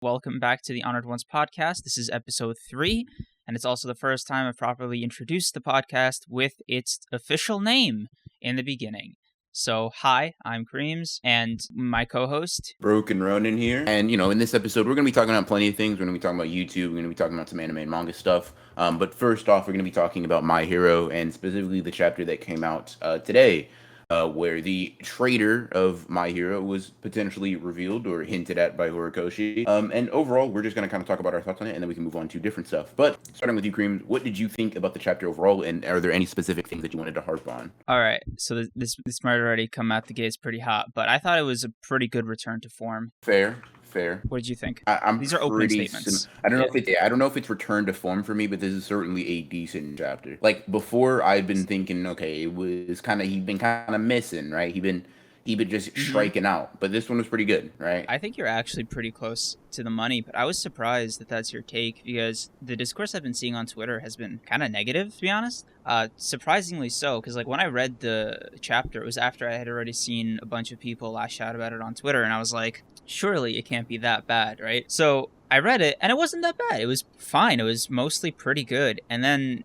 Welcome back to the Honored Ones podcast. This is episode 3, and it's also the first time I've properly introduced the podcast with its official name in the beginning. So, hi, I'm Kreams, and my co-host... Broken Ronin here. And, in this episode, we're going to be talking about plenty of things. We're going to be talking about YouTube. We're going to be talking about some anime and manga stuff. But first off, we're going to be talking about My Hero, and specifically the chapter that came out today, where the traitor of My Hero was potentially revealed or hinted at by Horikoshi. And overall, we're just going to kind of talk about our thoughts on it, and then we can move on to different stuff. But starting with you, Cream, what did you think about the chapter overall, and are there any specific things that you wanted to harp on? All right, so this might already come out the gates pretty hot, but I thought it was a pretty good return to form. Fair. What did you think? I'm These are opening statements. I don't know if it's return to form for me, but this is certainly a decent chapter. Like before, I'd been thinking, okay, it was he'd been kind of missing, right? He'd been just striking out, but this one was pretty good, right? I think you're actually pretty close to the money, but I was surprised that that's your take because the discourse I've been seeing on Twitter has been kind of negative, to be honest. Surprisingly so, because like when I read the chapter, it was after I had already seen a bunch of people lash out about it on Twitter, and I was like, surely it can't be that bad, right? So I read it, and it wasn't that bad. It was fine. It was mostly pretty good. And then,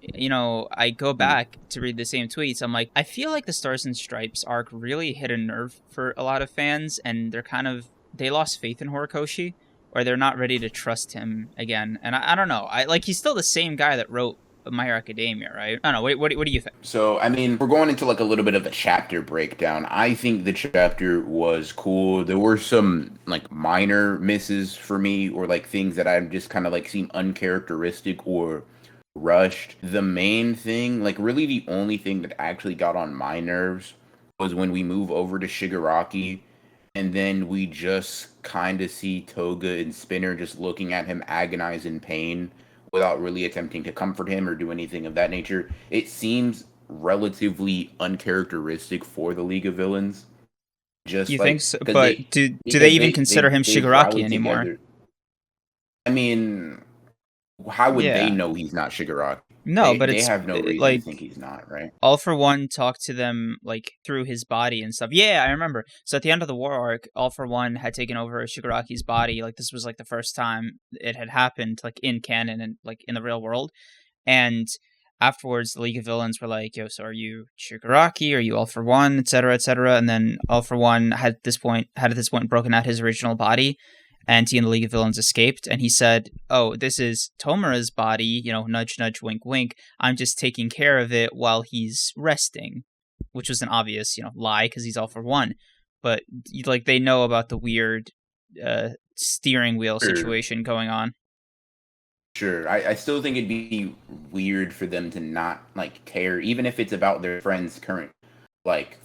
I go back to read the same tweets. I'm like, I feel like the Stars and Stripes arc really hit a nerve for a lot of fans, and they lost faith in Horikoshi, or they're not ready to trust him again. And I don't know. He's still the same guy that wrote My Hero Academia, right? I don't know. What do you think? So, we're going into like a little bit of a chapter breakdown. I think the chapter was cool. There were some like minor misses for me, or like things that I just kind of like seem uncharacteristic or rushed. The main thing, like really the only thing that actually got on my nerves was when we move over to Shigaraki and then we just kind of see Toga and Spinner just looking at him agonize in pain without really attempting to comfort him or do anything of that nature. It seems relatively uncharacteristic for the League of Villains. Just you think so? But do they even consider him Shigaraki anymore? Together. How would they know he's not Shigaraki? No, they have no reason to think he's not, right? All For One talked to them like through his body and stuff. Yeah, I remember. So at the end of the war arc, All For One had taken over Shigaraki's body. Like this was like the first time it had happened, like in canon and like in the real world. And afterwards, the League of Villains were like, "Yo, so are you Shigaraki? Are you All For One, etc., etc.?" And then All For One had at this point broken out his original body. And he and the League of Villains escaped, and he said, "Oh, this is Tomura's body, nudge, nudge, wink, wink. I'm just taking care of it while he's resting," which was an obvious, lie because he's All For One. But they know about the weird steering wheel situation going on. Sure, I still think it'd be weird for them to not care, even if it's about their friend's current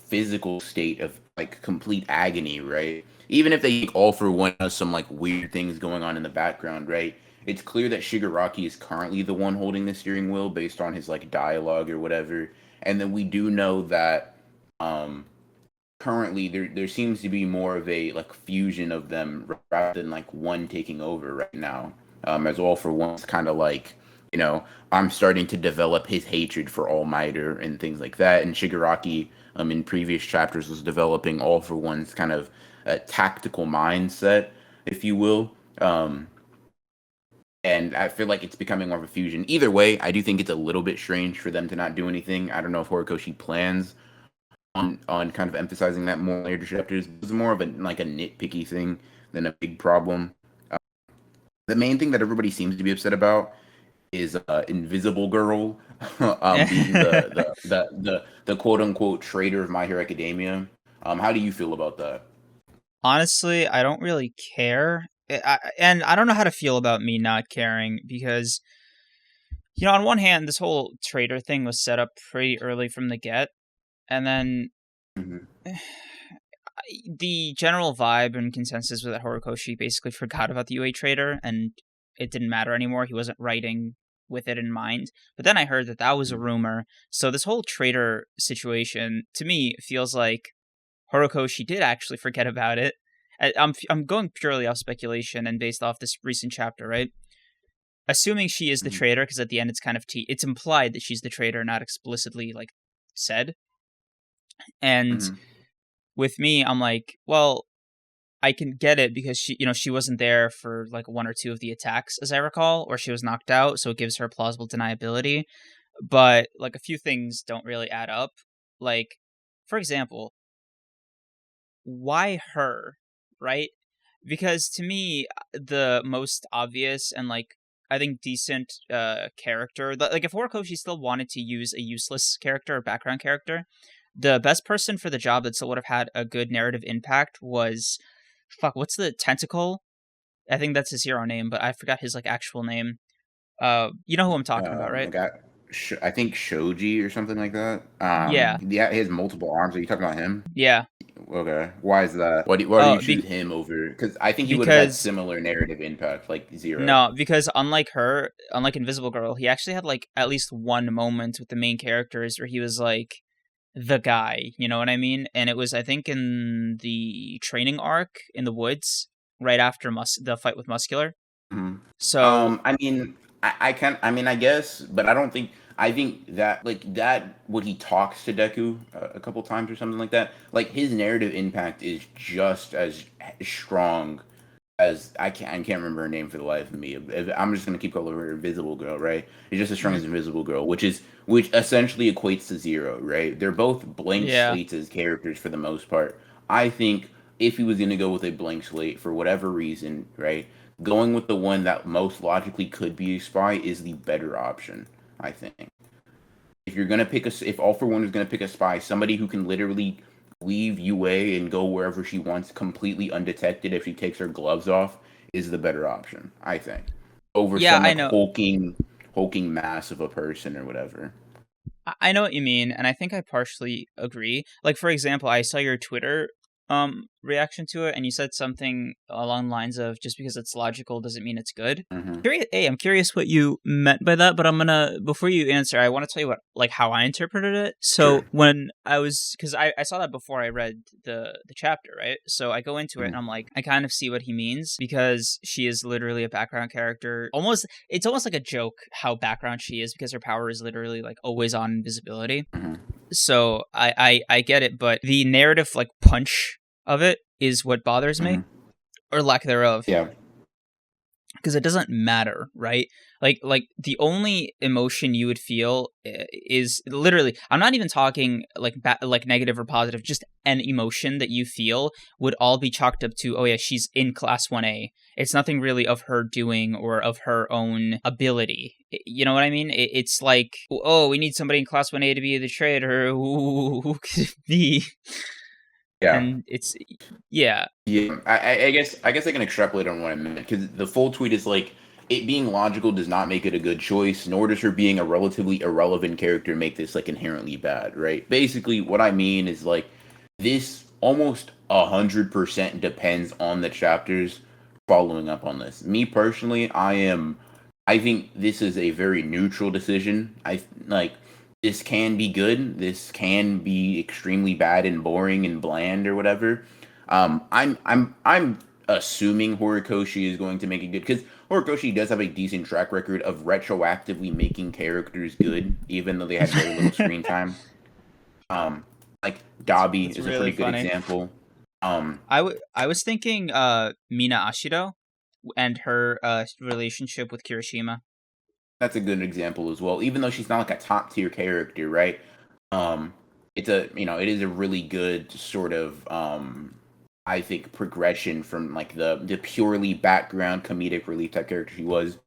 physical state of complete agony, right? Even if they All For One has some weird things going on in the background, right? It's clear that Shigaraki is currently the one holding the steering wheel based on his dialogue or whatever. And then we do know that currently there seems to be more of a fusion of them rather than one taking over right now. As All For One's kind of I'm starting to develop his hatred for All Mighter and things like that. And Shigaraki in previous chapters was developing All For One's kind of tactical mindset, if you will. And I feel like it's becoming more of a fusion. Either way, I do think it's a little bit strange for them to not do anything. I don't know if Horikoshi plans on kind of emphasizing that more later chapters. It's more of a nitpicky thing than a big problem. The main thing that everybody seems to be upset about is Invisible Girl being the quote unquote traitor of My Hero Academia. How do you feel about that? Honestly, I don't really care. And I don't know how to feel about me not caring because, on one hand, this whole traitor thing was set up pretty early from the get. And then the general vibe and consensus was that Horikoshi basically forgot about the UA traitor and it didn't matter anymore. He wasn't writing with it in mind. But then I heard that was a rumor. So this whole traitor situation, to me, feels like Horikoshi did actually forget about it. I'm going purely off speculation and based off this recent chapter, right? Assuming she is the traitor, because at the end it's kind of it's implied that she's the traitor, not explicitly said. And with me, I'm like, well, I can get it because she wasn't there for like one or two of the attacks, as I recall, or she was knocked out, so it gives her plausible deniability. But like a few things don't really add up. Like, for example, why her, right? Because to me, the most obvious and like I think decent character, like if Horikoshi still wanted to use a useless character or background character, the best person for the job that still would have had a good narrative impact was fuck. What's the tentacle? I think that's his hero name, but I forgot his like actual name. You know who I'm talking about, right? I got, I think Shoji or something like that. Yeah, Yeah, he has multiple arms. Are you talking about him? yeah. Okay. Why is that? Why do you choose Be- him over? Because I think he would have had because similar narrative impact, like Zero. No, because unlike Invisible Girl, he actually had like at least one moment with the main characters where he was like the guy, you know what I mean? And it was I think in the training arc in the woods right after the fight with Muscular. Mhm. So I mean, I can. I mean, I guess, but I don't think. I think that like that when he talks to Deku a couple times or something like that, like his narrative impact is just as strong as I can't remember her name for the life of me. I'm just gonna keep calling her Invisible Girl, right? It's just as strong mhm, as Invisible Girl, which essentially equates to Zero, right? They're both blank yeah. slates as characters for the most part. I think if he was gonna go with a blank slate for whatever reason, right? Going with the one that most logically could be a spy is the better option, I think. If you're gonna pick if All for One is gonna pick a spy, somebody who can literally leave UA and go wherever she wants completely undetected if she takes her gloves off is the better option, I think. Over Yeah, some I like know. hulking mass of a person or whatever. I know what you mean, and I think I partially agree. Like for example, I saw your Twitter reaction to it, and you said something along the lines of just because it's logical doesn't mean it's good. Hmm. I'm curious what you meant by that, but I'm gonna before you answer, I want to tell you what like how I interpreted it. So Sure. when because I saw that before I read the chapter, right? So I go into it and Mhm. I'm like, I kind of see what he means because she is literally a background character. It's almost like a joke how background she is because her power is literally like always on invisibility. Mhm. So I get it, but the narrative like punch of it is what bothers me Mhm. or lack thereof Yeah. because it doesn't matter, right? Like the only emotion you would feel is literally I'm not even talking like like negative or positive, just an emotion that you feel would all be chalked up to oh yeah, she's in class 1A. It's nothing really of her doing or of her own ability. You know what I mean? It's like oh, we need somebody in class 1A to be the traitor. Who could it be? Yeah. And it's yeah. Yeah, I guess I can extrapolate on what I meant because the full tweet is like it being logical does not make it a good choice, nor does her being a relatively irrelevant character make this like inherently bad, right? Basically, what I mean is like this almost 100% depends on the chapters following up on this. Me personally, I think this is a very neutral decision. I like this can be good, this can be extremely bad and boring and bland or whatever. I'm assuming Horikoshi is going to make it good because Horikoshi does have a decent track record of retroactively making characters good, even though they had very little screen time. Um, like Dabi That's is a really pretty good funny. example. Um, I was thinking Mina Ashido and her relationship with Kirishima. that's a good example as well. Even though she's not like a top tier character, right? Um, it's a it is a really good sort of I think progression from like the purely background comedic relief type character she was.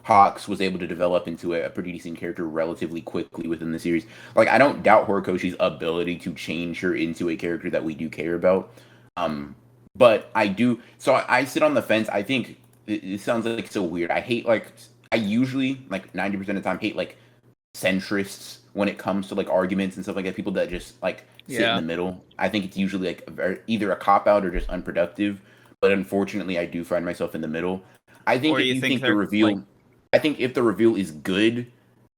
Hawks was able to develop into a pretty decent character relatively quickly within the series. Like I don't doubt Horikoshi's ability to change her into a character that we do care about. Um, but I do. So I sit on the fence. I think it sounds like so weird. I hate like I usually like 90% of the time hate like centrists when it comes to like arguments and stuff like that. People that just like sit in Yeah. the middle. I think it's usually like either a cop out or just unproductive. But unfortunately, I do find myself in the middle. I think Or if you you think think the they're like reveal, I think if the reveal is good,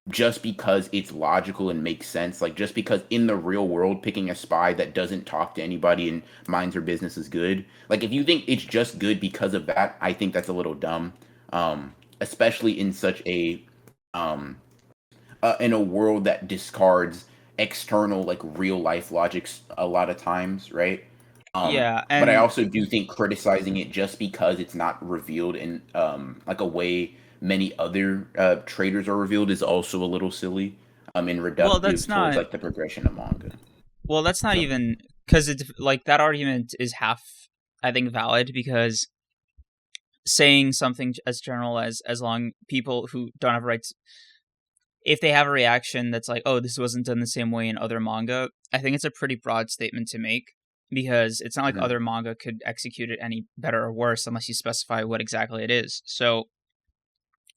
just because it's logical and makes sense, like just because in the real world, picking a spy that doesn't talk to anybody and minds her business is good. Like if you think it's just good because of that, I think that's a little dumb. Especially in such a um in a world that discards external like real life logics a lot of times, right? Yeah, But I and also do think criticizing it just because it's not revealed in like a way many other traders are revealed is also a little silly. And well, reductive that's towards not like the progression of manga. So even because it's like that argument is half, I think, valid because saying something as general as long people who don't have rights, if they have a reaction that's like, oh, this wasn't done the same way in other manga, I think it's a pretty broad statement to make because it's not like mhm, other manga could execute it any better or worse unless you specify what exactly it is. So,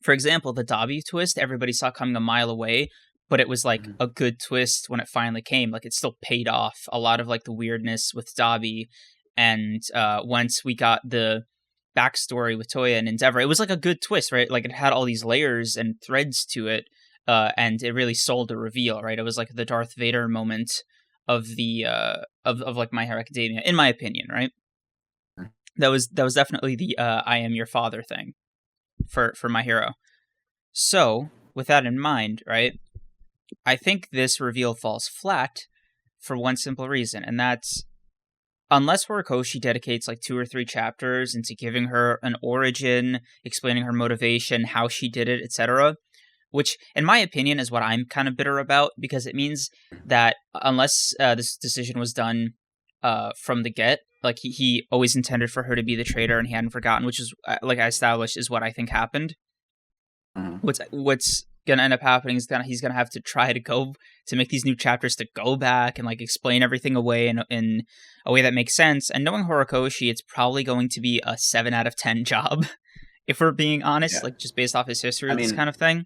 for example, the Dabi twist, everybody saw coming a mile away, but it was like mhm, a good twist when it finally came. Like it still paid off a lot of like the weirdness with Dabi, and once we got the backstory with Toya and Endeavor, it was like a good twist, right? Like it had all these layers and threads to it, and it really sold the reveal, right? It was like the Darth Vader moment of the of like My Hero Academia, in my opinion, right? mhm. That was definitely the I am your father thing for My Hero. So, with that in mind, right, I think this reveal falls flat for one simple reason, and that's unless Horikoshi dedicates like 2 or 3 chapters into giving her an origin, explaining her motivation, how she did it, etc., which, in my opinion, is what I'm kind of bitter about because it means that unless this decision was done from the get, like he always intended for her to be the traitor and he hadn't forgotten, which is like I established is what I think happened. Mhm. What's gonna end up happening is that he's gonna have to try to go to make these new chapters to go back and like explain everything away in a way that makes sense. And knowing Horikoshi, it's probably going to be a 7 out of 10 job, if we're being honest, Yeah. like just based off his history I with this mean, kind of thing.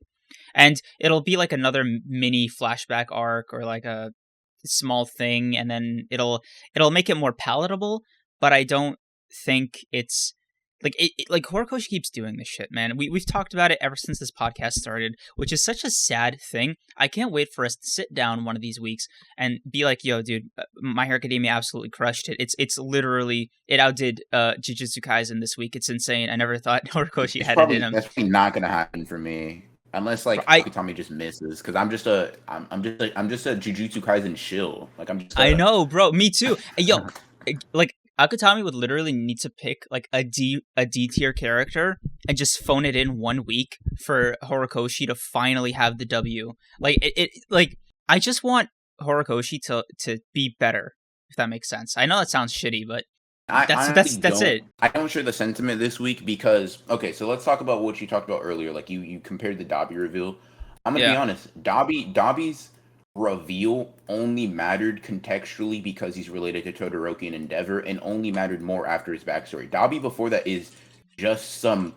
And it'll be like another mini flashback arc or like a small thing, and then it'll make it more palatable. But I don't think it's like like Horikoshi keeps doing this shit, man. We've talked about it ever since this podcast started, which is such a sad thing. I can't wait for us to sit down one of these weeks and be like, "Yo, dude, My Hero Academia absolutely crushed it. It's literally it outdid Jujutsu Kaisen this week. It's insane. I never thought Horikoshi it's had it in probably him. that's probably not gonna happen for me unless like I Akutami just misses because I'm just a Jujutsu Kaisen shill. Like I'm just I a know, bro. Me too. Yo, like Akutami would literally need to pick like a D tier character and just phone it in 1 week for Horikoshi to finally have the W. Like like I just want Horikoshi to be better, if that makes sense. I know that sounds shitty, but I that's honestly that's that's don't. it. I don't share the sentiment this week because okay, so let's talk about what you talked about earlier. Like you compared the Dobby reveal. I'm gonna be Yeah. honest. Dobby's reveal only mattered contextually because he's related to Todoroki and Endeavor, and only mattered more after his backstory. Dobby before that is just some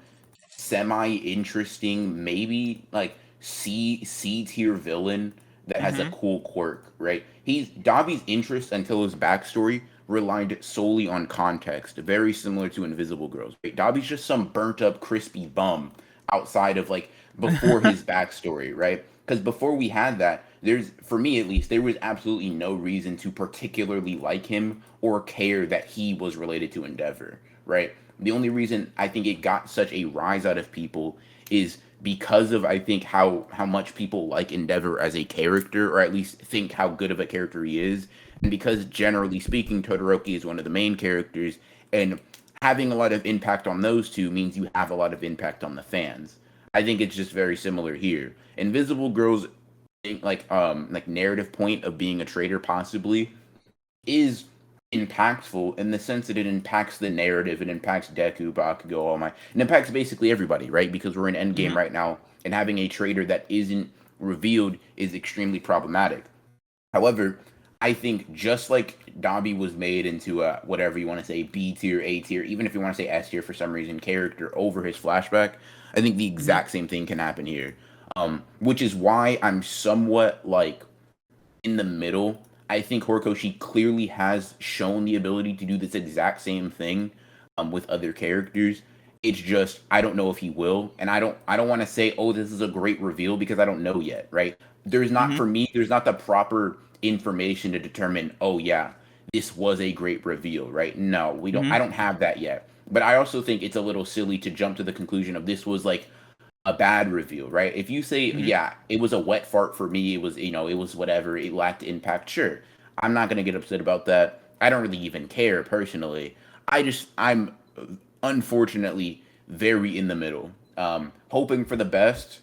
semi interesting, maybe like C tier villain that has a Mm-hmm. cool quirk, right? He's Dobby's interest until his backstory relied solely on context, very similar to Invisible Girls. Right? Dobby's just some burnt up, crispy bum outside of like before his backstory, right? Because before we had that, there's for me at least, there was absolutely no reason to particularly like him or care that he was related to Endeavor, right? The only reason I think it got such a rise out of people is because of I think how much people like Endeavor as a character, or at least think how good of a character he is, and because generally speaking, Todoroki is one of the main characters, and having a lot of impact on those two means you have a lot of impact on the fans. I think it's just very similar here. Invisible Girls, like narrative point of being a traitor possibly is impactful in the sense that it impacts the narrative, it impacts Deku, Bakugo, All Might, it impacts basically everybody, right? Because we're in Endgame Mm-hmm. right now, and having a traitor that isn't revealed is extremely problematic. However, I think just like Dabi was made into a whatever you want to say B tier, A tier, even if you want to say S tier for some reason character over his flashback, I think the Mm-hmm. exact same thing can happen here. Which is why I'm somewhat like in the middle. I think Horikoshi clearly has shown the ability to do this exact same thing with other characters. It's just I don't know if he will, and I don't want to say oh this is a great reveal because I don't know yet, right? There's not Mm-hmm. for me. There's not the proper information to determine. Oh yeah, this was a great reveal, right? No, we don't. Mm-hmm. I don't have that yet. But I also think it's a little silly to jump to the conclusion of this was like a bad reveal, right? If you say, Mm-hmm. yeah, it was a wet fart for me, it was, it was whatever, it lacked impact, sure. I'm not going to get upset about that. I don't really even care personally. I'm unfortunately very in the middle, hoping for the best.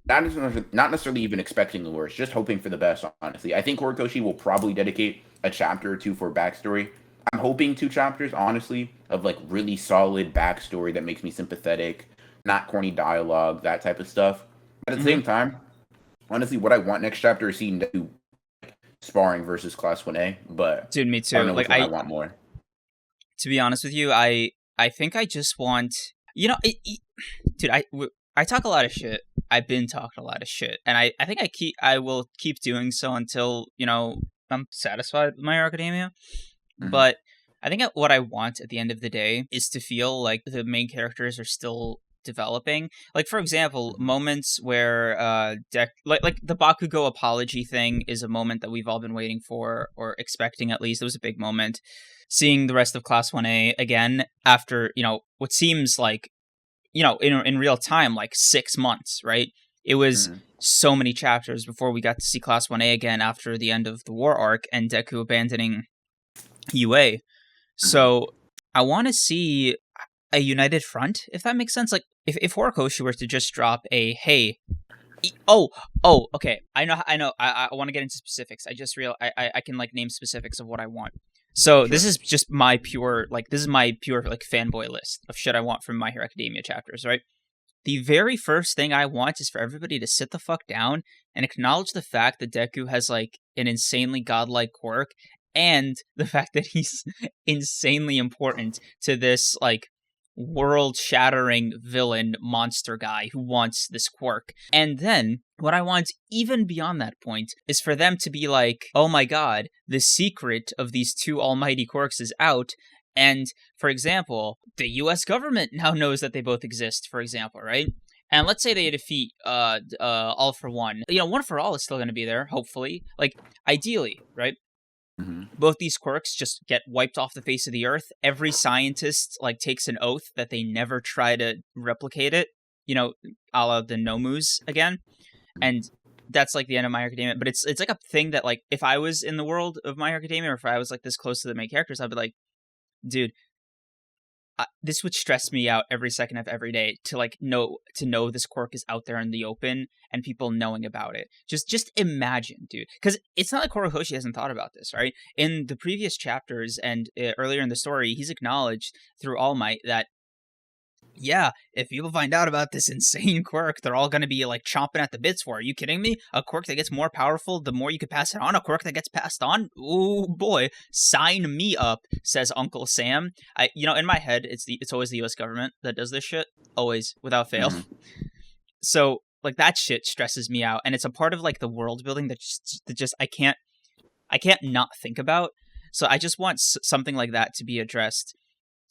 Not necessarily even expecting the worst, just hoping for the best. Honestly, I think Horikoshi will probably dedicate a chapter or two for backstory. I'm hoping 2 chapters, honestly, of like really solid backstory that makes me sympathetic, not corny dialogue, that type of stuff. But at the Hmm. same time, honestly, what I want next chapter is seeing Deku sparring versus Class 1A, but Dude, me I don't too. know Like which one I want more. to be honest with you, I think I just want, dude, I talk a lot of shit. I've been talking a lot of shit, and I think I will keep doing so until I'm satisfied with My Hero Academia. Hmm. But I think what I want at the end of the day is to feel like the main characters are still developing. Like, for example, Hmm. moments where like the Bakugo apology thing is a moment that we've all been waiting for or expecting. At least it was a big moment. Seeing the rest of Class 1A again after what seems like in real time like 6 months, right? It was Hmm. so many chapters before we got to see Class 1A again after the end of the war arc and Deku abandoning UA. Hmm. So I want to see a united front, if that makes sense. Like if Horikoshi were to just drop a hey, okay, I want to get into specifics. I just I can like name specifics of what I want. So this Sure. is just my pure like fanboy list of shit I want from My Hero Academia chapters, right? The very first thing I want is for everybody to sit the fuck down and acknowledge the fact that Deku has like an insanely godlike quirk and the fact that he's insanely important to this like world shattering villain monster guy who wants this quirk. And then what I want even beyond that point is for them to be like, oh my god, the secret of these two almighty quirks is out. And for example, the US government now knows that they both exist, for example, right? And let's say they defeat All for One. One for All is still going to be there, hopefully. Like, ideally, right? Hmm. Both these quirks just get wiped off the face of the earth. Every scientist like takes an oath that they never try to replicate it, a la the Nomus again. And that's like the end of My Hero Academia. But it's like a thing that like if I was in the world of My Hero Academia or if I was like this close to the main characters, I'd be like, dude, this would stress me out every second of every day to like know this quirk is out there in the open and people knowing about it. Just imagine, dude, because it's not like Horikoshi hasn't thought about this, right? In the previous chapters and earlier in the story, he's acknowledged through All Might that yeah, if people find out about this insane quirk, they're all going to be like chomping at the bits for. Are you kidding me? A quirk that gets more powerful, the more you could pass it on. A quirk that gets passed on. Ooh boy, sign me up, says Uncle Sam. In my head, it's always the U.S. government that does this shit, always without fail. Hmm. So like that shit stresses me out, and it's a part of like the world building that just I can't not think about. So I just want something like that to be addressed.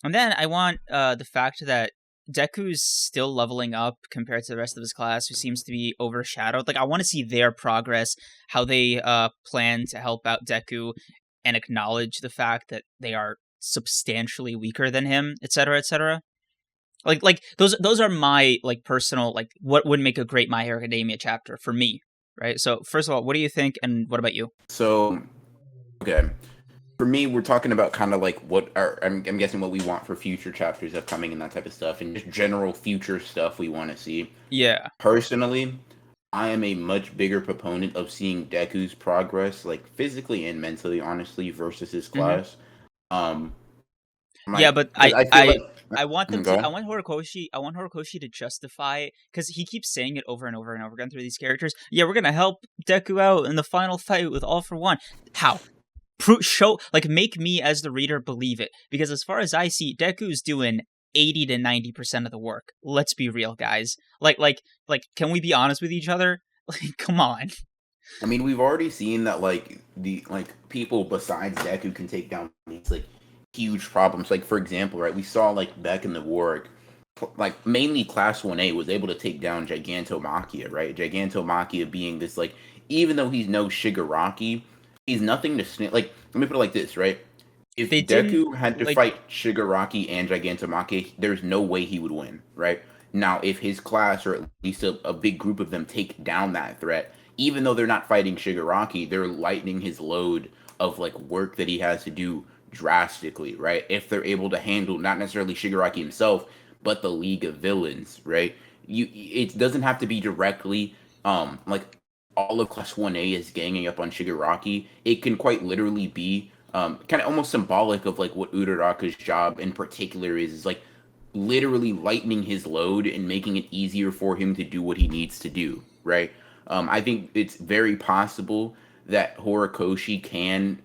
And then I want the fact that Deku's still leveling up compared to the rest of his class, who seems to be overshadowed. Like, I want to see their progress, how they plan to help out Deku, and acknowledge the fact that they are substantially weaker than him, etc., etc. Like those are my like personal like what would make a great My Hero Academia chapter for me, right? So first of all, what do you think, and what about you? So, okay. For me, we're talking about kind of like I'm guessing what we want for future chapters upcoming and that type of stuff, and just general future stuff we want to see. Yeah. Personally, I am a much bigger proponent of seeing Deku's progress, like physically and mentally, honestly, versus his Hmm. class. Um, Yeah, my but because I I feel I like I want them go to. I ahead. want Horikoshi. I want Horikoshi to justify because he keeps saying it over and over and over again through these characters. Yeah, we're gonna help Deku out in the final fight with All for One. How? Show like make me as the reader believe it because as far as I see, Deku's doing 80 to 90% of the work. Let's be real, guys. Like, can we be honest with each other? Like, come on. I mean, we've already seen that like people besides Deku can take down these like huge problems. Like for example, right? We saw like back in the war, like mainly Class 1A was able to take down Gigantomachia, right? Gigantomachia being this like even though he's no Shigaraki, he's nothing to like. Let me put it like this, right? If They didn't Deku had to like. fight Shigaraki and Gigantomachia, there's no way he would win, right? Now, if his class or at least a big group of them take down that threat, even though they're not fighting Shigaraki, they're lightening his load of like work that he has to do drastically, right? If they're able to handle not necessarily Shigaraki himself, but the League of Villains, right? It doesn't have to be directly like all of Class 1A is ganging up on Shigaraki. It can quite literally be kind of almost symbolic of like what Uraraka's job in particular is like literally lightening his load and making it easier for him to do what he needs to do, right? I think it's very possible that Horikoshi can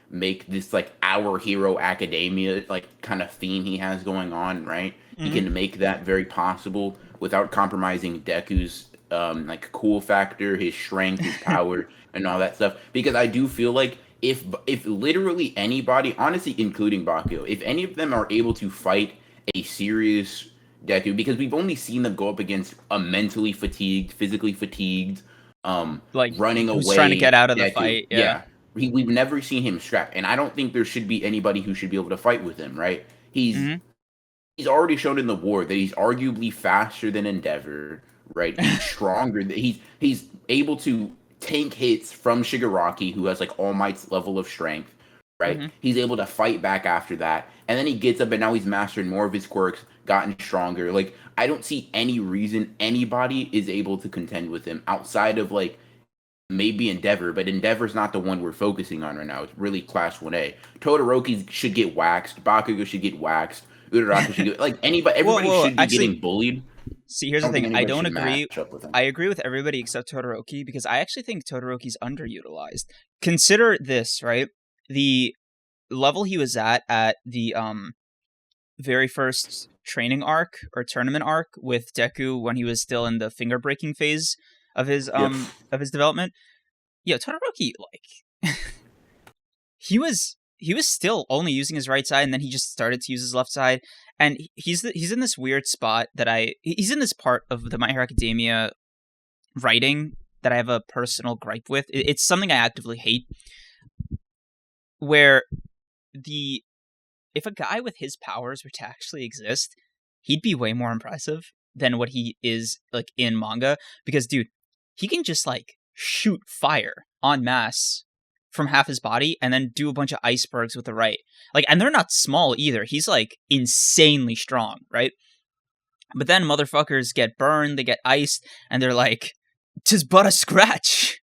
make this like our hero academia like kind of theme he has going on, right? He Mm-hmm. can make that very possible without compromising Deku's like cool factor, his strength, his power, and all that stuff. Because I do feel like if literally anybody, honestly, including Bakugo, if any of them are able to fight a serious Deku, because we've only seen them go up against a mentally fatigued, physically fatigued, Like, running who's trying to away get out of the Deku. fight? Yeah. Yeah, we've never seen him strapped, and I don't think there should be anybody who should be able to fight with him. Right? Mm-hmm. He's already shown in the war that he's arguably faster than Endeavor. Right? He's stronger. He's able to tank hits from Shigaraki, who has like All Might's level of strength. Right? Mm-hmm. He's able to fight back after that, and then he gets up, and now he's mastered more of his quirks, gotten stronger. Like I don't see any reason anybody is able to contend with him outside of like maybe Endeavor, but Endeavor's not the one we're focusing on right now. It's really Class 1A. Todoroki should get waxed. Bakugo should get waxed. Uraraka should get like anybody. Everybody Whoa. should be Actually, getting bullied. see, here's I the don't think thing. I anybody don't should agree. match up with him. I agree with everybody except Todoroki because I actually think Todoroki's underutilized. Consider this, right? The level he was at the very first training arc or tournament arc with Deku when he was still in the finger breaking phase of his Yep. development. Yeah, Todoroki, like he was still only using his right side, and then he just started to use his left side, and he's in this weird spot that he's in this part of the My Hero Academia writing that I have a personal gripe with. It's something I actively hate, where if a guy with his powers were to actually exist, he'd be way more impressive than what he is like in manga. Because, dude, he can just like shoot fire en masse from half his body and then do a bunch of icebergs with the right. Like, and they're not small either. He's like insanely strong, right? But then motherfuckers get burned, they get iced, and they're like, "'Tis but a scratch."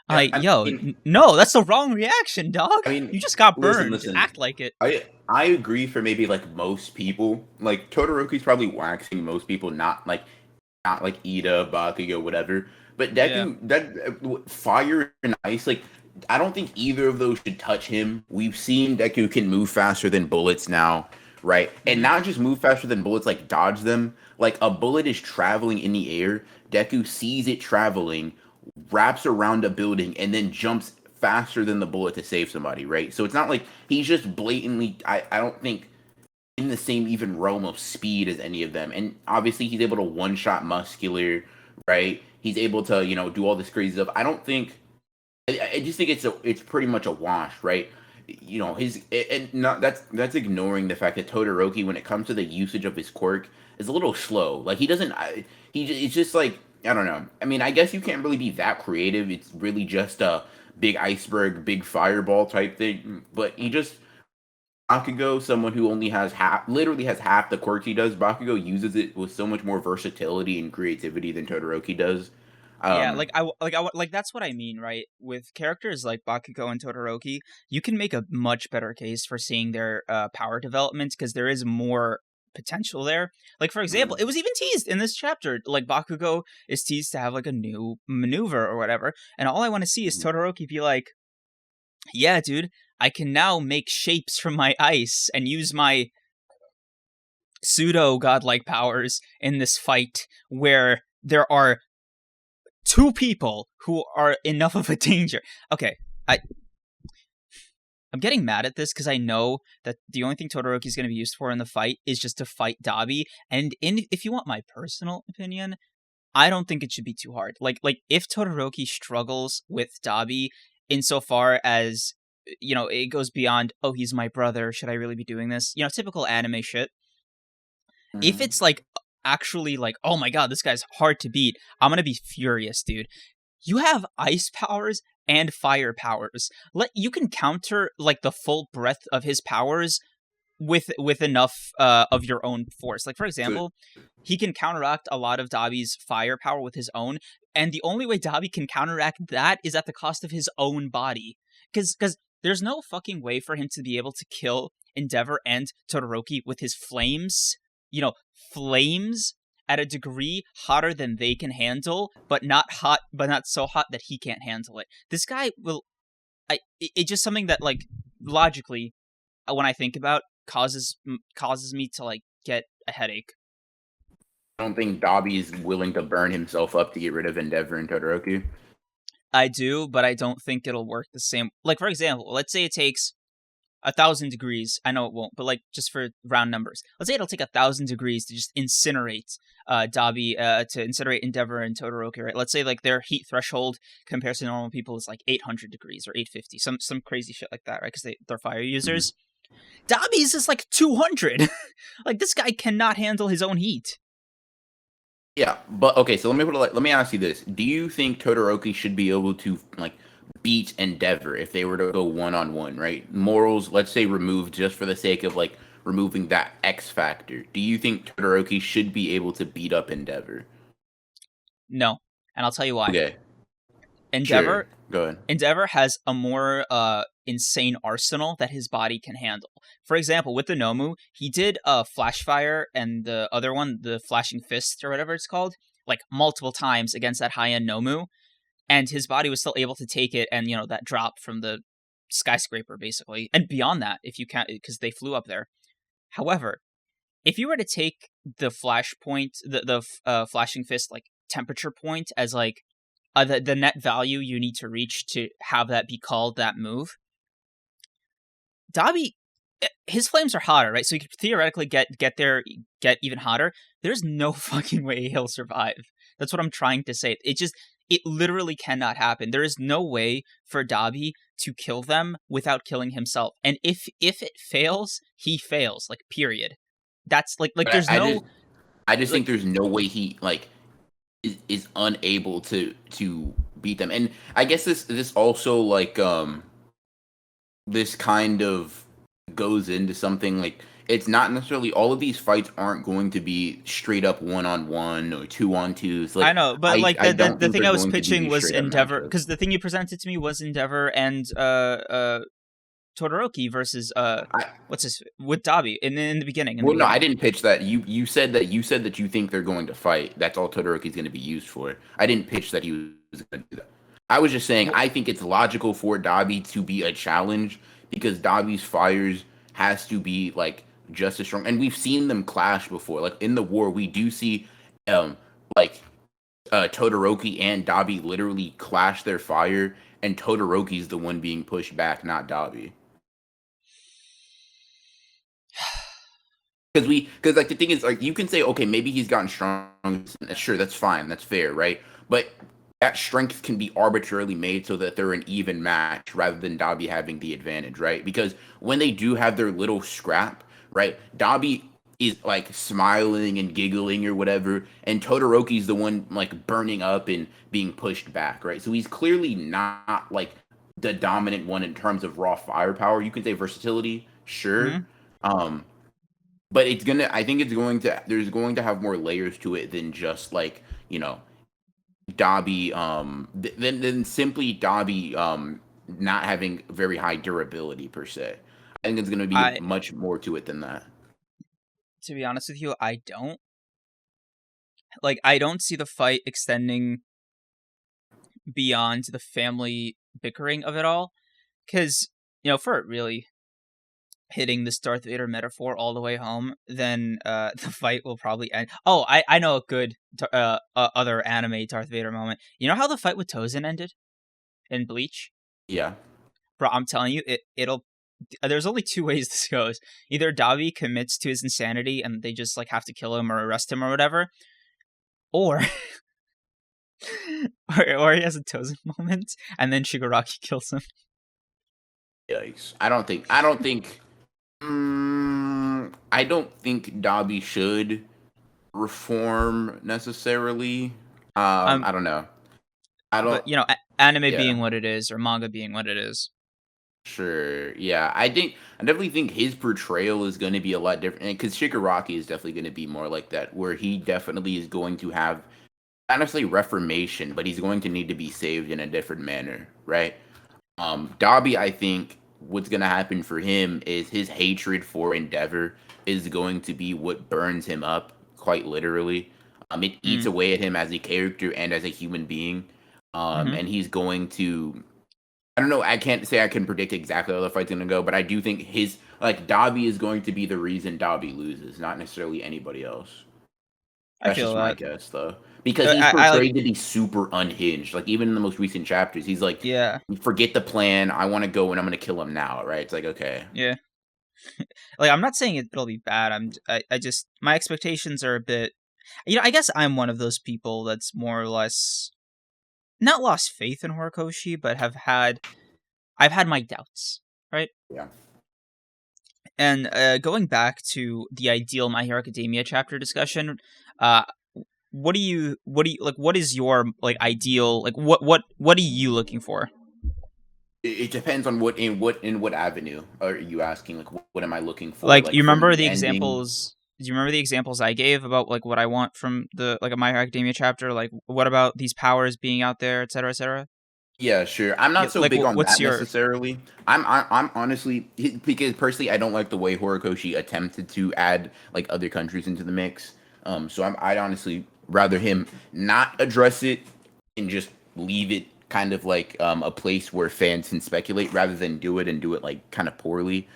Yeah, Like, I yo, mean- no, that's the wrong reaction, dog. I mean, you just got burned. listen. Act like it. I agree for maybe like most people. Like Todoroki's probably waxing most people, not like Ida, Bakugo, whatever. But Deku, that fire and ice, like I don't think either of those should touch him. We've seen Deku can move faster than bullets now, right? And not just move faster than bullets, like dodge them. Like a bullet is traveling in the air. Deku sees it traveling, wraps around a building, and then jumps faster than the bullet to save somebody, right? So it's not like he's just blatantly, I don't think, in the same even realm of speed as any of them. And obviously he's able to one-shot muscular, right? He's able to, do all this crazy stuff. I don't think, I just think it's pretty much a wash, right? That's ignoring the fact that Todoroki, when it comes to the usage of his quirk, is a little slow. Like it's just like, I don't know. I mean, I guess you can't really be that creative. It's really just a big iceberg, big fireball type thing. But Bakugo, someone who only literally has half the quirks he does. Bakugo uses it with so much more versatility and creativity than Todoroki does. Yeah, like that's what I mean, right? With characters like Bakugo and Todoroki, you can make a much better case for seeing their power development because there is more potential there. Like, for example, it was even teased in this chapter. Like, Bakugo is teased to have like a new maneuver or whatever, and all I want to see is Todoroki be like, "Yeah, dude, I can now make shapes from my ice and use my pseudo godlike powers in this fight where there are two people who are enough of a danger." Okay, I'm getting mad at this because I know that the only thing Todoroki is going to be used for in the fight is just to fight Dabi. And if you want my personal opinion, I don't think it should be too hard. Like if Todoroki struggles with Dabi insofar as, it goes beyond, oh, he's my brother, should I really be doing this? Typical anime shit. If it's like actually like, oh my god, this guy's hard to beat, I'm gonna be furious, dude. You have ice powers and fire powers. You can counter like the full breadth of his powers with enough of your own force. Like for So example, he can counteract a lot of Dabi's firepower with his own, and the only way Dabi can counteract that is at the cost of his own body. Because there's no fucking way for him to be able to kill Endeavor and Todoroki with his flames. Flames at a degree hotter than they can handle, but not so hot that he can't handle it. This guy will. It's just something that like logically, when I think about, causes me to like get a headache. I don't think Dabi is willing to burn himself up to get rid of Endeavor and Todoroki. I do, but I don't think it'll work the same. Like for example, let's say it takes 1,000 degrees. I know it won't, but like just for round numbers, let's say it'll take 1,000 degrees to just incinerate Dabi, to incinerate Endeavor and Todoroki. Right? Let's say like their heat threshold compared to normal people is like 800 degrees or 850, some crazy shit like that, right? Because they're fire users. Dabi's is like 200. Like this guy cannot handle his own heat. Yeah, but okay, so let me ask you this: do you think Todoroki should be able to like beat Endeavor if they were to go 1-on-1? Right, morals, let's say, removed just for the sake of like removing that X factor. Do you think Todoroki should be able to beat up Endeavor? No, and I'll tell you why. Okay, Endeavor, sure. Go ahead. Endeavor has a more insane arsenal that his body can handle. For example, with the Nomu, he did Flash Fire and the other one, the Flashing Fist or whatever it's called, like multiple times against that high-end Nomu, and his body was still able to take it, and that drop from the skyscraper basically, and beyond that if you can't, because they flew up there. However, if you were to take the Flash point, the Flashing Fist like temperature point as like the net value you need to reach to have that be called that move, Dabi, his flames are hotter, right? So he could theoretically get even hotter. There's no fucking way he'll survive. That's what I'm trying to say. It literally cannot happen. There is no way for Dabi to kill them without killing himself. And if it fails, he fails. Like period. That's like there's no. I just think there's no way he like is unable to beat them. And I guess this also like this kind of goes into something like, it's not necessarily, all of these fights aren't going to be straight up 1-on-1 or 2-on-2s. Like, I know, but like the thing I was pitching was Endeavor, matchups. because the thing you presented to me was Endeavor and Todoroki versus with Dabi in the beginning. No, I didn't pitch that. You said that you think they're going to fight. That's all Todoroki's going to be used for. I didn't pitch that he was going to do that. I was just saying I think it's logical for Dabi to be a challenge because Dabi's fires has to be like just as strong, and we've seen them clash before. Like in the war, we do see Todoroki and Dabi literally clash their fire, and Todoroki's the one being pushed back, not Dabi. Because like the thing is, like, you can say, okay, maybe he's gotten strong. Sure, that's fine, that's fair, right? But that strength can be arbitrarily made so that they're an even match rather than Dabi having the advantage, right? Because when they do have their little scrap, right, Dabi is like smiling and giggling or whatever, and Todoroki's the one like burning up and being pushed back, right? So he's clearly not like the dominant one in terms of raw firepower. You can say versatility, sure. Mm-hmm. But I think there's going to have more layers to it than just like, Dabi, than simply Dabi not having very high durability per se. I think it's going to be much more to it than that. To be honest with you, I don't. Like, I don't see the fight extending beyond the family bickering of it all. Because, for it really hitting this Darth Vader metaphor all the way home, then the fight will probably end. Oh, I know a good other anime Darth Vader moment. You know how the fight with Tozen ended in Bleach? Yeah. Bro, I'm telling you, it'll. There's only two ways this goes. Either Dabi commits to his insanity and they just like have to kill him or arrest him or whatever, or or he has a Tozen moment and then Shigaraki kills him. Yikes! I don't think Dabi should reform necessarily. I don't know. But anime Yeah. being what it is or manga being what it is. Sure. Yeah. I definitely think his portrayal is going to be a lot different because Shigaraki is definitely going to be more like that, where he definitely is going to have not necessarily reformation, but he's going to need to be saved in a different manner, right? Dabi, I think what's going to happen for him is his hatred for Endeavor is going to be what burns him up, quite literally. It eats Mm. away at him as a character and as a human being. Mm-hmm. And he's going to I don't know. I can't say I can predict exactly how the fight's gonna go, but I do think his like Dabi is going to be the reason Dabi loses, not necessarily anybody else. I That's feel just my that. guess, though, because he's I like. portrayed to be super unhinged. Like even in the most recent chapters, he's like, Yeah. "Forget the plan. I want to go and I'm gonna kill him now." Right? It's like okay, Yeah. Like I'm not saying it'll be bad. I just my expectations are a bit. I guess I'm one of those people that's more or less not lost faith in Horikoshi, but I've had my doubts, right? yeah. And going back to the ideal My Hero Academia chapter discussion, uh, what is your like ideal like what are you looking for? It depends on what avenue are you asking? Like, what am I looking for? Like, Like you from remember the the ending? examples? Do you remember the examples I gave about like what I want from the like a My Hero Academia chapter? Like, what about these powers being out there, etc., etc.? Yeah, sure. I'm Yeah, not so like, big on what's that your? necessarily. I'm honestly because personally I don't like the way Horikoshi attempted to add like other countries into the mix. So I'd honestly rather him not address it and just leave it kind of like a place where fans can speculate rather than do it and do it like kind of poorly.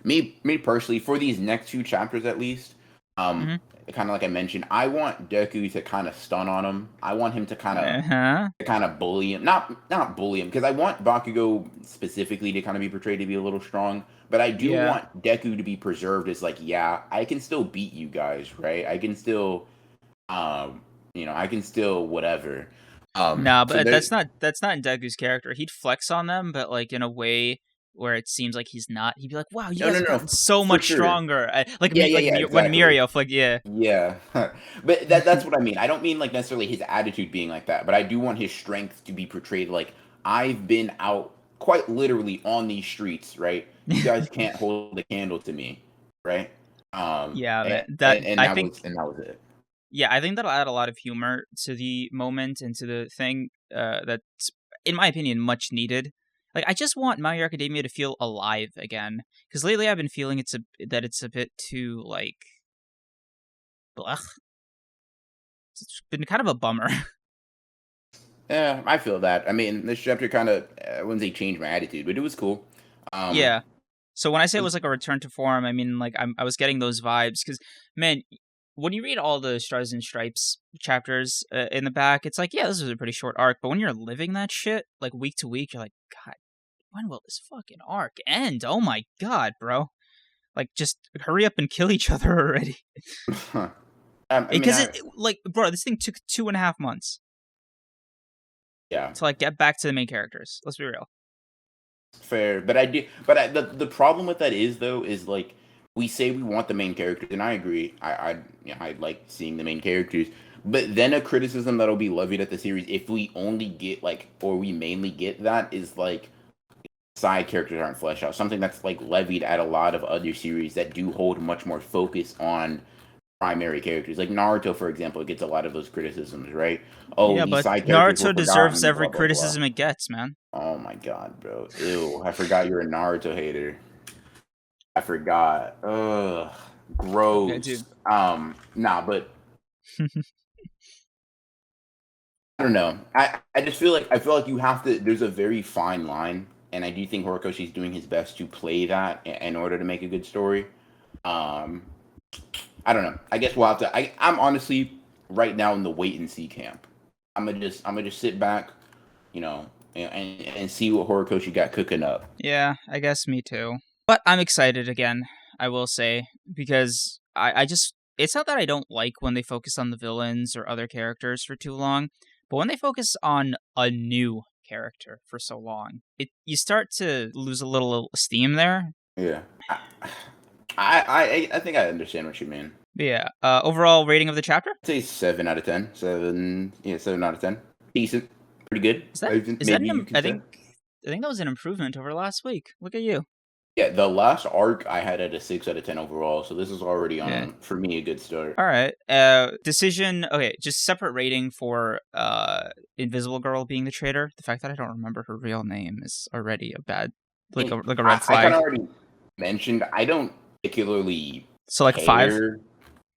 Me personally for these next few chapters at least, um, Mm-hmm. kind of like I mentioned, I want Deku to kind of stun on him. I want him to Uh huh. kind of bully him, not bully him, because I want Bakugo specifically to kind of be portrayed to be a little strong, but I do Yeah. want Deku to be preserved as like, yeah, I can still beat you guys, right? I can still, um, I can still whatever. Nah, So but there, that's not in Deku's character. He'd flex on them, but like in a way where it seems like he's not. He'd be like, "Wow, you no, guys no, have no, gotten so for much sure. stronger." Yeah, yeah, yeah, When exactly. Mirio, like, yeah, Yeah, but that's what I mean. I don't mean like necessarily his attitude being like that, but I do want his strength to be portrayed like I've been out quite literally on these streets, right? You guys can't hold a candle to me, right? yeah, man. And that was it. Yeah, I think that'll add a lot of humor to the moment and to the thing. That's, in my opinion, much needed. Like, I just want My Hero Academia to feel alive again, because lately I've been feeling that it's a bit too like, blah. It's been kind of a bummer. Yeah, I feel that. I mean, this chapter kind of I wouldn't say changed my attitude, but it was cool. Um, Yeah. So when I say it was- was like a return to form, I mean like I was getting those vibes because, man, when you read all the Stars and Stripes chapters in the back, it's like, yeah, this is a pretty short arc. But when you're living that shit like week to week, you're like, God, when will this fucking arc end? Oh my God, bro! Like, just hurry up and kill each other already. I mean, Because like, bro, this thing took 2.5 months yeah. to like get back to the main characters. Let's be real. Fair, but I do. But the problem with that is though is like we say we want the main characters, and I agree. I like seeing the main characters, but then a criticism that'll be levied at the series if we only get like or we mainly get that is like side characters aren't fleshed out. Something that's like levied at a lot of other series that do hold much more focus on primary characters. Like Naruto, for example, gets a lot of those criticisms, right? Oh, Yeah, these but side characters were Naruto deserves forgotten. every Blah blah blah. criticism it gets, man. Oh my god, bro. Ew, I forgot you're a Naruto hater. I forgot. Ugh. Yeah, dude. Gross. Nah, but I don't know. I just I feel like you have to there's a very fine line, and I do think Horikoshi's doing his best to play that in order to make a good story. Um I don't know. I guess we'll have to I'm honestly right now in the wait and see camp. I'm gonna just sit back, you know, and see what Horikoshi got cooking up. Yeah, I guess me too. But I'm excited again, I will say, because I just. It's not that I don't like when they focus on the villains or other characters for too long, but when they focus on a new character for so long, you start to lose a little steam there. Yeah. I think I understand what you mean. But yeah, overall rating of the chapter? I'd say 7 out of 10. 7, yeah, 7 out of 10. Decent. pretty good. Is that Maybe you can say. I think that was an improvement over last week. Look at you. Yeah, the last arc I had at a 6 out of 10 overall, so this is already Yeah. on for me a good start. All right. Decision. Okay, just separate rating for Invisible Girl being the traitor. The fact that I don't remember her real name is already a bad, like a red flag. I kind of already mentioned I don't particularly So like care. 5.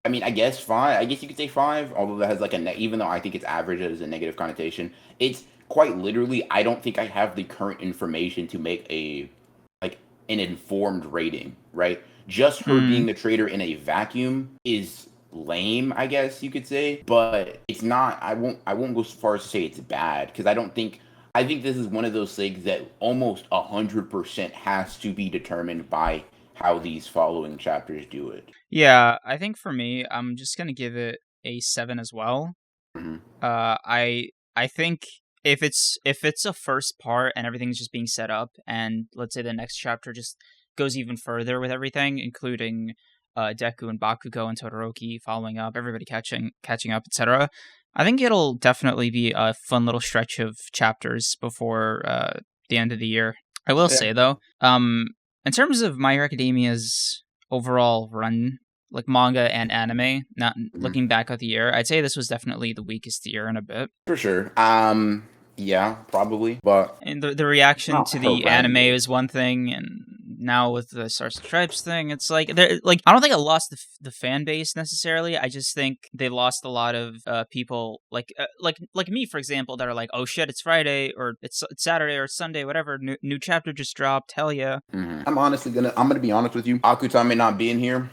I mean, I guess 5. I guess you could say 5, although that has like even though I think it's average as a negative connotation, it's quite literally. I don't think I have the current information to make an informed rating, right? Just her being the traitor in a vacuum is lame, I guess you could say, but it's not. I won't go so far as to say it's bad because I think this is one of those things that almost 100% has to be determined by how these following chapters do it. Yeah, I think for me, I'm just gonna give it a 7 as well. Mm-hmm. I think if it's a first part and everything's just being set up, and let's say the next chapter just goes even further with everything, including Deku and Bakugo and Todoroki following up, everybody catching up, etc. I think it'll definitely be a fun little stretch of chapters before the end of the year. I will say though, in terms of My Hero Academia's overall run, like manga and anime, not looking back at the year, I'd say this was definitely the weakest year in a bit. For sure. Yeah, probably. But and the reaction to the anime is one thing, and now with the Stars and Stripes thing, it's like I don't think it lost the fan base necessarily. I just think they lost a lot of people like me, for example, that are like, oh shit, it's Friday or it's Saturday or it's Sunday, whatever. New chapter just dropped. Hell yeah. I'm gonna be honest with you. Akutame not being here,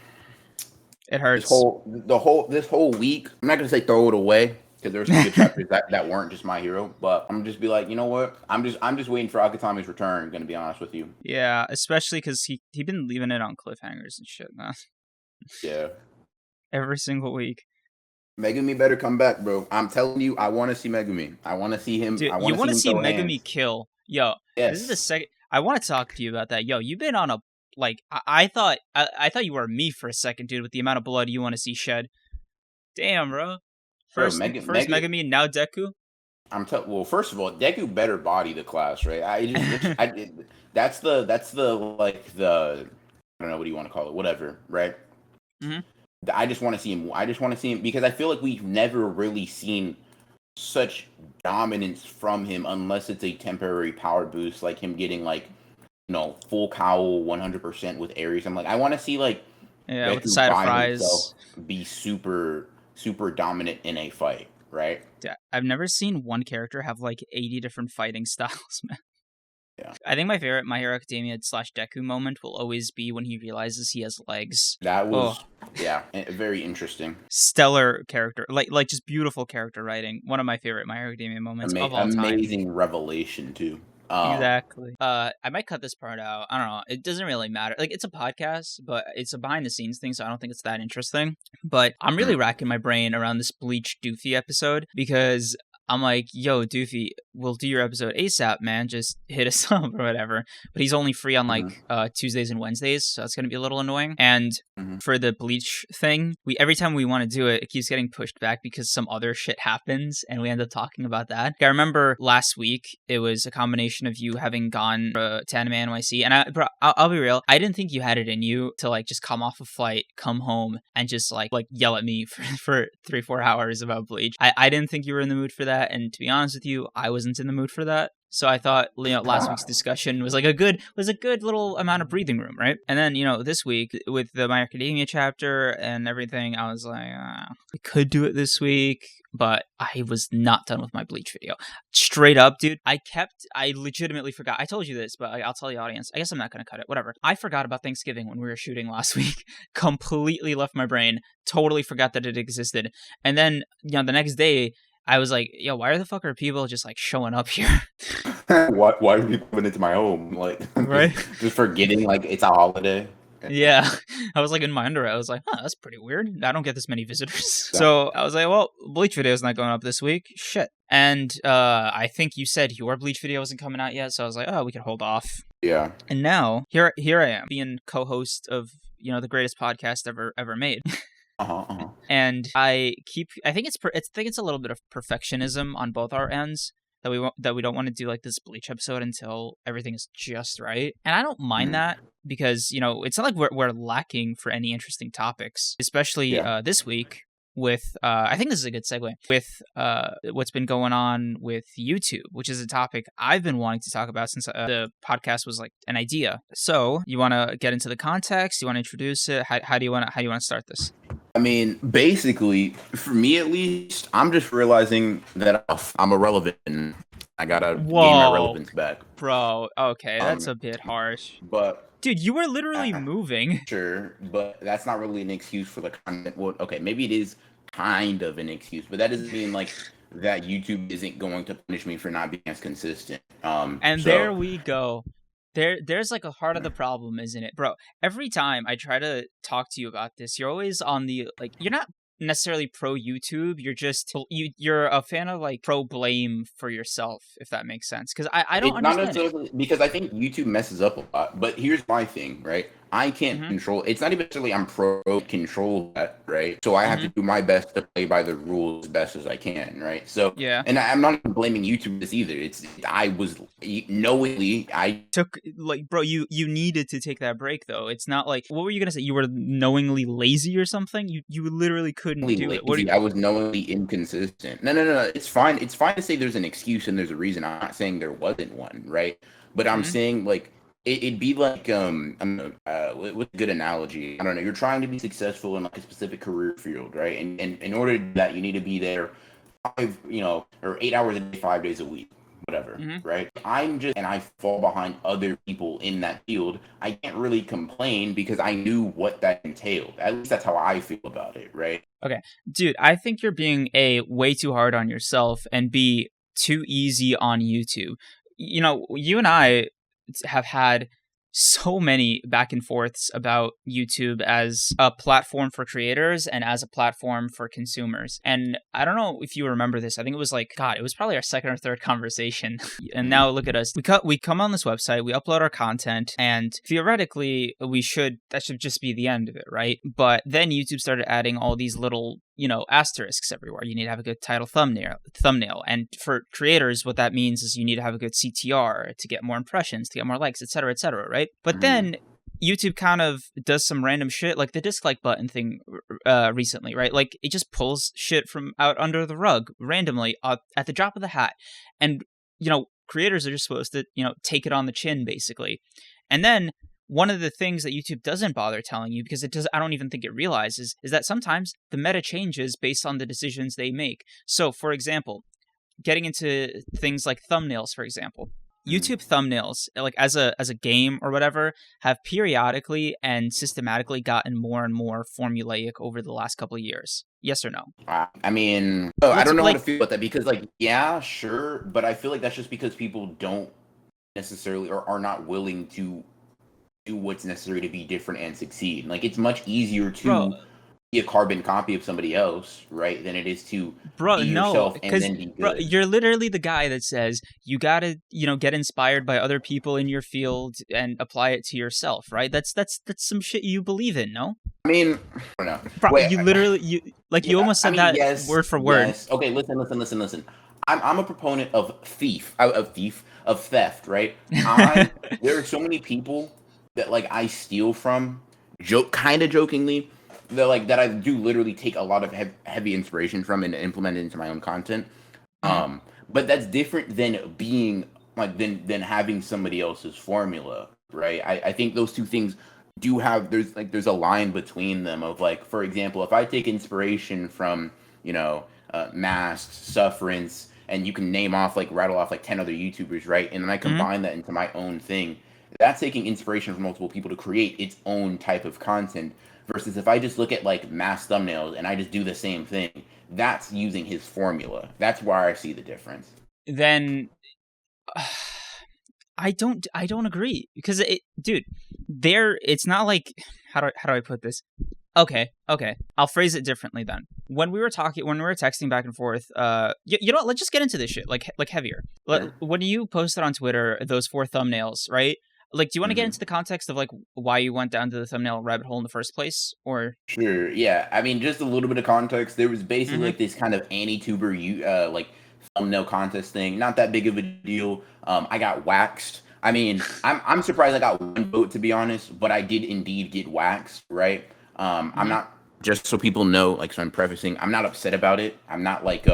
it hurts. This whole week, I'm not gonna say throw it away because there's some good chapters that weren't just My Hero, but I'm just be like, you know what? I'm just waiting for Akutame's return. I'm gonna be honest with you. Yeah, especially because he been leaving it on cliffhangers and shit, man. Yeah. Every single week. Megumi better come back, bro. I'm telling you, I want to see Megumi. I want to see him. Dude, you want to see Megumi kill? Yo, yes. This is the second. I want to talk to you about that. Yo, you've been on a I thought you were me for a second, dude. With the amount of blood you want to see shed. Damn, bro. First Megumi, now Deku. Well, first of all, Deku better body the class, right? That's the I don't know what do you want to call it, whatever, right? Mm-hmm. I just want to see him because I feel like we've never really seen such dominance from him unless it's a temporary power boost, like him getting full cowl 100% with Ares. I'm like, I want to see with the side of fries be super dominant in a fight, right? Yeah, I've never seen one character have 80 different fighting styles, man. Yeah. I think my favorite My Hero Academia / Deku moment will always be when he realizes he has legs. That was very interesting. Stellar character, like just beautiful character writing. One of my favorite My Hero Academia moments of all time. Amazing revelation too. Exactly. I might cut this part out. I don't know. It doesn't really matter. It's a podcast, but it's a behind the scenes thing, so I don't think it's that interesting. But I'm really racking my brain around this Bleach Doofy episode because I'm like, yo, Doofy, we'll do your episode ASAP, man. Just hit us up or whatever. But he's only free on Tuesdays and Wednesdays, so that's gonna be a little annoying. And for the Bleach thing, every time we want to do it, it keeps getting pushed back because some other shit happens, and we end up talking about that. I remember last week it was a combination of you having gone to Anime NYC, and I'll be real, I didn't think you had it in you to just come off a flight, come home, and just yell at me for 3-4 hours about Bleach. I didn't think you were in the mood for that. And to be honest with you, I wasn't in the mood for that. So I thought, last week's discussion was a good little amount of breathing room, right? And then, this week with the My Academia chapter and everything, I was like, we could do it this week, but I was not done with my Bleach video. Straight up, dude. I legitimately forgot. I told you this, but I'll tell the audience. I guess I'm not going to cut it. Whatever. I forgot about Thanksgiving when we were shooting last week. Completely left my brain. Totally forgot that it existed. And then, the next day, I was like, yo, why the fuck are people just showing up here? Why are people coming into my home? Right? just forgetting it's a holiday. Yeah. I was in my underwear. I was like, that's pretty weird. I don't get this many visitors. Yeah. So I was like, well, Bleach video is not going up this week. Shit. And I think you said your Bleach video wasn't coming out yet. So I was like, we can hold off. Yeah. And now here I am being co-host of, the greatest podcast ever made. And I think it's a little bit of perfectionism on both our ends that we don't want to do like this Bleach episode until everything is just right. And I don't mind Mhm. that because, you know, it's not like we're lacking for any interesting topics, especially Yeah. this week with I think this is a good segue with what's been going on with YouTube, which is a topic I've been wanting to talk about since the podcast was like an idea. So, you want to get into the context? You want to introduce it? How do you want to start this? I mean, basically, for me at least, I'm just realizing that I'm irrelevant. And I gotta gain my Whoa, relevance back. bro. Okay, that's Um, a bit harsh. but Dude, you were literally uh, moving. sure, but that's not really an excuse for the content. Well, okay, maybe it is kind of an excuse, but that doesn't mean like that YouTube isn't going to punish me for not being as consistent. And there So we go. There's like a heart of the problem, isn't it? Bro, every time I try to talk to you about this, you're always on the like you're not necessarily pro YouTube, you're a fan of like pro blame for yourself, if that makes sense. Cuz I don't it's not understand it. necessarily because I think YouTube messes up a lot. But here's my thing, right? I can't Mhm. control. It's not even necessarily I'm pro control that, right? So I have to Mhm. do my best to play by the rules as best as I can, right? So, Yeah. and I'm not blaming YouTube for this either. It's I was knowingly I Took like bro, you needed to take that break though. It's not like what were you going to say? You were knowingly lazy or something? You literally couldn't do it. What do you lazy. I was knowingly inconsistent. No. It's fine. It's fine to say there's an excuse and there's a reason. I'm not saying there wasn't one, right? But I'm Mhm. saying like it'd be like I don't know, with a good analogy. I don't know. You're trying to be successful in like a specific career field, right? And in order to do that, you need to be there 8 hours a day, 5 days a week, whatever, Mhm. right? And I fall behind other people in that field. I can't really complain because I knew what that entailed. At least that's how I feel about it, right? Okay. Dude, I think you're being A, way too hard on yourself, and B, too easy on YouTube. You know, you and I have had so many back and forths about YouTube as a platform for creators and as a platform for consumers. And I don't know if you remember this. I think it was like, God, it was probably our second or third conversation. And Mhm. now look at us. We come on this website, we upload our content, and theoretically that should just be the end of it, right? But then YouTube started adding all these little, you know, asterisks everywhere. You need to have a good title thumbnail. And for creators, what that means is you need to have a good CTR to get more impressions, to get more likes, et cetera, right? But Mhm. then YouTube kind of does some random shit, like the dislike button thing recently, right? Like it just pulls shit from out under the rug randomly at the drop of the hat. And, you know, creators are just supposed to, you know, take it on the chin, basically. And then one of the things that YouTube doesn't bother telling you because I don't even think it realizes is that sometimes the meta changes based on the decisions they make. So, for example, getting into things like thumbnails, for example, Mhm. YouTube thumbnails, like as a game or whatever, have periodically and systematically gotten more and more formulaic over the last couple of years. Yes or no? I mean, oh, I Let's don't know how to like, feel about that because, like, yeah, sure, but I feel like that's just because people don't necessarily or are not willing to do what's necessary to be different and succeed. Like, it's much easier bro, to be a carbon copy of somebody else, right, than it is to be no, yourself and because then be bro, good. you're literally the guy that says you gotta, you know, get inspired by other people in your field and apply it to yourself, right? That's some shit you believe in, no? I mean, I don't know. Bro, Wait, you literally you yeah, almost I said mean, that yes, word for word. yes. Okay, listen. I'm a proponent of of theft, right? I There are so many people that like I steal from, kind of jokingly, that I do literally take a lot of heavy inspiration from and implement it into my own content. Mhm. But that's different than being like than having somebody else's formula, right? I think those two things do have there's a line between them of like, for example, if I take inspiration from, Masks, Sufferance, and you can rattle off like 10 other YouTubers, right? And then I Mhm. combine that into my own thing. That's taking inspiration from multiple people to create its own type of content versus if I just look at like mass thumbnails and I just do the same thing, that's using his formula. That's where I see the difference. Then I don't agree because dude, it's not like how do I put this? Okay. I'll phrase it differently then. When we were texting back and forth, you know what, let's just get into this shit like heavier. Sure. When you posted on Twitter those 4 thumbnails, right? Like, do you want to get hmm into the context of like why you went down to the thumbnail rabbit hole in the first place, or? Sure. Yeah. I mean, just a little bit of context. There was basically Mm-hmm. like this kind of Anituber, like thumbnail contest thing. Not that big of a deal. I got waxed. I mean, I'm surprised I got one vote, to be honest, but I did indeed get waxed, right? I'm not, just so people know, like, so I'm prefacing, I'm not upset about it. I'm not like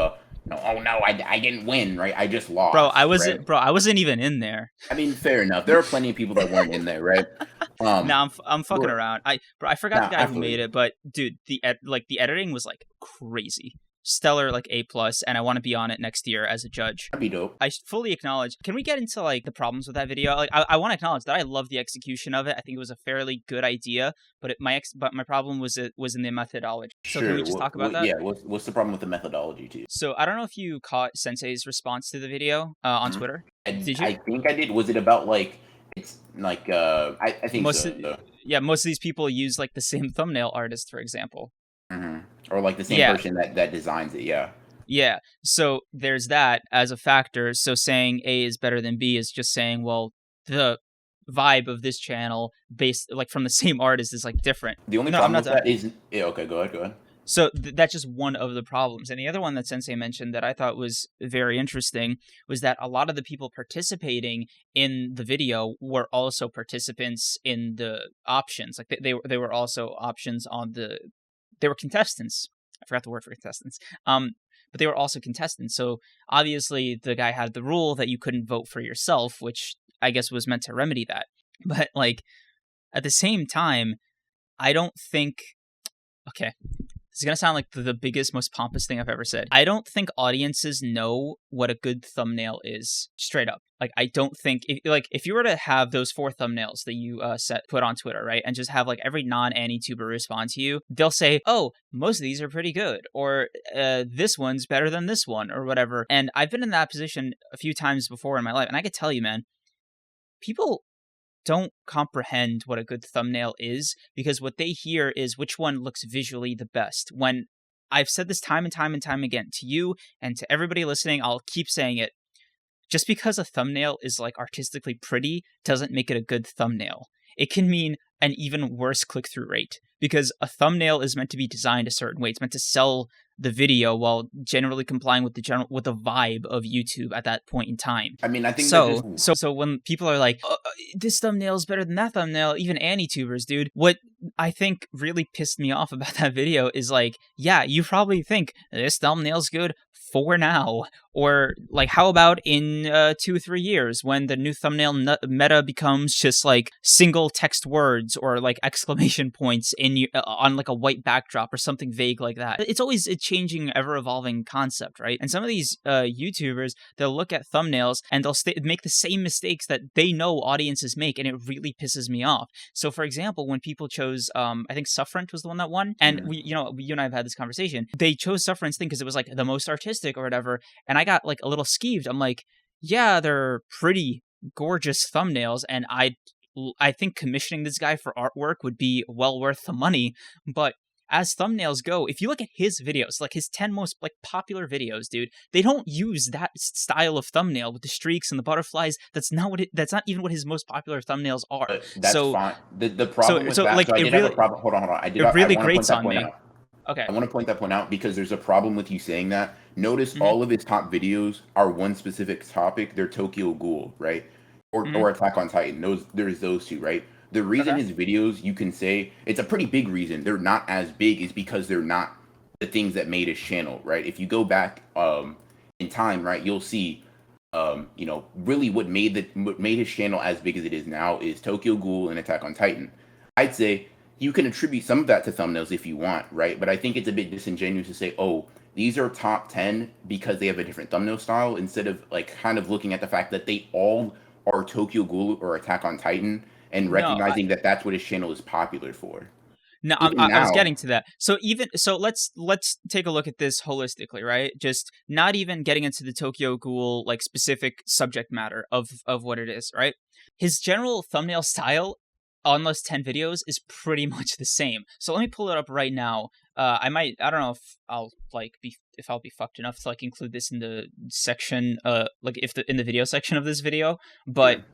no, oh no, I didn't win, right? I just lost. Bro, I wasn't even in there. I mean, fair enough. There are plenty of people that weren't in there, right? No, I'm fucking around. I forgot the guy who absolutely. made it, but dude, the editing was like crazy. Stellar, like A+, and I want to be on it next year as a judge. That'd be dope. I fully acknowledge. Can we get into like the problems with that video? Like, I want to acknowledge that I love the execution of it. I think it was a fairly good idea, but my problem was in the methodology. So Sure. can we just talk about that? Yeah. What's the problem with the methodology, too? So I don't know if you caught Sensei's response to the video on Twitter. Did you? I think I did. Was it about like it's like I think most so. most of these people use like the same thumbnail artist, for example. Or like the same person that designs it, yeah. Yeah, so there's that as a factor. So saying A is better than B is just saying, well, the vibe of this channel based like from the same artist is like different. The only problem with that is okay, go ahead. So that's just one of the problems. And the other one that Sensei mentioned that I thought was very interesting was that a lot of the people participating in the video were also participants in the options. Like they were also options on the. They were contestants. I forgot the word for contestants. But they were also contestants. So obviously the guy had the rule that you couldn't vote for yourself, which I guess was meant to remedy that. But like at the same time, I don't think. Okay, this is gonna sound like the biggest, most pompous thing I've ever said. I don't think audiences know what a good thumbnail is. Straight up. Like, I don't think if you were to have those 4 thumbnails that you put on Twitter, right, and just have like every non-Anituber respond to you, they'll say, "Oh, most of these are pretty good," or "This one's better than this one," or whatever. And I've been in that position a few times before in my life, and I could tell you, man, people don't comprehend what a good thumbnail is because what they hear is which one looks visually the best. When I've said this time and time and time again to you and to everybody listening, I'll keep saying it. Just because a thumbnail is like artistically pretty doesn't make it a good thumbnail. It can mean an even worse click-through rate because a thumbnail is meant to be designed a certain way. It's meant to sell the video while generally complying with the vibe of YouTube at that point in time. I mean, I think so when people are like, this thumbnail is better than that thumbnail, even Anitubers, dude, what I think really pissed me off about that video is like, yeah, you probably think this thumbnail's good for now, or like how about in 2 or 3 years when the new thumbnail meta becomes just like single text words or like exclamation points on like a white backdrop or something vague like that. It's always a changing, ever evolving concept, right? And some of these YouTubers, they'll look at thumbnails and they'll make the same mistakes that they know audiences make, and it really pisses me off. So for example, when people chose I think Sufferant was the one that won, and you and I have had this conversation. They chose Sufferant's thing because it was like the most artistic or whatever, and I got like a little skeeved. I'm like, yeah, they're pretty gorgeous thumbnails, and I think commissioning this guy for artwork would be well worth the money, but as thumbnails go, if you look at his videos, like his 10 most like popular videos, dude, they don't use that style of thumbnail with the streaks and the butterflies. That's not even what his most popular thumbnails are. That's fine. The problem with that, I did have a problem. Hold on. It really grates on me. Okay. I want to point that point out because there's a problem with you saying that. Notice all of his top videos are one specific topic. They're Tokyo Ghoul, right? Or Attack on Titan. There's those two, right? The reason his videos, you can say, it's a pretty big reason they're not as big is because they're not the things that made his channel, right? If you go back in time, right, you'll see, really what made his channel as big as it is now is Tokyo Ghoul and Attack on Titan. I'd say you can attribute some of that to thumbnails if you want, right? But I think it's a bit disingenuous to say, oh, these are top 10 because they have a different thumbnail style, instead of like kind of looking at the fact that they all are Tokyo Ghoul or Attack on Titan and recognizing that that's what his channel is popular for. No, I was getting to that. So let's take a look at this holistically, right? Just not even getting into the Tokyo Ghoul like specific subject matter of what it is, right? His general thumbnail style on those 10 videos is pretty much the same. So let me pull it up right now. I don't know if I'll be fucked enough to like include this in the section, in the video section of this video, but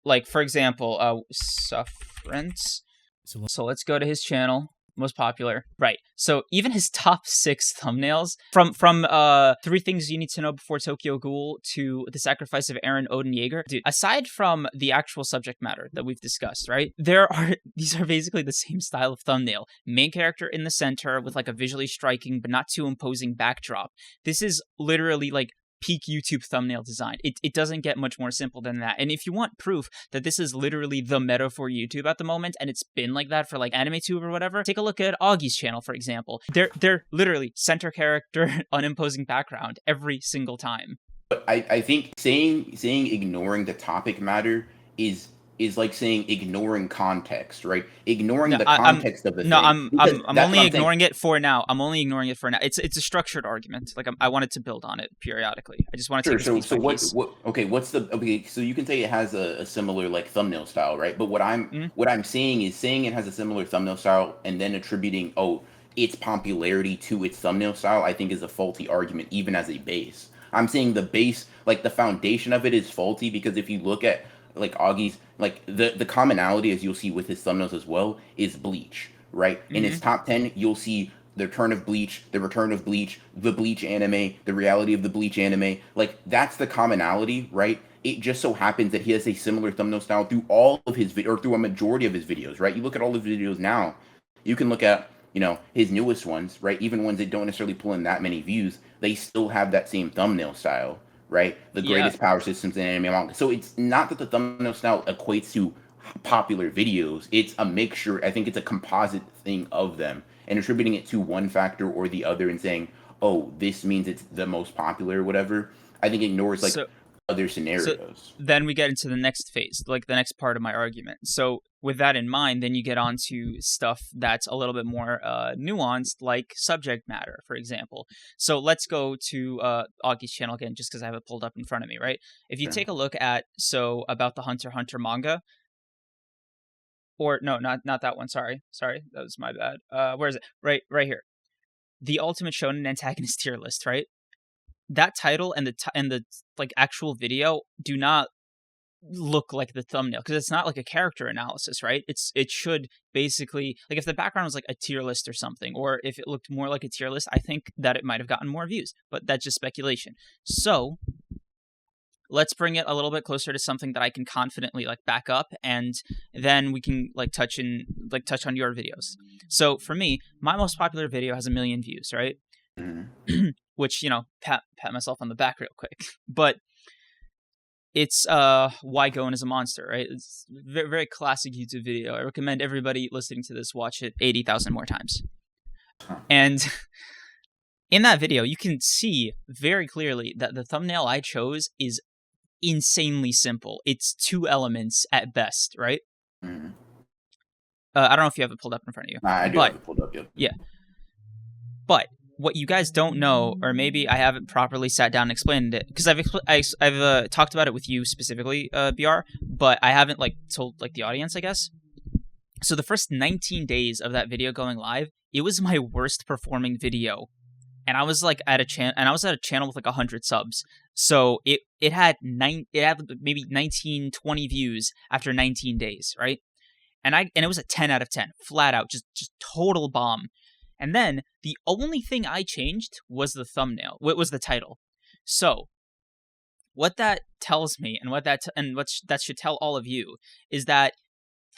like for example, Sufferance. So let's go to his channel. Most popular, right? So even his top 6 thumbnails, from 3 Things You Need to Know Before Tokyo Ghoul to The Sacrifice of Aaron Odin Yeager, dude. Aside from the actual subject matter that we've discussed, right? These are basically the same style of thumbnail. Main character in the center with like a visually striking but not too imposing backdrop. This is literally like peak YouTube thumbnail design. It doesn't get much more simple than that. And if you want proof that this is literally the meta for YouTube at the moment, and it's been like that for like Anituber or whatever, take a look at Augie's channel, for example. They're literally center character, unimposing background every single time. But I think saying ignoring the topic matter is like saying ignoring context, right? Ignoring the context of the thing. No, I'm only ignoring it for now. I'm only ignoring it for now. It's a structured argument. Like I wanted to build on it periodically. I just want to take this piece by piece. So you can say it has a similar like thumbnail style, right? But what I'm saying is saying it has a similar thumbnail style and then attributing its popularity to its thumbnail style, I think is a faulty argument even as a base. I'm saying the base, like the foundation of it is faulty because if you look at like Augie's, like the commonality, as you'll see with his thumbnails as well, is Bleach, right? In his top 10, you'll see the return of Bleach, the Bleach anime, the reality of the Bleach anime. Like that's the commonality, right? It just so happens that he has a similar thumbnail style through all of his or through a majority of his videos, right? You look at all his videos now, you can look at his newest ones, right? Even ones that don't necessarily pull in that many views, they still have that same thumbnail style. Right? The greatest power systems in anime manga. So it's not that the thumbnail style equates to popular videos. It's a mixture. I think it's a composite thing of them. And attributing it to one factor or the other and saying, oh, this means it's the most popular or whatever, I think ignores other scenarios. So then we get into the next phase, like the next part of my argument. So with that in mind, then you get on to stuff that's a little bit more nuanced, like subject matter, for example. So let's go to Augie's channel again, just because I have it pulled up in front of me, right? If you take a look at, about the Hunter x Hunter manga, or no, not that one, sorry, that was my bad. Where is it? Right here. The Ultimate Shonen Antagonist tier list, right? That title and the like actual video do not look like the thumbnail because it's not like a character analysis, right? It should basically, like, if the background was like a tier list or something, or if it looked more like a tier list, I think that it might have gotten more views, but that's just speculation. So let's bring it a little bit closer to something that I can confidently like back up, and then we can like touch on your videos. So for me, my most popular video has 1 million views, right? Which, pat myself on the back real quick. But it's Why Gon is a Monster, right? It's a very, very classic YouTube video. I recommend everybody listening to this watch it 80,000 more times. And in that video, you can see very clearly that the thumbnail I chose is insanely simple. It's 2 elements at best, right? I don't know if you have it pulled up in front of you. I do have it pulled up, yep. Yeah. But what you guys don't know, or maybe I haven't properly sat down and explained it, because I've talked about it with you specifically, BR, but I haven't like told like the audience, I guess. So the first 19 days of that video going live, it was my worst performing video, and I was like at a channel with like 100 subs. So it had maybe 19, 20 views after 19 days, right? And it was a 10 out of 10, flat out, just total bomb. And then the only thing I changed was the thumbnail. What was the title? So what that tells me, and what that should tell all of you, is that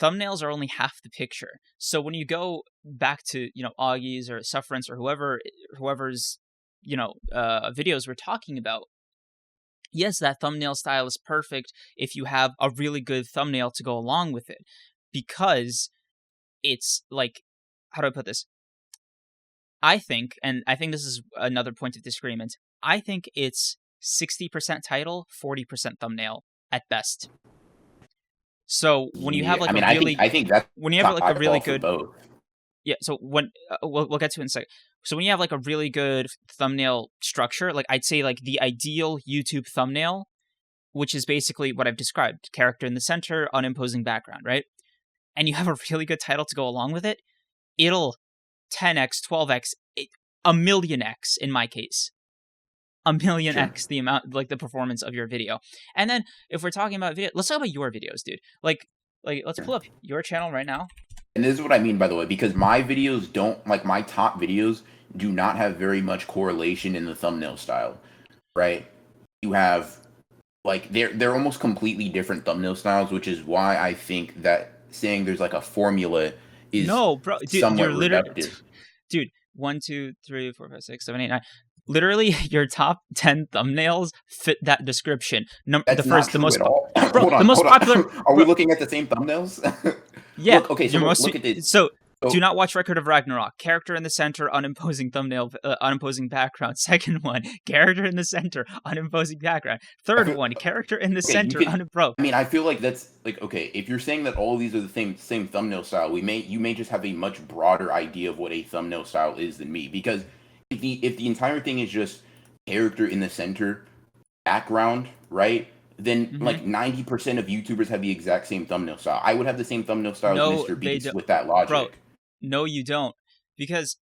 thumbnails are only half the picture. So when you go back to Augie's or Sufferance or whoever's videos we're talking about, yes, that thumbnail style is perfect if you have a really good thumbnail to go along with it, because it's like, how do I put this? I think this is another point of disagreement, I think it's 60% title, 40% thumbnail at best. So when you have like I think that's when you have like a really good both. Yeah, so when we'll get to it in a second. So when you have like a really good thumbnail structure, like I'd say like the ideal YouTube thumbnail, which is basically what I've described, character in the center, unimposing background, right? And you have a really good title to go along with it, it'll 10x, 12x, 1,000,000x in my case. 1,000,000x the amount, like the performance of your video. And then if we're talking about video, let's talk about your videos, dude. Like let's pull up your channel right now. And this is what I mean, by the way, because my videos don't, like, my top videos do not have very much correlation in the thumbnail style, right? You have, like, they're almost completely different thumbnail styles, which is why I think that saying there's like a formula is No, bro, dude, you're somewhat literally, reductive. dude. 1, 2, 3, 4, 5, 6, 7, 8, 9. Literally, your top 10 thumbnails fit that description. That's not The true most, at all. bro, Hold the on, most hold on. popular, Are we bro. looking at the same thumbnails? Yeah, Look, okay, so your most. look at this. So, do So, not watch Record of Ragnarok. Character in the center, unimposing thumbnail, unimposing background. Second one, character in the center, unimposing background. Third one, character in the okay, you center, can. bro. I mean, I feel like that's like okay. If you're saying that all of these are the same thumbnail style, you may just have a much broader idea of what a thumbnail style is than me. Because if the entire thing is just character in the center, background, right? Then like 90% of YouTubers have the exact same thumbnail style. I would have the same thumbnail style as No, Mr. they Beast don't, with that bro. logic. No, you don't, because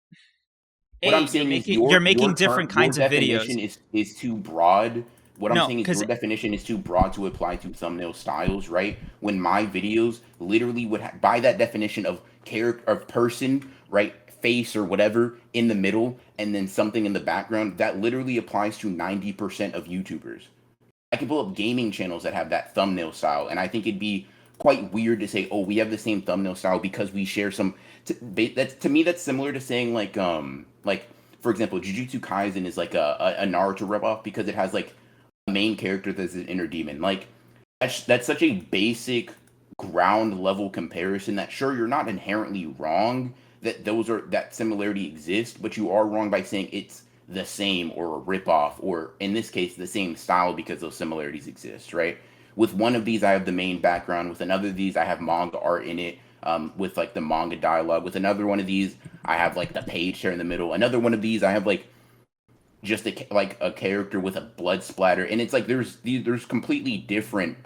What I'm saying is you're making different your kinds of videos. definition is too broad. What I'm No, saying is because your definition is too broad to apply to thumbnail styles, right? When my videos literally would by that definition of character of person, right, face or whatever in the middle, and then something in the background, that literally applies to 90% of YouTubers. I can pull up gaming channels that have that thumbnail style, and I think it'd be quite weird to say, "Oh, we have the same thumbnail style because we share some." That's to me, that's similar to saying like for example, Jujutsu Kaisen is like a Naruto ripoff because it has like a main character that's an inner demon. Like that's such a basic ground level comparison that sure you're not inherently wrong that that similarity exists, but you are wrong by saying it's the same or a ripoff, or in this case, the same style because those similarities exist, right? With one of these, I have the main background. With another of these, I have manga art in it, with like the manga dialogue. With another one of these, I have like the page there in the middle. Another one of these, I have like just like a character with a blood splatter, and it's like there's completely different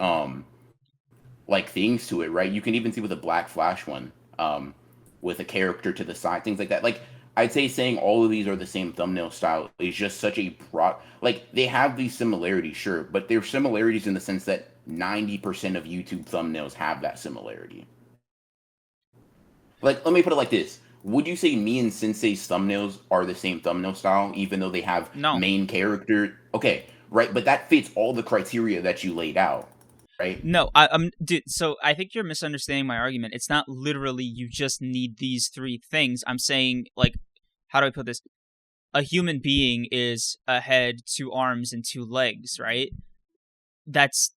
like things to it, right? You can even see with a Black Flash one, with a character to the side, things like that. Like I'd say saying all of these are the same thumbnail style is just such a broad. Like they have these similarities, sure, but they're similarities in the sense that 90% of YouTube thumbnails have that similarity. Like let me put it like this: would you say me and Sensei's thumbnails are the same thumbnail style, even though they have no. main character? Okay, right, but that fits all the criteria that you laid out, right? No, dude. So I think you're misunderstanding my argument. It's not literally you just need these three things. I'm saying, like, how do I put this? A human being is a head, 2 arms, and 2 legs, right? That's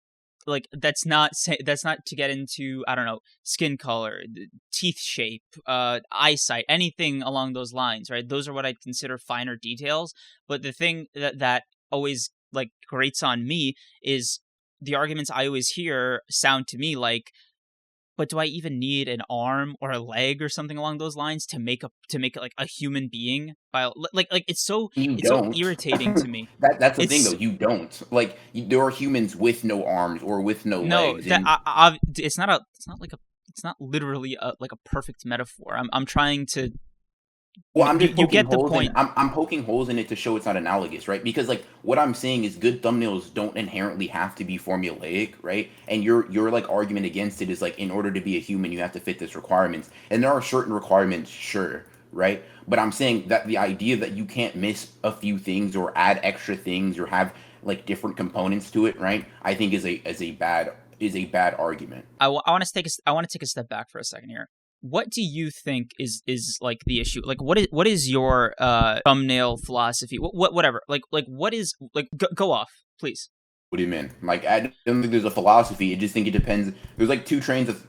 like that's not to get into, I don't know, skin color, teeth shape, eyesight, anything along those lines, right? Those are what I'd consider finer details. But the thing that always like grates on me is the arguments I always hear sound to me like, but do I even need an arm or a leg or something along those lines to make it like a human being? By like You it's so don't. irritating to me. That's the thing, though. It's You don't. Like, there are humans with no arms or with no no legs, that and it's not literally a like a perfect metaphor. I'm trying to well, I'm just you poking get the holes in. point. I'm poking holes in it to show it's not analogous, right? Because like what I'm saying is good thumbnails don't inherently have to be formulaic, right? And your like argument against it is like in order to be a human, you have to fit this requirements, and there are certain requirements, sure, right? But I'm saying that the idea that you can't miss a few things or add extra things or have like different components to it, right? I think is a bad argument. I want to I want to take a step back for a second here. What do you think is like the issue? Like what is your thumbnail philosophy? Whatever. Like what is like go off, please. What do you mean? Like, I don't think there's a philosophy. I just think it depends. There's like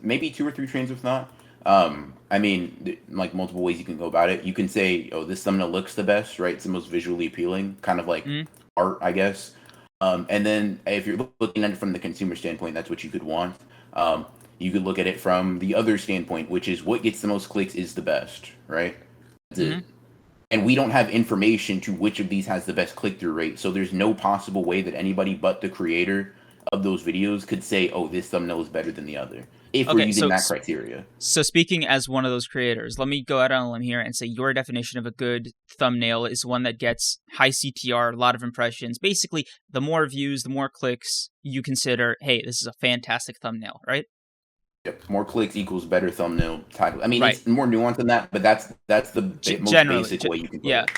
maybe 2 or 3 trains of thought. I mean, like multiple ways you can go about it. You can say, oh, this thumbnail looks the best, right? It's the most visually appealing, kind of like art, I guess. And then if you're looking at it from the consumer standpoint, that's what you could want. You could look at it from the other standpoint, which is what gets the most clicks is the best, right? That's it. And we don't have information to which of these has the best click-through rate. So there's no possible way that anybody but the creator of those videos could say, oh, this thumbnail is better than the other, if we're using that criteria. So speaking as one of those creators, let me go out on a limb here and say your definition of a good thumbnail is one that gets high CTR, a lot of impressions. Basically, the more views, the more clicks, you consider, hey, this is a fantastic thumbnail, right? Yep. More clicks equals better thumbnail title. I mean, Right. it's more nuanced than that, but that's the most Generally, basic way you can put yeah. it.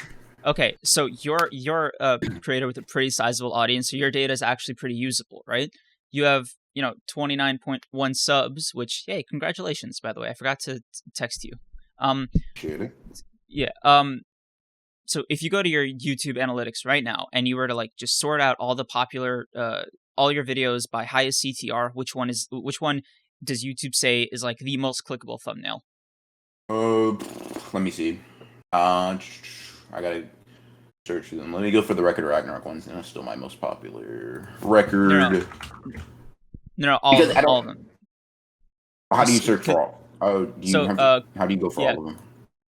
Okay, so you're a creator with a pretty sizable audience, so your data is actually pretty usable, right? You have 29.1 subs, which, hey, congratulations, by the way. I forgot to text you. Shit. Yeah. So if you go to your YouTube analytics right now and you were to like just sort out all the popular all your videos by highest CTR, which one does YouTube say is like the most clickable thumbnail? Let me see. I gotta search them. Let me go for the Record Ragnarok ones. That's still my most popular record. No, all of them. All of them. How do you search for all? Oh, how do you go for all of them?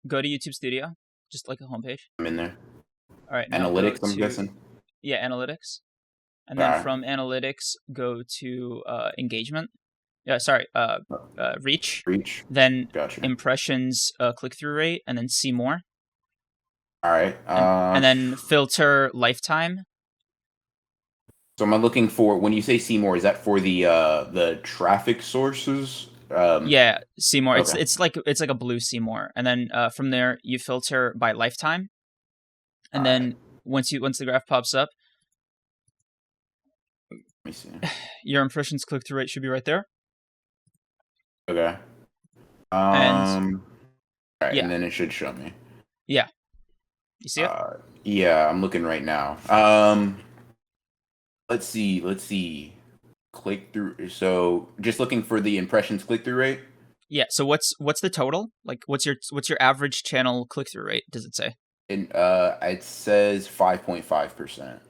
Go to YouTube Studio, just like a homepage. I'm in there. All right. Analytics, I'm guessing. Yeah, analytics, and then from analytics go to engagement. Yeah, sorry. Reach. Reach. Then gotcha. Impressions, click-through rate, and then see more. All right. And then filter lifetime. So am I looking for, when you say see more, is that for the traffic sources? Yeah, see more. Okay. It's like a blue see more, and then from there you filter by lifetime, and then once the graph pops up, let me see. Your impressions click-through rate should be right there. Okay. And right, and then it should show me. Yeah. You see it? Yeah, I'm looking right now. Let's see. Click through. So just looking for the impressions click through rate. Yeah. So what's the total? Like, what's your average channel click through rate? Does it say? It says 5.5%.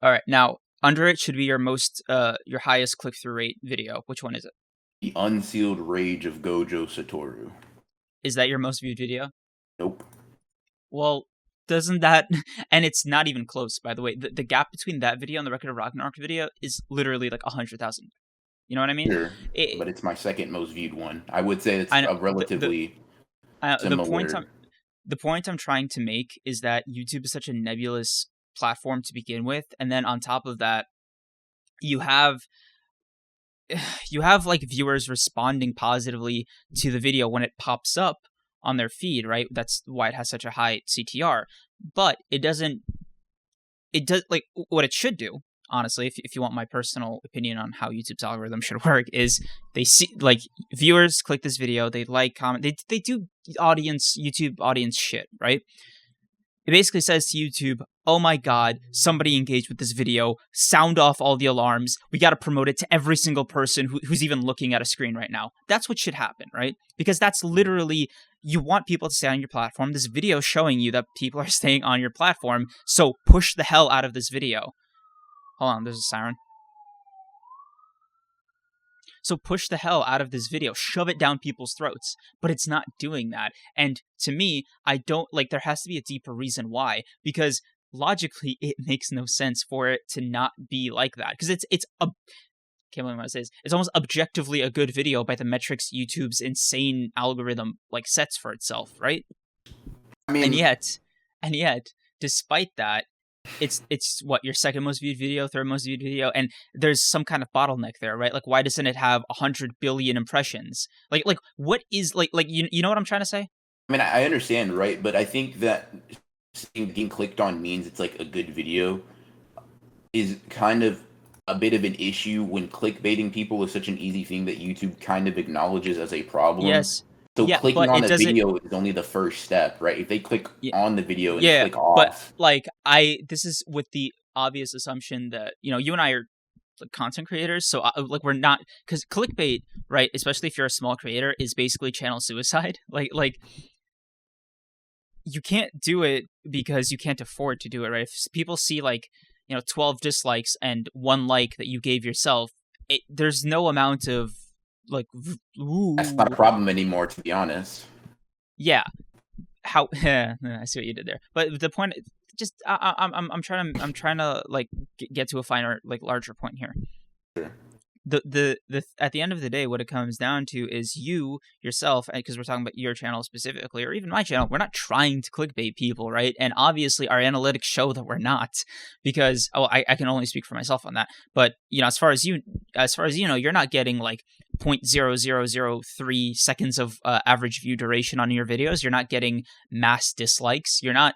All right. Now under it should be your highest click through rate video. Which one is it? The Unsealed Rage of Gojo Satoru. Is that your most viewed video? Nope. Well, doesn't that... And it's not even close, by the way. The gap between that video and the Record of Ragnarok video is literally like 100,000. You know what I mean? Sure, but it's my second most viewed one. I would say it's a relatively similar... The point I'm trying to make is that YouTube is such a nebulous platform to begin with, and then on top of that, you have like viewers responding positively to the video when it pops up on their feed, right? That's why it has such a high CTR. But it does like what it should do, honestly, if you want my personal opinion on how YouTube's algorithm should work, is they see like viewers click this video, they like, comment, they do YouTube audience shit, right? It basically says to YouTube, oh my god, somebody engaged with this video, sound off all the alarms, we gotta promote it to every single person who's even looking at a screen right now. That's what should happen, right? Because that's literally, you want people to stay on your platform. This video is showing you that people are staying on your platform, so push the hell out of this video. Hold on, there's a siren. So push the hell out of this video, shove it down people's throats, but it's not doing that. And to me, I don't, like, there has to be a deeper reason why, because logically it makes no sense for it to not be like that. Because it's can't believe what I say. It's almost objectively a good video by the metrics YouTube's insane algorithm like sets for itself, right? I mean, and yet, despite that, it's what, your second most viewed video, third most viewed video, and there's some kind of bottleneck there, right? Like, why doesn't it have 100 billion impressions? Like what is like you know what I'm trying to say? I mean, I understand, right? But I think that being clicked on means it's like a good video is kind of a bit of an issue when clickbaiting people is such an easy thing that YouTube kind of acknowledges as a problem. Yes. So clicking on the video is only the first step, right? If they click on the video and click off. But like this is with the obvious assumption that, you and I are like content creators, so like we're not, because clickbait, right, especially if you're a small creator, is basically channel suicide. Like you can't do it because you can't afford to do it, right? If people see like 12 dislikes and 1 like that you gave yourself, there's no amount of like, ooh. That's not a problem anymore, to be honest. Yeah, how I see what you did there, but the point, just I'm trying to like get to a finer, like larger point here. Sure. the at the end of the day, what it comes down to is you yourself, because we're talking about your channel specifically, or even my channel. We're not trying to clickbait people, right? And obviously, our analytics show that we're not, because I can only speak for myself on that. But as far as you know, you're not getting like 0.0003 seconds of average view duration on your videos. You're not getting mass dislikes. You're not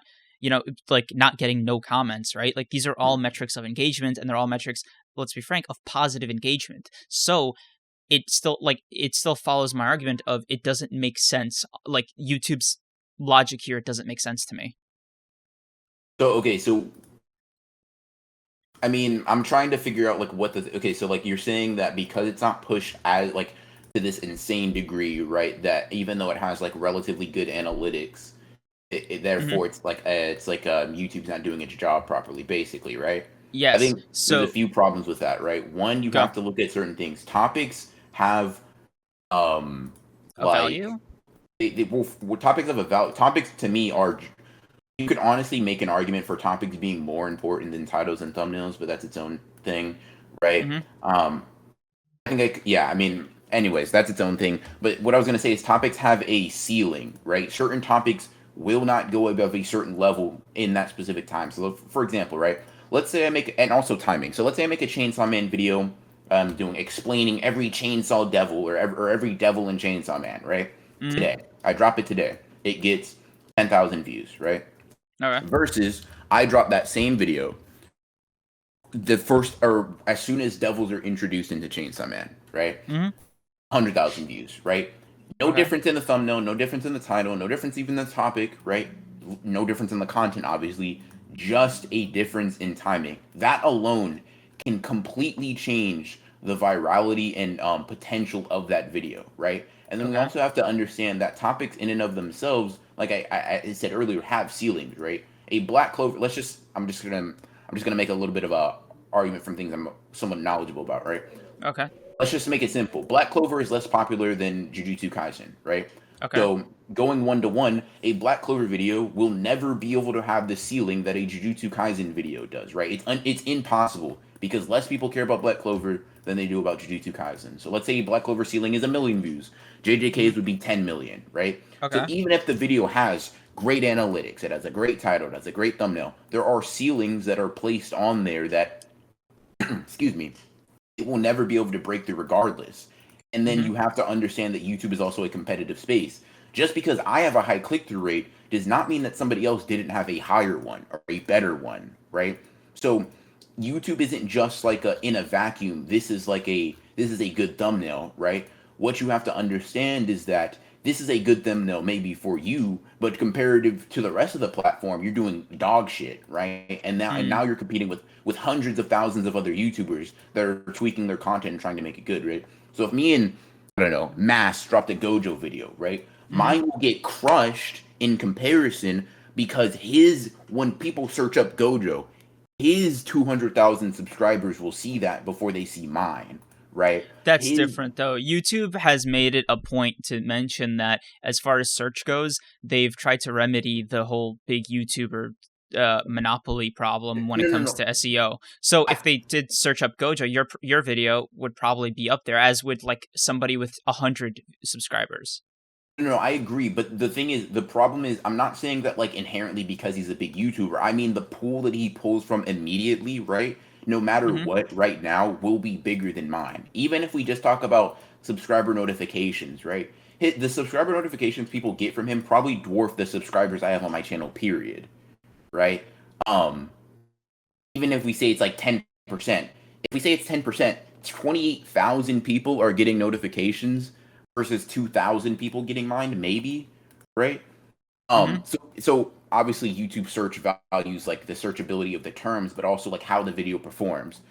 like not getting no comments, right? Like these are all metrics of engagement, and they're all metrics, let's be frank, of positive engagement. So it still follows my argument of it doesn't make sense. Like YouTube's logic here, it doesn't make sense to me. So okay, so I mean, I'm trying to figure out like so like you're saying that because it's not pushed as like to this insane degree, right? That even though it has like relatively good analytics, Mm-hmm. therefore it's like YouTube's not doing its job properly, basically, right? I Yes. think there's a So few problems with that, right? One, you go have to look at certain things. Topics have um a like value. topics have a value. Topics to me are, you could honestly make an argument for topics being more important than titles and thumbnails, but that's its own thing, right? Mm-hmm. I think yeah, I mean, anyways, that's its own thing. But what I was going to say is topics have a ceiling, right? Certain topics will not go above a certain level in that specific time. So, for example, right? Let's say I make, and also timing. So let's say I make a Chainsaw Man video, explaining every Chainsaw Devil or every devil in Chainsaw Man, right? Mm-hmm. Today, I drop it today. It gets 10,000 views, right? Okay. Versus I drop that same video the first, or as soon as devils are introduced into Chainsaw Man, right? Mm-hmm. 100,000 views, right? No Okay. difference in the thumbnail, no difference in the title, no difference even in the topic, right? No difference in the content, obviously. Just a difference in timing. That alone can completely change the virality and potential of that video, right? And then we Okay. also have to understand that topics in and of themselves, like I said earlier, have ceilings, right? A black clover. I'm just gonna make a little bit of a argument from things I'm somewhat knowledgeable about, right? Okay. Let's just make it simple. Black Clover is less popular than Jujutsu Kaisen, right? Okay. So going 1-to-1, a Black Clover video will never be able to have the ceiling that a Jujutsu Kaisen video does, right? It's impossible because less people care about Black Clover than they do about Jujutsu Kaisen. So let's say Black Clover ceiling is 1 million views. Mm-hmm. JJK's would be 10 million, right? So Okay. even if the video has great analytics, it has a great title, it has a great thumbnail, there are ceilings that are placed on there that, excuse me, it will never be able to break through regardless. And then Mm-hmm. you have to understand that YouTube is also a competitive space. Just because I have a high click through rate does not mean that somebody else didn't have a higher one or a better one, right? So YouTube isn't just like in a vacuum. This is a good thumbnail, right? What you have to understand is that this is a good thumbnail maybe for you, but comparative to the rest of the platform, you're doing dog shit, right? And now you're competing with hundreds of thousands of other YouTubers that are tweaking their content and trying to make it good, right? So if me and, I don't know, Mass dropped a Gojo video, right? Mm-hmm. Mine will get crushed in comparison because his, when people search up Gojo, his 200,000 subscribers will see that before they see mine, right? That's His, different though. YouTube has made it a point to mention that as far as search goes, they've tried to remedy the whole big YouTuber monopoly problem when it no, no, comes no. to SEO. So I, if they did search up Gojo, your video would probably be up there, as would like somebody with 100 subscribers. No, I agree, but the thing is, the problem is, I'm not saying that like inherently because he's a big YouTuber. I mean, the pool that he pulls from immediately, right? No matter Mm-hmm. what, right now will be bigger than mine. Even if we just talk about subscriber notifications, right? The subscriber notifications people get from him probably dwarf the subscribers I have on my channel, period, right? Um, Even if we say it's like 10%, if we say it's 10%, 28,000 people are getting notifications versus 2,000 people getting mine, maybe, right? Mm-hmm. So obviously YouTube search values like the searchability of the terms, but also like how the video performs.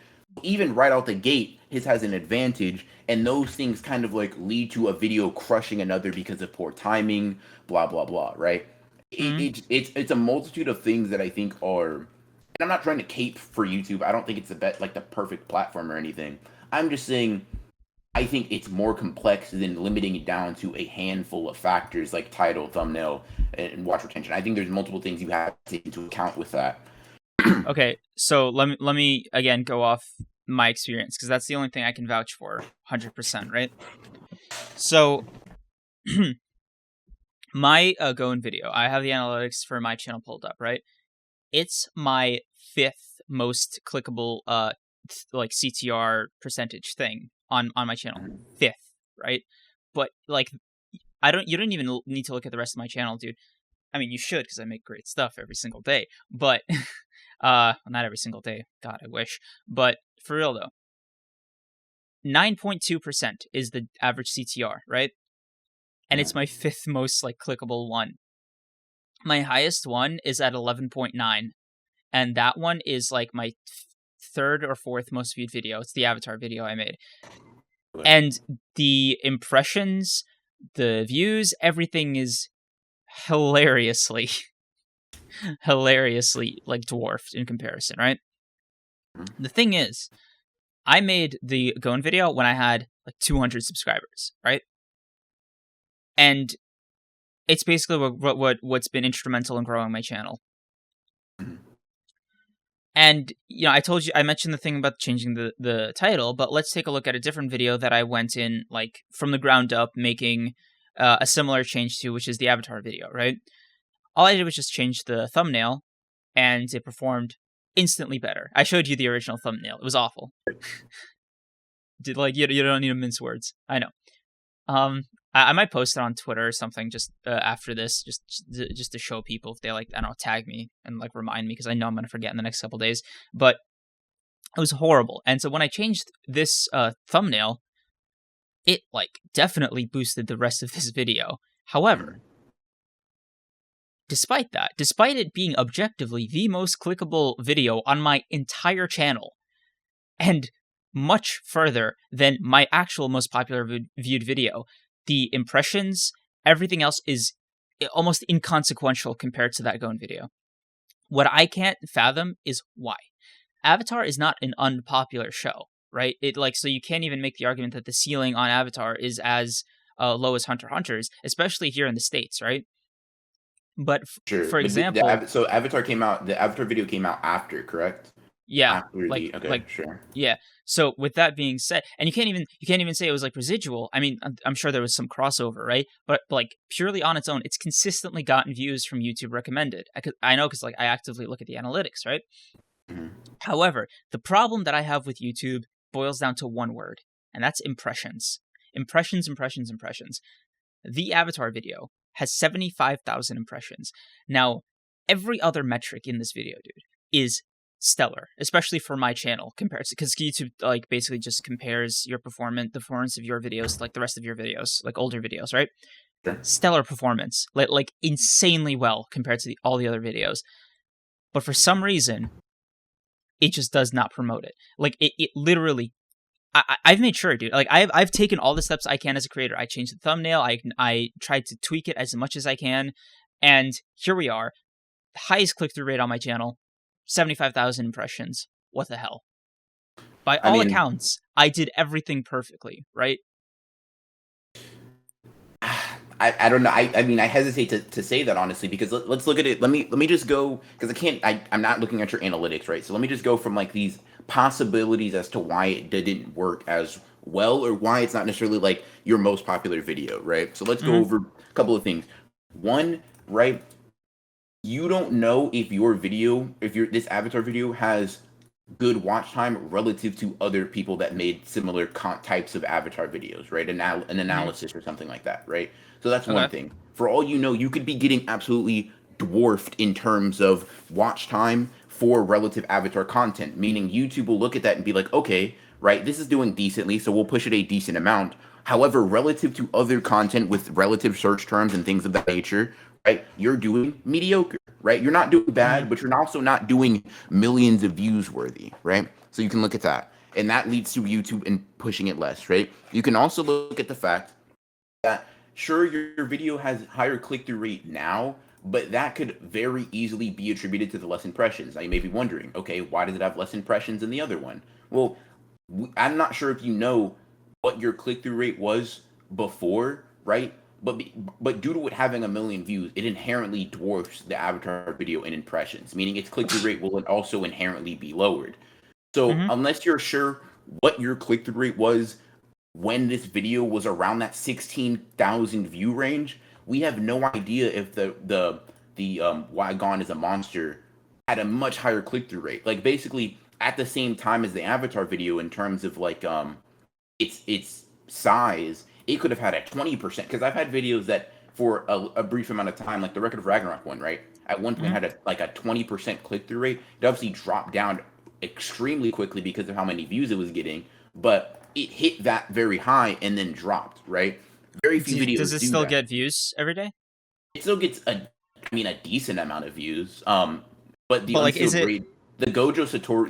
Even right out the gate, his has an advantage, and those things kind of like lead to a video crushing another because of poor timing, blah blah blah, right? Mm-hmm. It's a multitude of things that I think are, and I'm not trying to cape for YouTube. I don't think it's like the perfect platform or anything. I'm just saying I think it's more complex than limiting it down to a handful of factors like title, thumbnail, and watch retention. I think there's multiple things you have to take into account with that. Okay, so let me again go off my experience, because that's the only thing I can vouch for 100%, right? So my Going video, I have the analytics for my channel pulled up, right? It's my 5th most clickable like CTR percentage thing on my channel. 5th, right? But like you don't even need to look at the rest of my channel, dude. I mean, you should, because I make great stuff every single day. But not every single day. God, I wish. But for real though, 9.2% is the average CTR, right? And it's my 5th most like clickable one. My highest one is at 11.9, and that one is like my 3rd or 4th most viewed video. It's the Avatar video I made. And the impressions, the views, everything is hilariously like dwarfed in comparison, right? The thing is, I made the Gon video when I had like 200 subscribers, right? And it's basically what's been instrumental in growing my channel. And, you know, I mentioned the thing about changing the title, but let's take a look at a different video that I went in, like, from the ground up, making a similar change to, which is the Avatar video, right? All I did was just change the thumbnail, and it performed instantly better. I showed you the original thumbnail. It was awful. You don't need to mince words. I know. I might post it on Twitter or something just after this, just to show people if they like, I don't know, tag me and like remind me, because I know I'm gonna forget in the next couple days. But it was horrible, and so when I changed this thumbnail, it like definitely boosted the rest of this video. However, despite it being objectively the most clickable video on my entire channel, and much further than my actual most popular viewed video, the impressions, everything else is almost inconsequential compared to that Gon video. What I can't fathom is why. Avatar is not an unpopular show, right? So you can't even make the argument that the ceiling on Avatar is as low as Hunter x Hunter's, especially here in the States, right? But for example, so Avatar came out. The Avatar video came out after, correct? Yeah, sure. Yeah. So with that being said, and you can't even say it was like residual. I mean, I'm sure there was some crossover, right? But like purely on its own, it's consistently gotten views from YouTube recommended. I know because like I actively look at the analytics, right? Mm-hmm. However, the problem that I have with YouTube boils down to one word, and that's impressions. Impressions. The Avatar video has 75,000 impressions. Now, every other metric in this video, dude, is stellar, especially for my channel, because YouTube like basically just compares the performance of your videos to, like, the rest of your videos, like older videos, right? Sure. Stellar performance, like insanely well compared to all the other videos. But for some reason, it just does not promote it. Like it literally, I've made sure, dude. Like I've taken all the steps I can as a creator. I changed the thumbnail. I tried to tweak it as much as I can, and here we are, highest click-through rate on my channel. 75,000 impressions. What the hell? By all accounts, I did everything perfectly, right? I don't know. I mean, I hesitate to say that, honestly, because let's look at it. Let me just go, because I'm not looking at your analytics, right? So let me just go from like these possibilities as to why it didn't work as well, or why it's not necessarily like your most popular video, right? So let's go over a couple of things. One, right? You don't know if this Avatar video has good watch time relative to other people that made similar types of Avatar videos, right? An analysis or something like that, right? So that's one thing. For all you know, you could be getting absolutely dwarfed in terms of watch time for relative Avatar content, meaning YouTube will look at that and be like, okay, right, this is doing decently, so we'll push it a decent amount. However, relative to other content with relative search terms and things of that nature, right, you're doing mediocre, right? You're not doing bad, but you're also not doing millions of views worthy, right? So you can look at that. And that leads to YouTube and pushing it less, right? You can also look at the fact that, sure, your video has higher click-through rate now, but that could very easily be attributed to the less impressions. Now, you may be wondering, okay, why does it have less impressions than the other one? Well, I'm not sure if you know what your click-through rate was before, right? But due to it having 1 million views, it inherently dwarfs the Avatar video in impressions, meaning its click-through rate will also inherently be lowered. So Mm-hmm. unless you're sure what your click-through rate was when this video was around that 16,000 view range, we have no idea if the Why Gone is a Monster had a much higher click-through rate. Like basically at the same time as the Avatar video in terms of like its size, it could have had a 20%. Because I've had videos that for a brief amount of time, like the Record of Ragnarok one, right? At one point Mm-hmm. had a 20% click through rate. It obviously dropped down extremely quickly because of how many views it was getting, but it hit that very high and then dropped, right? Very few Does videos it do still that. get views every day? It still gets a decent amount of views. But the But like, is unsealed it rage,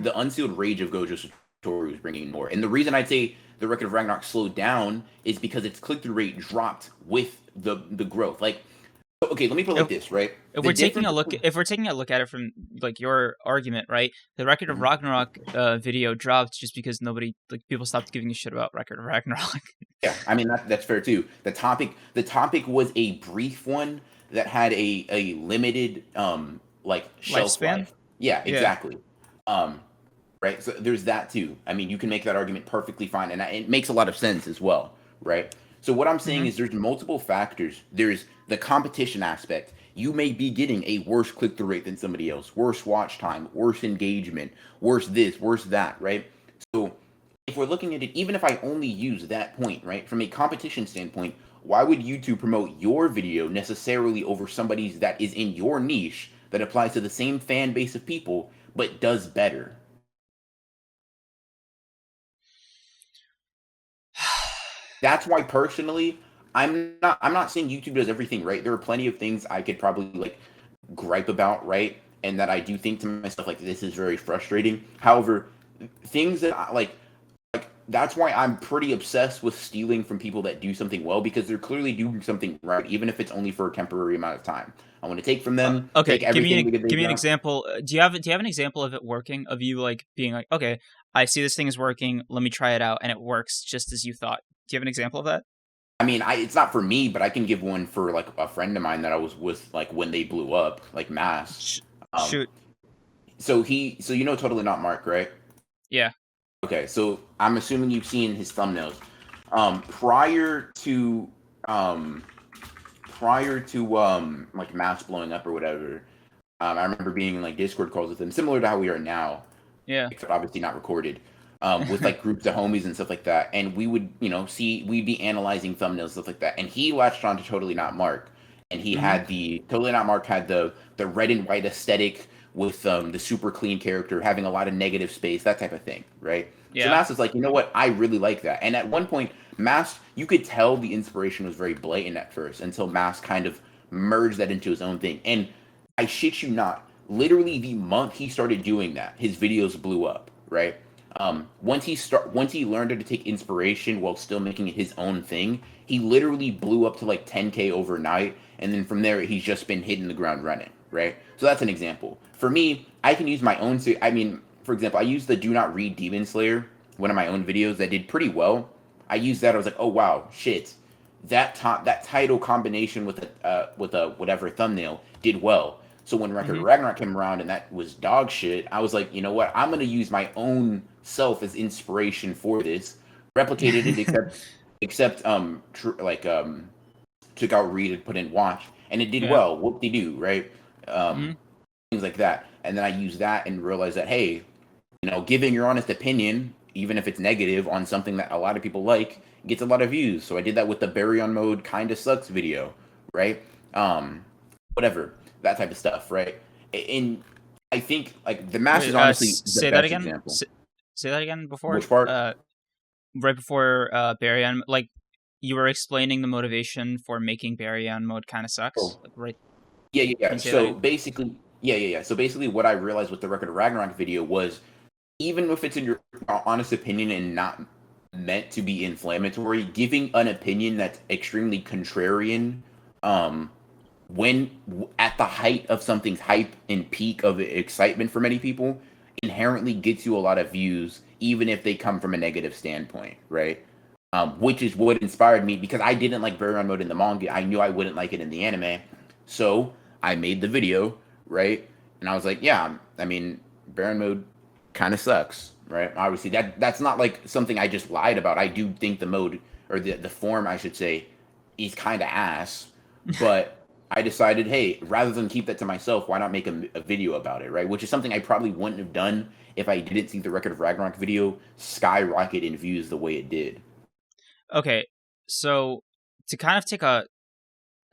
the unsealed rage of Gojo Satoru is bringing more. And the reason I'd say the Record of Ragnarok slowed down is because its click through rate dropped with the growth. Like, okay, let me put it like if, this, right? if The we're taking difference a look between if we're taking a look at it from like your argument, right? The Record of Mhm. Ragnarok video dropped just because nobody like people stopped giving a shit about Record of Ragnarok. Yeah, I mean that's fair too. The topic was a brief one that had a limited like shelf Lifespan? life. Yeah, Yeah. exactly. Um, right. So there's that too. I mean, you can make that argument perfectly fine, and it makes a lot of sense as well, right? So what I'm saying Mm-hmm. is there's multiple factors. There's the competition aspect. You may be getting a worse click through rate than somebody else, worse watch time, worse engagement, worse this, worse that, right? So if we're looking at it, even if I only use that point, right, from a competition standpoint, why would YouTube promote your video necessarily over somebody's that is in your niche that applies to the same fan base of people but does better? That's why personally, I'm not saying YouTube does everything right. There are plenty of things I could probably like gripe about, right? And that I do think to myself like this is very frustrating. However, things that like that's why I'm pretty obsessed with stealing from people that do something well because they're clearly doing something right, even if it's only for a temporary amount of time. I want to take from them, Okay, take everything that they've give me an done. example. Do you have an example of it working? Of you like being like, okay, I see this thing is working. Let me try it out, and it works just as you thought. Do you have an example of that? I mean, it's not for me, but I can give one for like a friend of mine that I was with like when they blew up, like Mass. Sh- Um, Shoot. so you know Totally Not Mark, right? Yeah. Okay, so I'm assuming you've seen his thumbnails. Prior to um like Mass blowing up or whatever, I remember being in like Discord calls with him, similar to how we are now, Yeah. except obviously not recorded, with like groups of homies and stuff like that. And we would, we'd be analyzing thumbnails, stuff like that. And he latched on to Totally Not Mark. And he Mm-hmm. had Totally Not Mark had the red and white aesthetic with the super clean character, having a lot of negative space, that type of thing, right? So Yeah. Mass is like, you know what? I really like that. And at one point, Mass, you could tell the inspiration was very blatant at first until Mass kind of merged that into his own thing. And I shit you not, literally the month he started doing that, his videos blew up, right? Once he learned how to take inspiration while still making it his own thing, he literally blew up to like 10K overnight, and then from there he's just been hitting the ground running, right? So that's an example. For me, I can use my own. I mean, for example, I used the Do Not Read Demon Slayer, one of my own videos that did pretty well. I used that. I was like, oh wow, shit, that title combination with a whatever thumbnail did well. So when Record Mm-hmm. Ragnarok came around and that was dog shit, I was like, you know what? I'm gonna use my own self as inspiration for this. Replicated it, took out read and put in watch, and it did Yeah. well. Whoop de doo, right? Mm-hmm. Things like that. And then I used that and realized that hey, giving your honest opinion, even if it's negative on something that a lot of people like, gets a lot of views. So I did that with the Baryon mode kinda sucks video, right? Um, Whatever, that type of stuff, right? And I think like the Mask Wait. is honestly the Say that best again. example. Say that again before. Which part? Right before Barry on like you were explaining the motivation for making Barry on mode kind of sucks. Oh, Like right. yeah, yeah, Can yeah. you say that So again? basically, yeah, yeah, yeah. So basically, what I realized with the Record of Ragnarok video was even if it's in your honest opinion and not meant to be inflammatory, giving an opinion that's extremely contrarian, um, at the height of something's hype and peak of excitement for many people, inherently gets you a lot of views, even if they come from a negative standpoint, right? Which is what inspired me because I didn't like Baryon mode in the manga. I knew I wouldn't like it in the anime, so I made the video, right? And I was like, yeah, I mean, Baron mode kind of sucks, right? Obviously, that's not like something I just lied about. I do think the mode or the form, I should say, is kind of ass, but I decided, hey, rather than keep that to myself, why not make a video about it, right? Which is something I probably wouldn't have done if I didn't see the Record of Ragnarok video skyrocket in views the way it did. Okay, so to kind of take a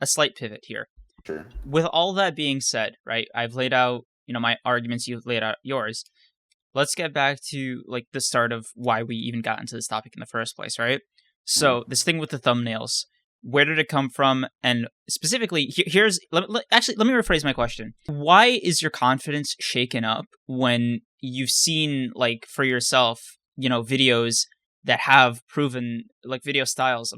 slight pivot here. Sure. With all that being said, right? I've laid out, my arguments, you've laid out yours. Let's get back to like the start of why we even got into this topic in the first place, right? So this thing with the thumbnails, where did it come from? And specifically, let me rephrase my question. Why is your confidence shaken up when you've seen, like, for yourself, videos that have proven, like, video styles,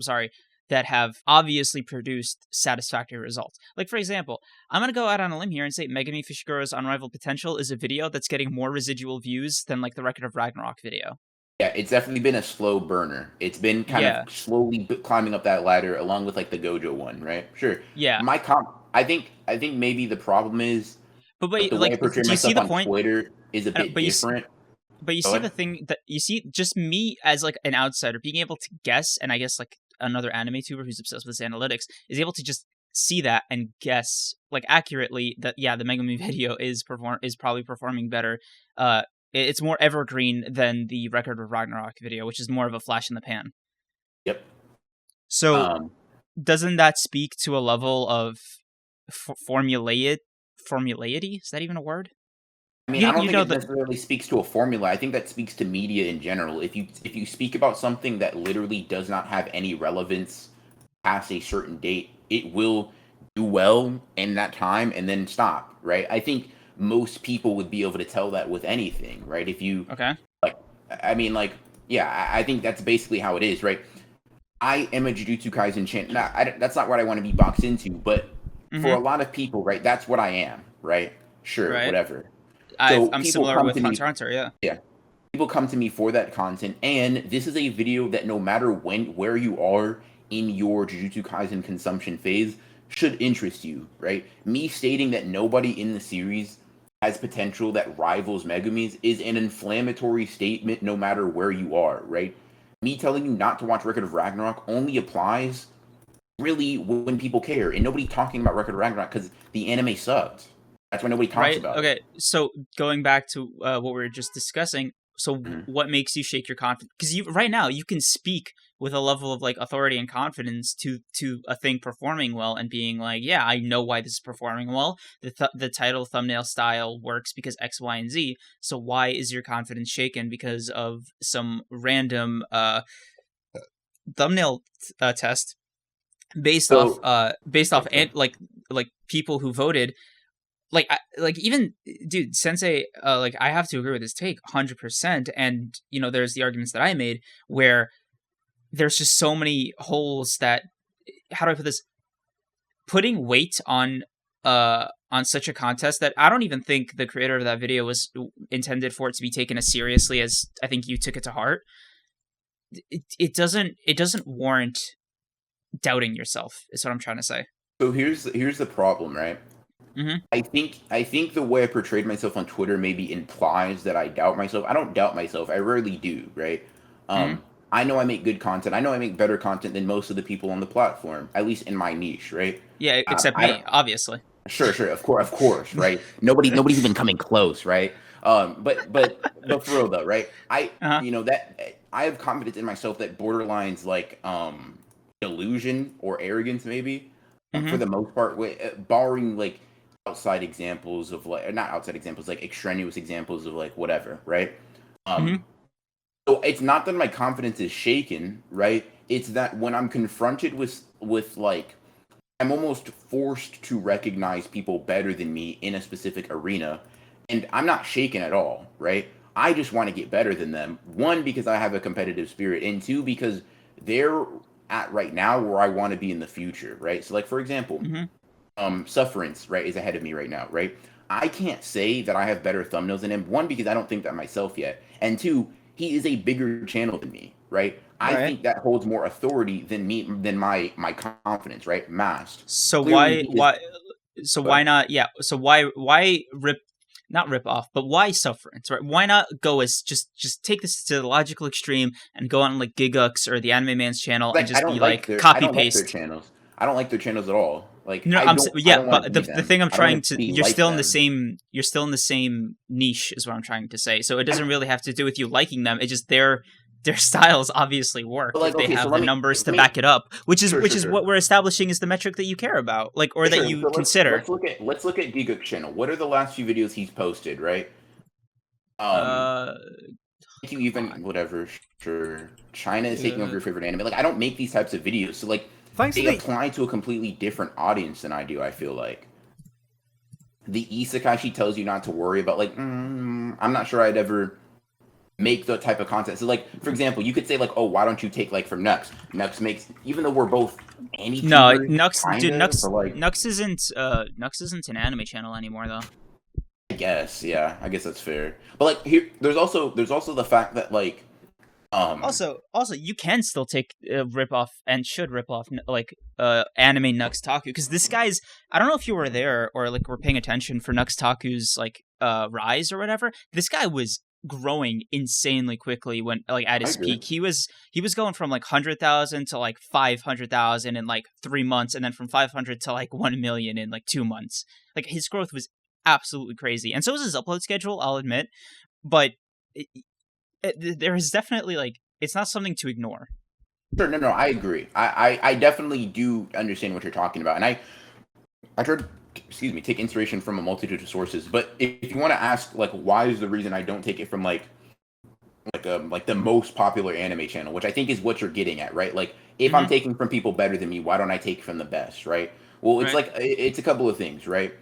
that have obviously produced satisfactory results? Like, for example, I'm going to go out on a limb here and say Megami Fushiguro's Unrivaled Potential is a video that's getting more residual views than, like, the Record of Ragnarok video. Yeah, it's definitely been a slow burner. It's been kind of slowly climbing up that ladder, along with like the Gojo one, right? Sure. Yeah. I think maybe the problem is, but the way I portray myself on Twitter is a bit different. But you see the thing that you see, just me as like an outsider being able to guess, and I guess like another anime tuber who's obsessed with his analytics is able to just see that and guess like accurately that the Megami video is probably performing better. It's more evergreen than the Record of Ragnarok video, which is more of a flash in the pan. Yep. So doesn't that speak to a level of formulaity? Is that even a word? I mean, I don't think it necessarily speaks to a formula. I think that speaks to media in general. If you speak about something that literally does not have any relevance past a certain date, it will do well in that time and then stop, right? I think most people would be able to tell that with anything, right? If you I think that's basically how it is, right? I am a Jujutsu Kaisen champion. That's not what I want to be boxed into, but for a lot of people, right, that's what I am, right? Sure, whatever. I'm similar with Hunter x Hunter, yeah. Yeah. People come to me for that content, and this is a video that no matter where you are in your Jujutsu Kaisen consumption phase should interest you, right? Me stating that nobody in the series has potential that rivals Megami's is an inflammatory statement no matter where you are, right? Me telling you not to watch Record of Ragnarok only applies really when people care, and nobody talking about Record of Ragnarok because the anime sucked. That's why nobody talks about it. Okay, so going back to what we were just discussing, so what makes you shake your confidence? Because right now you can speak with a level of like authority and confidence to a thing performing well and being like, yeah, I know why this is performing well. The title thumbnail style works because X, Y, and Z. So why is your confidence shaken because of some random thumbnail test based off like people who voted? Even dude, Sensei, I have to agree with his take 100%. And there's the arguments that I made where there's just so many holes that, how do I put this? Putting weight on such a contest that I don't even think the creator of that video was intended for it to be taken as seriously as I think you took it to heart. It doesn't warrant doubting yourself, is what I'm trying to say. So here's the problem, right? Mm-hmm. I think the way I portrayed myself on Twitter maybe implies that I doubt myself. I don't doubt myself. I rarely do, right? I know I make good content. I know I make better content than most of the people on the platform, at least in my niche, right? Yeah, except me, obviously. Sure, of course, right? Nobody's even coming close, right? But for real though, right? I have confidence in myself that borderlines like delusion or arrogance, maybe for the most part, barring like outside examples of like, not outside examples, like extraneous examples of like whatever, right? So it's not that my confidence is shaken, right? It's that when I'm confronted with like, I'm almost forced to recognize people better than me in a specific arena, and I'm not shaken at all, right? I just want to get better than them. One, because I have a competitive spirit, and two, because they're at right now where I want to be in the future, right? So like, for example, Sufferance, right, is ahead of me right now, right? I can't say that I have better thumbnails than him. One, because I don't think that myself yet. And two, he is a bigger channel than me, right? I think that holds more authority than my confidence, right? Masked. So why not? Yeah. So why rip? not rip off, but why Sufferance, right? Why not go as just take this to the logical extreme and go on like Gigux or the Anime Man's channel and just be like I copy don't like their paste. channels. I don't like their channels at all. Like No, I yeah, don't want to but be the them. thing I'm I don't trying want to be you're like still in the them. same niche is what I'm trying to say. So it doesn't really have to do with you liking them. It's just their styles obviously work But like, if they okay, so have the let me numbers to let me back it up, which is sure. what we're establishing is the metric that you care about, like, or that Sure. you So consider. let's look at Giguk channel. What are the last few videos he's posted, right? Um, Uh, Thank you, come even on. whatever. Sure, China is taking over Uh, your favorite anime. Like, I don't make these types of videos, so like Thanks to they the apply to a completely different audience than I do. I feel like the isekai she tells you not to worry about. Like, I'm not sure I'd ever make the type of content. So, like, for example, you could say like, oh, why don't you take like from Nux? Nux makes, even though we're both no, Anituber, Nux, dude, kinda, but like, Nux isn't an anime channel anymore though. I guess, yeah, I guess that's fair. But like, here, there's also the fact that like, Also, you can still take rip off and should rip off like anime Nux Taku, because this guy's, I don't know if you were there or like were paying attention for Nux Taku's like rise or whatever. This guy was growing insanely quickly when like at I his agree. peak. He was going from like 100,000 to like 500,000 in like 3 months, and then from 500 to like 1 million in like 2 months. Like his growth was absolutely crazy, and so was his upload schedule, I'll admit, but there is definitely like, it's not something to ignore. Sure, no, I agree. I definitely do understand what you're talking about, and I tried, excuse me, take inspiration from a multitude of sources. But if you want to ask, like, why is the reason I don't take it from like the most popular anime channel, which I think is what you're getting at, right? Like, if I'm Mm-hmm. taking from people better than me, why don't I take from the best, right? Well, it's Right. like it's a couple of things, right?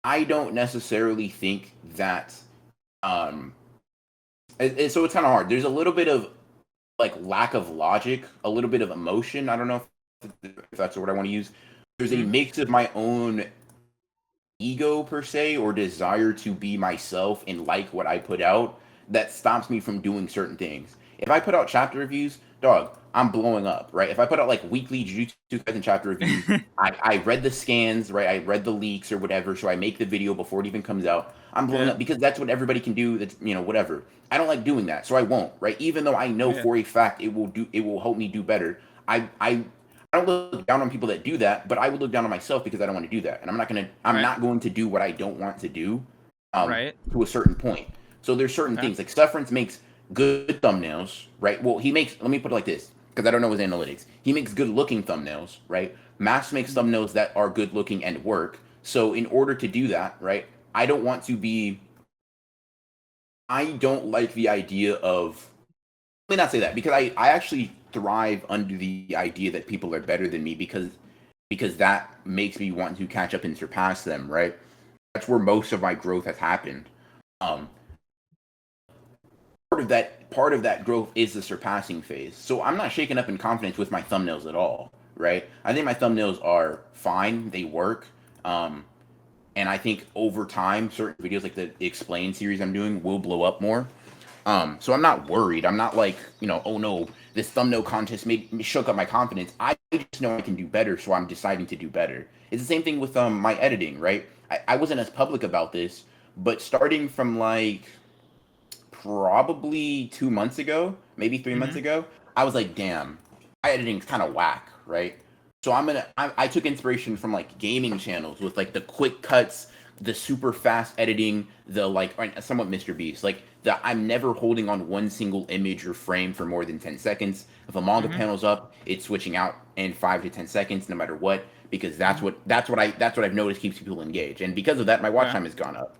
I don't necessarily think that um so it's kind of hard. There's a little bit of like lack of logic, a little bit of emotion. I don't know if that's the word I want to use. There's a Mm-hmm. mix of my own ego per se or desire to be myself and like what I put out that stops me from doing certain things. If I put out chapter reviews, dog, I'm blowing up, right? If I put out like weekly Jujutsu Kaisen chapter reviews, I read the scans, right? I read the leaks or whatever, so I make the video before it even comes out. I'm blowing Yeah. up because that's what everybody can do. That's, whatever. I don't like doing that, so I won't, right? Even though I know Yeah. for a fact it will help me do better. I don't look down on people that do that, but I would look down on myself because I don't want to do that, and I'm Right. not going to do what I don't want to do, Right. to a certain point. So there's certain Okay. things like Sufferance makes good thumbnails, right? Well, he makes. Let me put it like this, because I don't know his analytics. He makes good looking thumbnails, right? Max makes thumbnails that are good looking and work. So in order to do that, right, I don't want to be. I don't like the idea of. Let me not say that, because I actually thrive under the idea that people are better than me because that makes me want to catch up and surpass them, right? That's where most of my growth has happened. Um, part of that growth is the surpassing phase. So I'm not shaken up in confidence with my thumbnails at all, right? I think my thumbnails are fine, they work. And I think over time, certain videos like the Explain series I'm doing will blow up more. So I'm not worried. I'm not like, oh no, this thumbnail contest shook up my confidence. I just know I can do better, so I'm deciding to do better. It's the same thing with my editing, right? I wasn't as public about this, but starting from like probably 2 months ago, maybe 3 months Mm-hmm. ago, I was like, damn, my editing's kind of whack, right? So I took inspiration from like gaming channels with like the quick cuts, the super fast editing, the like somewhat Mr. Beast, like I'm never holding on one single image or frame for more than 10 seconds. If a manga Mm-hmm. panel's up, it's switching out in 5 to 10 seconds, no matter what, because that's Mm-hmm. what I've noticed keeps people engaged, and because of that, my watch Okay. time has gone up.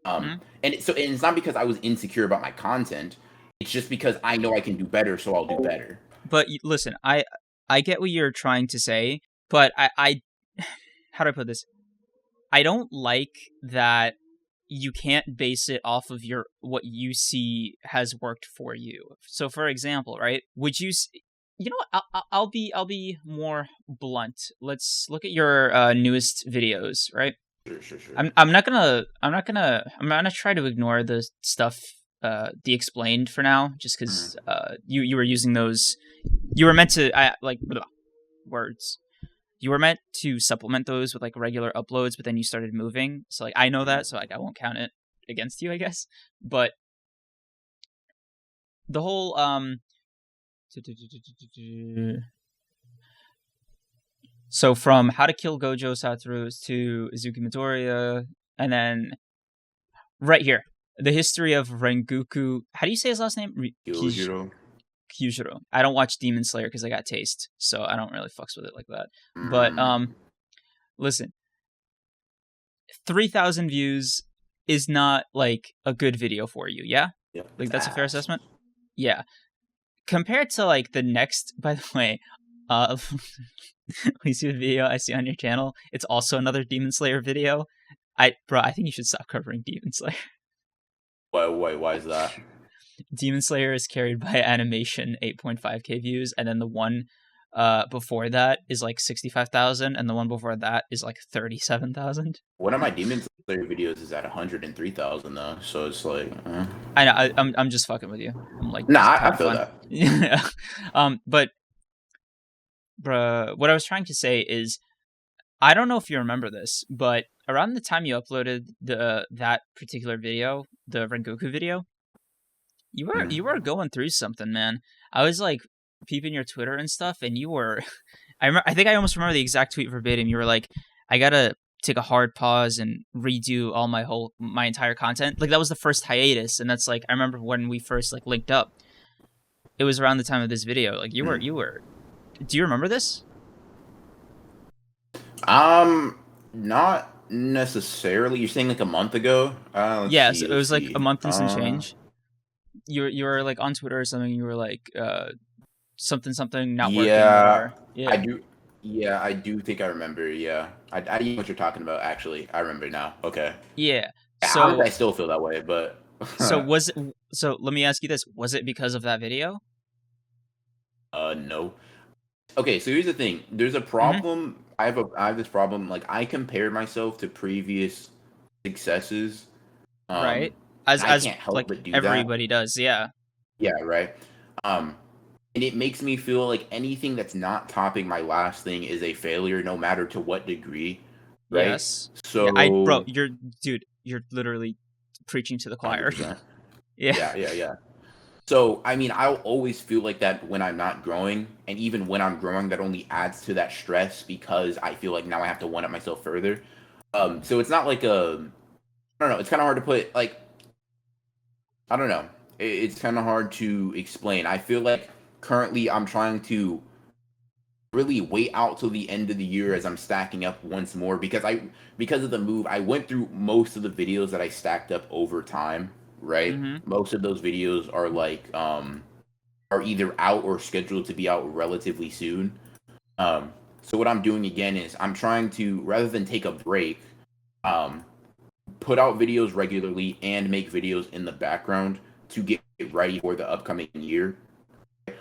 Mm-hmm. And it's not because I was insecure about my content. It's just because I know I can do better, so I'll do better. But listen, I get what you're trying to say, but I how do I put this? I don't like that you can't base it off of what you see has worked for you. So, for example, right? Would you? You know what? I'll be more blunt. Let's look at your newest videos, right? Sure. I'm not gonna try to ignore the stuff, the explained for now, just because you were using those. You were meant to words. You were meant to supplement those with like regular uploads, but then you started moving. So like I know that, so like I won't count it. against you, I guess. But the whole so from How to Kill Gojo Satoru's to Izuku Midoriya, and then right here, the history of Rengoku. How do you say his last name? Kyujiro. I don't watch Demon Slayer because I got taste, so I don't really fucks with it like that. But listen, 3,000 views is not like a good video for you, yeah? Yeah. Like that's a fair assessment? Yeah. Compared to like the next, by the way, we see the video I see on your channel. It's also another Demon Slayer video. I think you should stop covering Demon Slayer. Why is that? Demon Slayer is carried by animation 8.5k views, and then the one before that is like 65,000, and the one before that is like 37,000. One of my Demon Slayer videos is at 103,000 though, so it's like. I know. I'm just fucking with you. I'm like. Nah, I feel that. Yeah. But, bruh, what I was trying to say is, I don't know if you remember this, but around the time you uploaded that particular video, the Rengoku video, you were going through something, man. I was like peeping your Twitter and stuff, and you were. I think I almost remember the exact tweet verbatim. You were like, "I gotta take a hard pause and redo all my entire content." Like that was the first hiatus, and that's like I remember when we first like linked up. It was around the time of this video. Like you were. Do you remember this? Not necessarily. You're saying like a month ago? Yes, it was like a month and some change. You were like on Twitter or something. You were like something not working. Yeah, Yeah, I do. Yeah, I do think I remember. Yeah, I know what you're talking about. Actually, I remember now. Okay. Yeah. So I still feel that way, but. So let me ask you this: was it because of that video? No. Okay, so here's the thing. There's a problem. I have this problem. Like I compare myself to previous successes. Right. As can't help like but do everybody does. Yeah. Yeah. Right. And it makes me feel like anything that's not topping my last thing is a failure, no matter to what degree. Right. Yes. So, yeah, you're literally preaching to the choir. 100%. Yeah. Yeah. So, I mean, I'll always feel like that when I'm not growing, and even when I'm growing, that only adds to that stress because I feel like now I have to one-up myself further. So it's not like I don't know. It's kind of hard to put like. I don't know. It's kind of hard to explain. I feel like currently I'm trying to really wait out till the end of the year as I'm stacking up once more because of the move. I went through most of the videos that I stacked up over time, right? Most of those videos are like are either out or scheduled to be out relatively soon. So what I'm doing again is I'm trying to, rather than take a break, put out videos regularly and make videos in the background to get ready for the upcoming year.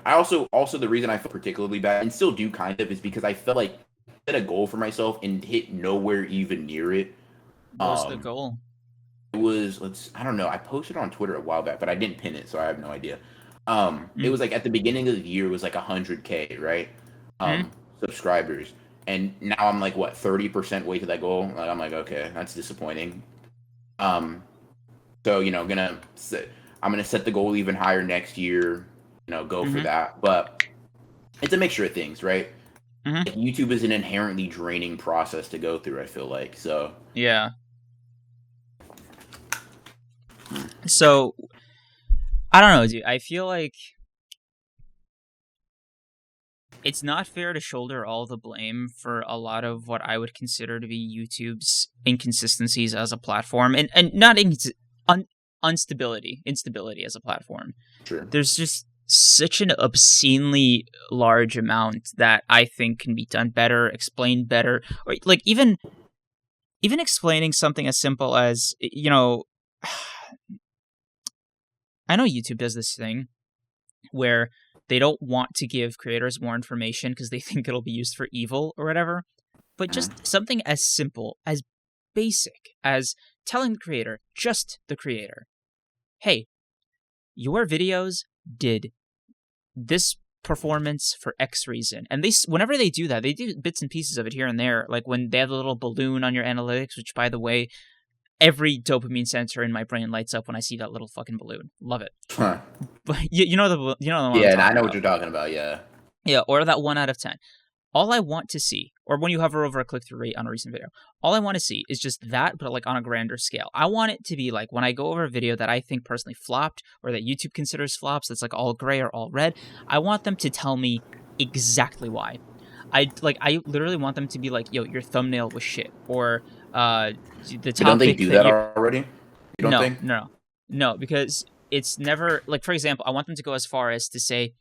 I also the reason I feel particularly bad and still do kind of is because I felt like I set a goal for myself and hit nowhere even near it. What was the goal? It was I don't know. I posted on Twitter a while back, but I didn't pin it, so I have no idea. It was like at the beginning of the year, it was like 100K, right? Subscribers, and now I'm like what 30% way to that goal. Like I'm like, okay, that's disappointing. So I'm gonna set the goal even higher next year. Go for that. But it's a mixture of things, right? Like, YouTube is an inherently draining process to go through. I feel like so. Yeah. So, I don't know, dude. I feel like it's not fair to shoulder all the blame for a lot of what I would consider to be YouTube's inconsistencies as a platform, and not instability as a platform. Sure. There's just such an obscenely large amount that I think can be done better, explained better, or like even explaining something as simple as I know YouTube does this thing where they don't want to give creators more information because they think it'll be used for evil or whatever. But just something as simple, as basic as telling the creator, hey, your videos did this performance for X reason. And whenever they do that, they do bits and pieces of it here and there. Like when they have the little balloon on your analytics, which, by the way, every dopamine sensor in my brain lights up when I see that little fucking balloon. Love it. Huh. But you know the one Yeah, I'm and I talking know about. what you're talking about. Yeah. Yeah, or that 1 out of 10. All I want to see, or when you hover over a click-through rate on a recent video, all I want to see is just that, but like on a grander scale. I want it to be like when I go over a video that I think personally flopped, or that YouTube considers flops, that's like all gray or all red. I want them to tell me exactly why. I literally want them to be like, yo, your thumbnail was shit, or the topic. Don't they do that already? You don't think? No, because it's never like, for example, I want them to go as far as to say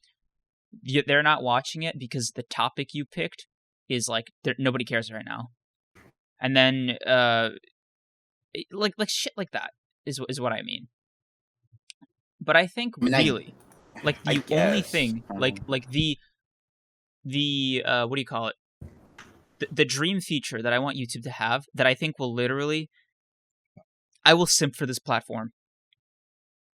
they're not watching it because the topic you picked is like nobody cares right now, and then like shit like that is what I mean. But I think really, like the only thing, like the what do you call it? The dream feature that I want YouTube to have, that I think will literally, I will simp for this platform.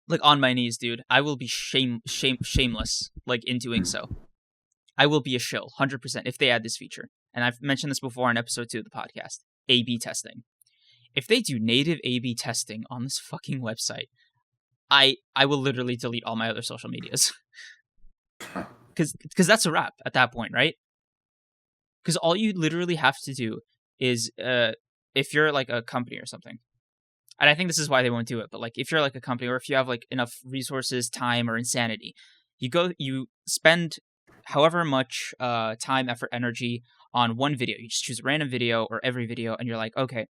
Like on my knees, dude. I will be shameless, like in doing so. I will be a shill, 100%, if they add this feature. And I've mentioned this before on episode 2 of the podcast. A/B testing. If they do native A/B testing on this fucking website, I will literally delete all my other social medias. Because that's a wrap at that point, right? Because all you literally have to do is, if you're like a company or something, and I think this is why they won't do it, but like if you're like a company, or if you have like enough resources, time, or insanity, you spend however much time, effort, energy on one video. You just choose a random video or every video, and you're like, okay,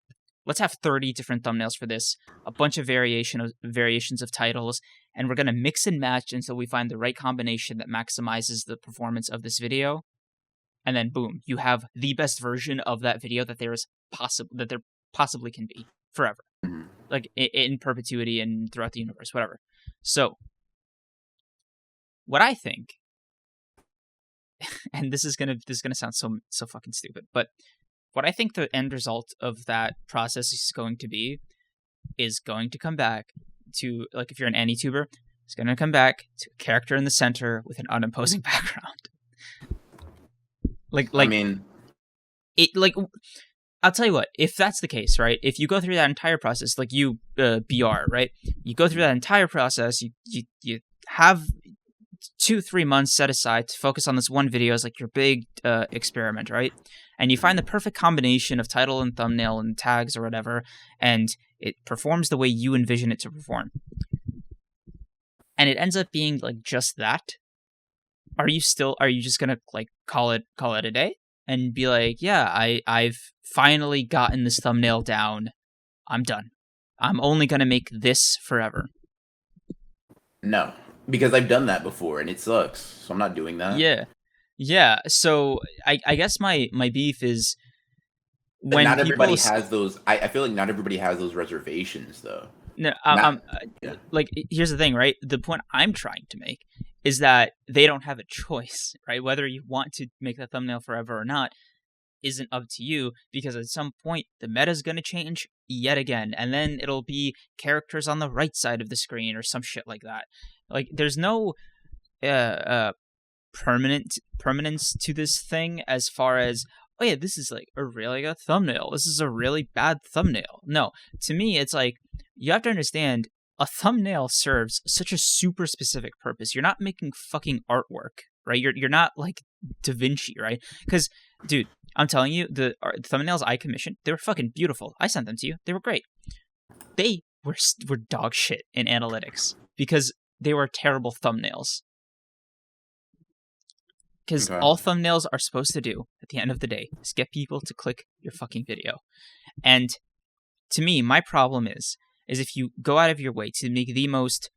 let's have 30 different thumbnails for this, a bunch of variations of titles, and we're going to mix and match until we find the right combination that maximizes the performance of this video. And then boom, you have the best version of that video that there possibly can be forever. Like in perpetuity and throughout the universe, whatever. So what I think, and this is gonna sound so fucking stupid, but what I think the end result of that process is going to come back to, like, if you're an Anituber, it's going to come back to a character in the center with an unimposing background. I mean, it, like, I'll tell you what, if that's the case, right? If you go through that entire process, like you, BR, right? You go through that entire process, you have 2-3 months set aside to focus on this one video as like your big experiment, right? And you find the perfect combination of title and thumbnail and tags or whatever, and it performs the way you envision it to perform. And it ends up being like just that. Are you just gonna like call it a day and be like, yeah, I've finally gotten this thumbnail down. I'm done. I'm only gonna make this forever. No, because I've done that before and it sucks. So I'm not doing that. Yeah. So I guess my beef is when not everybody has those. I feel like not everybody has those reservations though. No, like, here's the thing, right? The point I'm trying to make is that they don't have a choice, right? Whether you want to make that thumbnail forever or not isn't up to you, because at some point the meta is going to change yet again, and then it'll be characters on the right side of the screen or some shit like that. Like, there's no permanence to this thing as far as, oh yeah, this is like a really good thumbnail, this is a really bad thumbnail. No, to me it's like, you have to understand, a thumbnail serves such a super specific purpose. You're not making fucking artwork, right? You're not like Da Vinci, right? Because, dude, I'm telling you, the thumbnails I commissioned, they were fucking beautiful. I sent them to you. They were great. They were dog shit in analytics because they were terrible thumbnails. Because all thumbnails are supposed to do at the end of the day is get people to click your fucking video. And to me, my problem is if you go out of your way to make the most,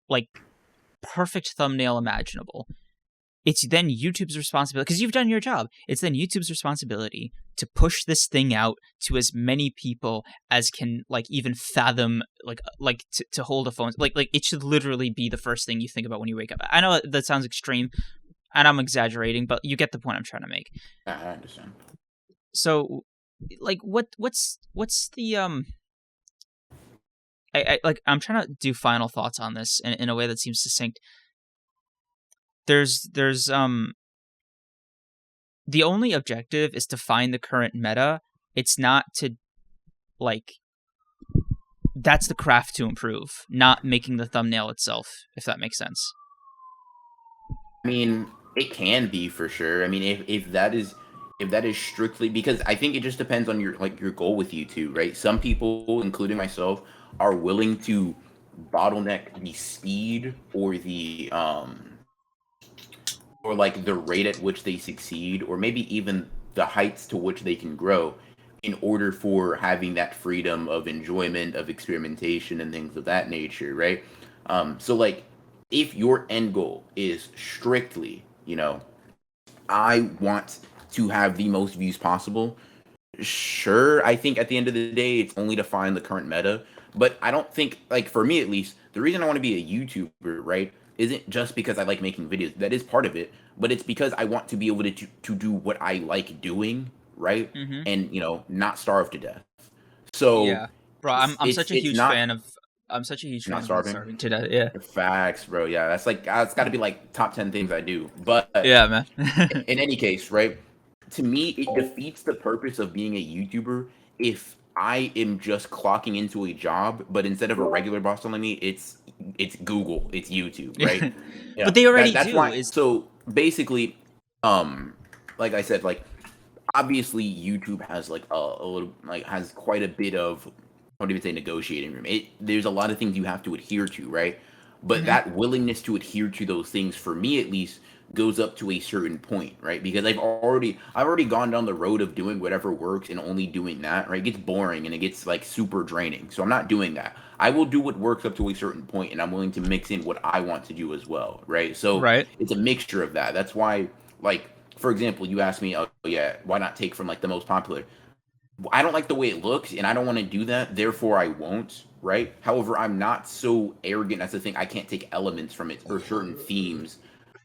like, perfect thumbnail imaginable, it's then YouTube's responsibility, because you've done your job, it's then YouTube's responsibility to push this thing out to as many people as can, like, even fathom, like to hold a phone. Like it should literally be the first thing you think about when you wake up. I know that sounds extreme, and I'm exaggerating, but you get the point I'm trying to make. I understand. So, like, what's the I'm trying to do final thoughts on this in a way that seems succinct. There's the only objective is to find the current meta. It's not to, like, that's the craft to improve, not making the thumbnail itself, if that makes sense. I mean, it can be for sure. I mean, if that is strictly because I think it just depends on your goal with YouTube, right? Some people, including myself, are willing to bottleneck the speed or like the rate at which they succeed, or maybe even the heights to which they can grow in order for having that freedom of enjoyment, of experimentation, and things of that nature, right? So, like, if your end goal is strictly, I want to have the most views possible, sure, I think at the end of the day, it's only to find the current meta. But I don't think, like, for me at least, the reason I want to be a YouTuber, right, isn't just because I like making videos. That is part of it. But it's because I want to be able to do what I like doing, right? Mm-hmm. And, not starve to death. So, Yeah, bro, I'm such a it's huge not fan of not not starving. starving to death. Yeah, Facts, bro. Yeah, that's like, it's got to be like top 10 things I do. But yeah, man. in any case, right? To me, it defeats the purpose of being a YouTuber if I am just clocking into a job, but instead of a regular boss telling me, it's Google, it's YouTube, right? But they already That's do. why. Is So basically, like I said, like obviously YouTube has like a little like has quite a bit of I don't even say negotiating room. There's a lot of things you have to adhere to, right? But Mhm. that willingness to adhere to those things, for me at least, goes up to a certain point, right? Because I've already gone down the road of doing whatever works and only doing that, right? It gets boring and it gets like super draining. So I'm not doing that. I will do what works up to a certain point, and I'm willing to mix in what I want to do as well, right? So Right. it's a mixture of that. That's why, like, for example, you asked me, oh yeah, why not take from like the most popular? I don't like the way it looks, and I don't want to do that. Therefore, I won't. Right. However, I'm not so arrogant as to think I can't take elements from it or certain themes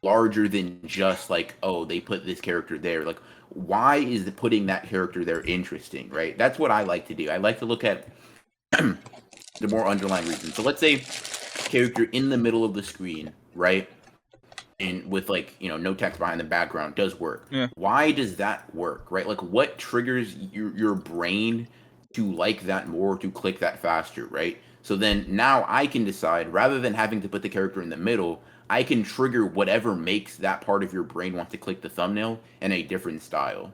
larger than just like, oh, they put this character there. Like, why is putting that character there interesting? Right. That's what I like to do. I like to look at the more underlying reasons. So let's say character in the middle of the screen, right? And with like no text behind the background does work. Yeah. Why does that work, right? Like what triggers your brain to like that more, to click that faster, right? So then now I can decide, rather than having to put the character in the middle, I can trigger whatever makes that part of your brain want to click the thumbnail in a different style.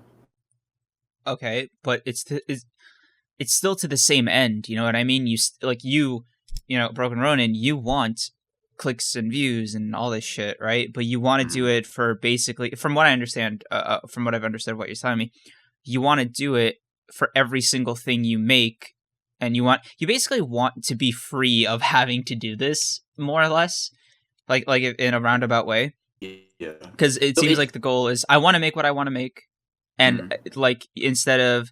Okay, but it's still to the same end. You know what I mean? Broken Ronin, you want clicks and views and all this shit, right? But you want to do it for basically, from what I understand, from what I've understood, what you're telling me, you want to do it for every single thing you make, and you basically want to be free of having to do this, more or less, like in a roundabout way. Yeah. Because it seems like the goal is I want to make what I want to make, and like instead of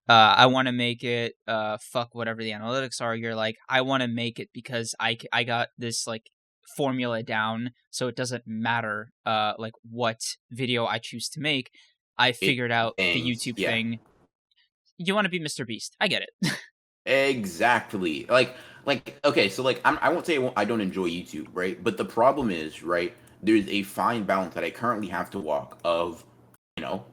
I want to make it fuck whatever the analytics are, you're like, I want to make it because I got this like formula down, so it doesn't matter like what video I choose to make. I figured out the YouTube thing. You want to be Mr. Beast. I get it. Exactly. Like okay, so like I won't say I don't enjoy YouTube, right? But the problem is, right, there's a fine balance that I currently have to walk of,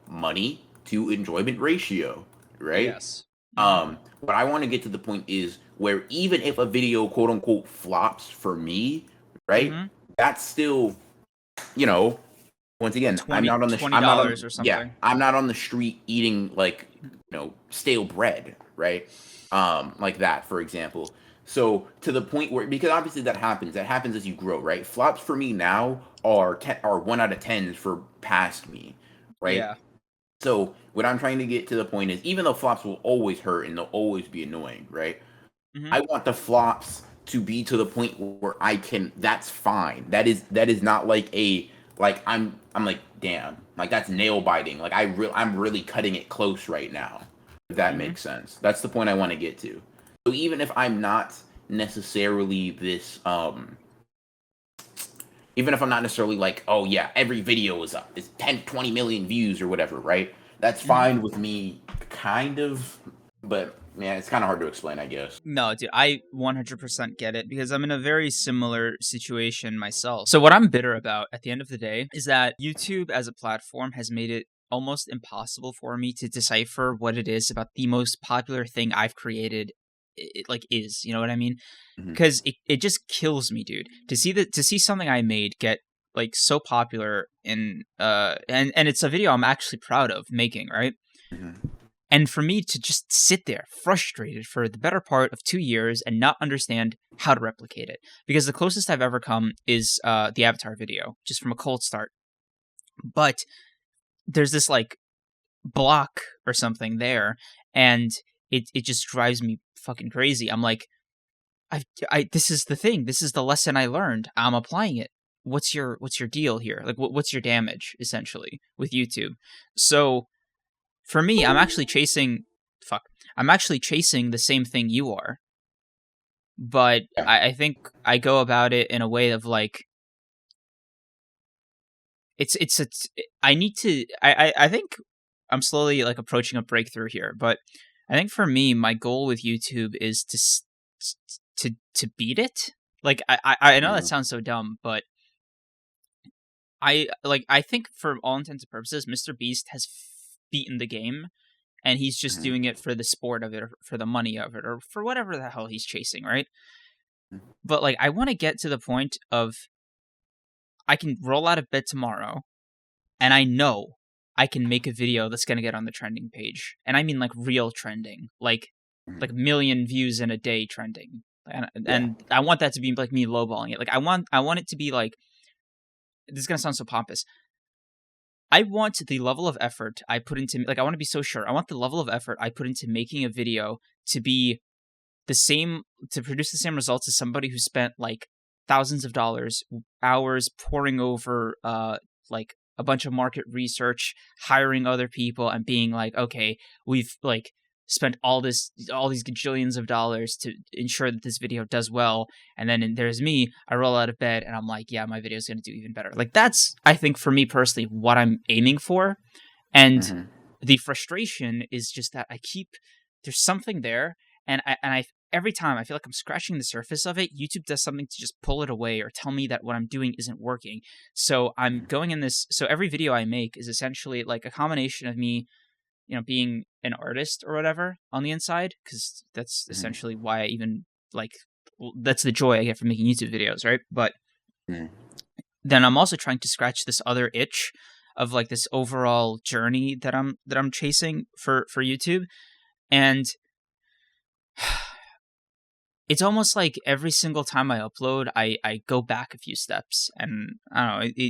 money to enjoyment ratio, right? Yes. What I want to get to the point is where even if a video quote unquote flops for me, right? That's still, once again, I'm not on the I'm not on $20 or something. yeah, I'm not on the street eating like, stale bread, right? Like that, for example. So to the point where, because obviously that happens as you grow, right? Flops for me now are 1 out of 10s for past me, right? Yeah. So what I'm trying to get to the point is, even though flops will always hurt and they'll always be annoying, right? I want the flops to be to the point where that's fine. That is not like I'm like, damn, like that's nail biting. Like I'm really cutting it close right now. If that makes sense. That's the point I want to get to. So even if I'm not necessarily this even if I'm not necessarily like, oh yeah, every video is up, it's 10, 20 million views or whatever, right? That's fine with me, kind of, but yeah, it's kind of hard to explain, I guess. No, dude, I 100% get it because I'm in a very similar situation myself. So what I'm bitter about at the end of the day is that YouTube as a platform has made it almost impossible for me to decipher what it is about the most popular thing I've created it like is. You know what I mean? Mhm. Because it just kills me, dude, to see something I made get like so popular and it's a video I'm actually proud of making, right? Mhm. And for me to just sit there frustrated for the better part of 2 years and not understand how to replicate it. Because the closest I've ever come is the Avatar video, just from a cold start. But there's this like block or something there, and it just drives me fucking crazy. I'm like, I this is the thing. This is the lesson I learned. I'm applying it. What's your deal here? Like, what's your damage essentially with YouTube? So for me, I'm actually chasing. Fuck. I'm actually chasing the same thing you are, but Yeah. I think I go about it in a way of like it's I need to. I think I'm slowly like approaching a breakthrough here, but I think for me, my goal with YouTube is to beat it. Like I know that Mhm. sounds so dumb, but I think for all intents and purposes, Mr. Beast has beaten the game, and he's just Mhm. doing it for the sport of it, or for the money of it, or for whatever the hell he's chasing, right? But like, I want to get to the point of I can roll out of bed tomorrow, and I know I can make a video that's gonna get on the trending page, and I mean like real trending, like Mhm. a million views in a day trending, Yeah. and I want that to be like me lowballing it. Like I want it to be like, this is gonna sound so pompous. I want the level of effort I put into, like, I want to be so sure. I want the level of effort I put into making a video to be the same, to produce the same results as somebody who spent like thousands of dollars, hours poring over like a bunch of market research, hiring other people, and being like, okay, we've like spent all these gajillions of dollars to ensure that this video does well, and then there's me, I roll out of bed and I'm like, yeah, my video's going to do even better. Like, that's, I think, for me personally, what I'm aiming for. And Mhm. the frustration is just that there's something there, and I every time I feel like I'm scratching the surface of it, YouTube does something to just pull it away or tell me that what I'm doing isn't working. So I'm going in this. So every video I make is essentially like a combination of me, being an artist or whatever on the inside, because that's Mhm. essentially why I even like. That's the joy I get from making YouTube videos, right? But Mhm. then I'm also trying to scratch this other itch of like this overall journey that I'm chasing for YouTube, and it's almost like every single time I upload, I go back a few steps, and I don't know.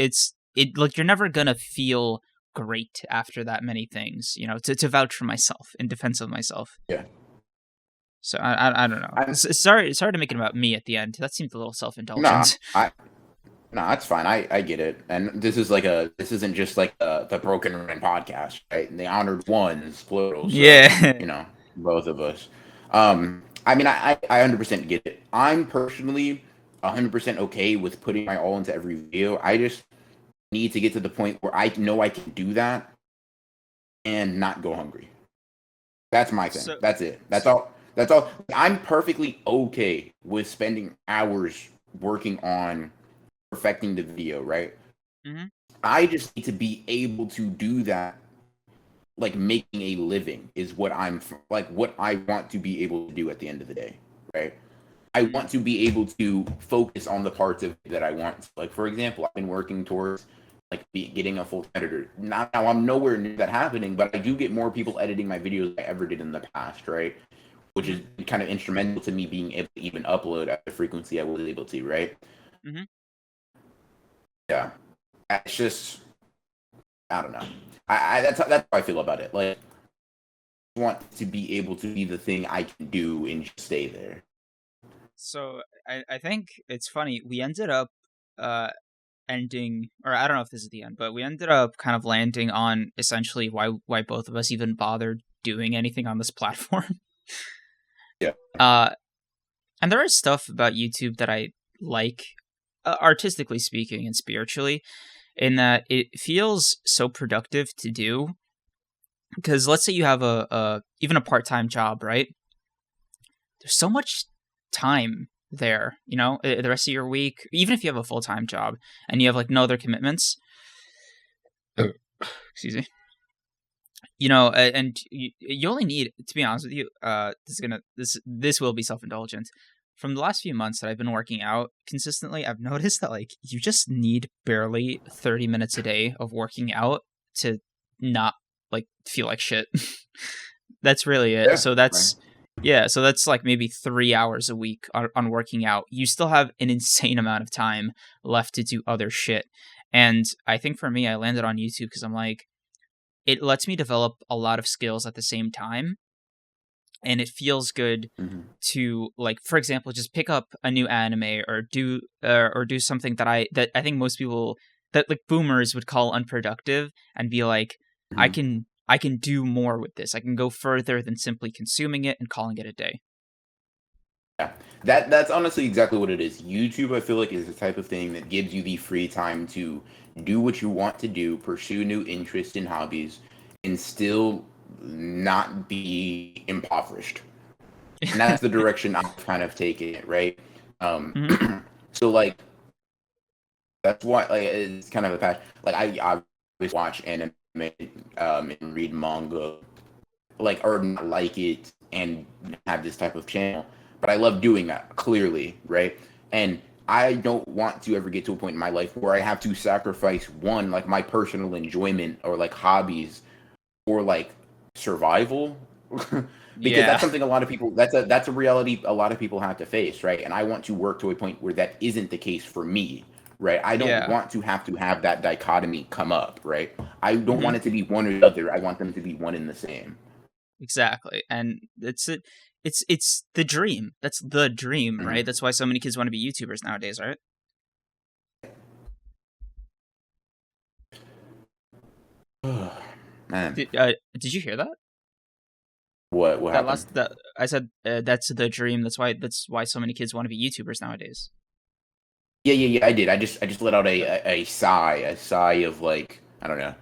It's like you're never gonna feel great after that many things, to vouch for myself in defense of myself. Yeah. So I don't know. I Sorry to make it about me at the end. That seems a little self Nah. indulgent. I No, that's fine. I get it. And this isn't just like the Broken Ren podcast, right? And the honored ones, plural. So, Yeah. both of us. I mean, I 100% get it. I'm personally 100% okay with putting my all into every video. I just need to get to the point where I know I can do that and not go hungry. That's my thing. So. That's it. That's all. That's all. I'm perfectly okay with spending hours working on perfecting the video, right? Mhm. I just need to be able to do that. Like, making a living is what what I want to be able to do at the end of the day, right? I Mhm. want to be able to focus on the parts of it that I want. Like, for example, I've been working towards getting a full editor. Now I'm nowhere near that happening, but I do get more people editing my videos than I ever did in the past, right? Which Mhm. is kind of instrumental to me being able to even upload at the frequency I was able to, right? Mhm. Yeah, it's just, I don't know. That's how I feel about it. Like, I want to be able to be the thing I can do and just stay there. So I think it's funny. We ended up uh ending, or I don't know if this is the end, but we ended up kind of landing on essentially why both of us even bothered doing anything on this platform. Yeah. uh and there is stuff about YouTube that I like, artistically speaking and spiritually, in that it feels so productive to do. Because let's say you have a even a part-time job, right? There's so much time there, the rest of your week, even if you have a full-time job and you have like no other commitments. Excuse me. And you only need, to be honest with you, this will be self-indulgent. From the last few months that I've been working out consistently, I've noticed that like you just need barely 30 minutes a day of working out to not like feel like shit. That's really it. Yeah, So right. that's like maybe 3 hours a week on working out. You still have an insane amount of time left to do other shit. And I think for me, I landed on YouTube because I'm like, it lets me develop a lot of skills at the same time, and it feels good Mm-hmm. to, like, for example, just pick up a new anime or do something that I think most people, that like boomers would call unproductive, and be like, I Mm-hmm. can I can do more with this. I can go further than simply consuming it and calling it a day. Yeah, that's honestly exactly what it is. YouTube, I feel like, is the type of thing that gives you the free time to do what you want to do, pursue new interests and hobbies, and still not be impoverished. And that's the direction I've kind of taken it, right? Um, Hmm. so like that's why like it's kind of a passion. Like I always watch anime, and read manga, like or not like it and have this type of channel, but I love doing that clearly, right? And I don't want to ever get to a point in my life where I have to sacrifice one like my personal enjoyment or like hobbies or like survival because Yeah, that's something a lot of people that's a reality a lot of people have to face, right? And I want to work to a point where that isn't the case for me, right? I don't yeah. want to have that dichotomy come up, right? I don't Hmm. want it to be one or the other. I want them to be one and the same. Exactly, and it's the dream. That's the dream, right? Mhm. That's why so many kids want to be YouTubers nowadays, right? Man, Did you hear that? what happened? That I said, that's the dream. That's why so many kids want to be YouTubers nowadays. Yeah, yeah, yeah. I did. I just let out a sigh of like I don't know.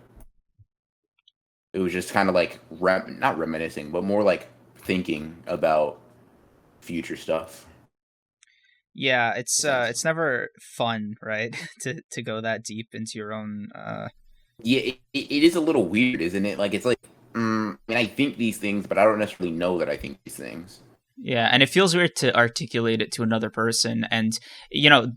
It was just kind of like not reminiscing, but more like thinking about future stuff. Yeah, Sense. it's never fun, right? To go that deep into your own Yeah, it is a little weird, isn't it? Like it's like, I mean, I think these things, but I don't necessarily know that I think these things. Yeah, and it feels weird to articulate it to another person. And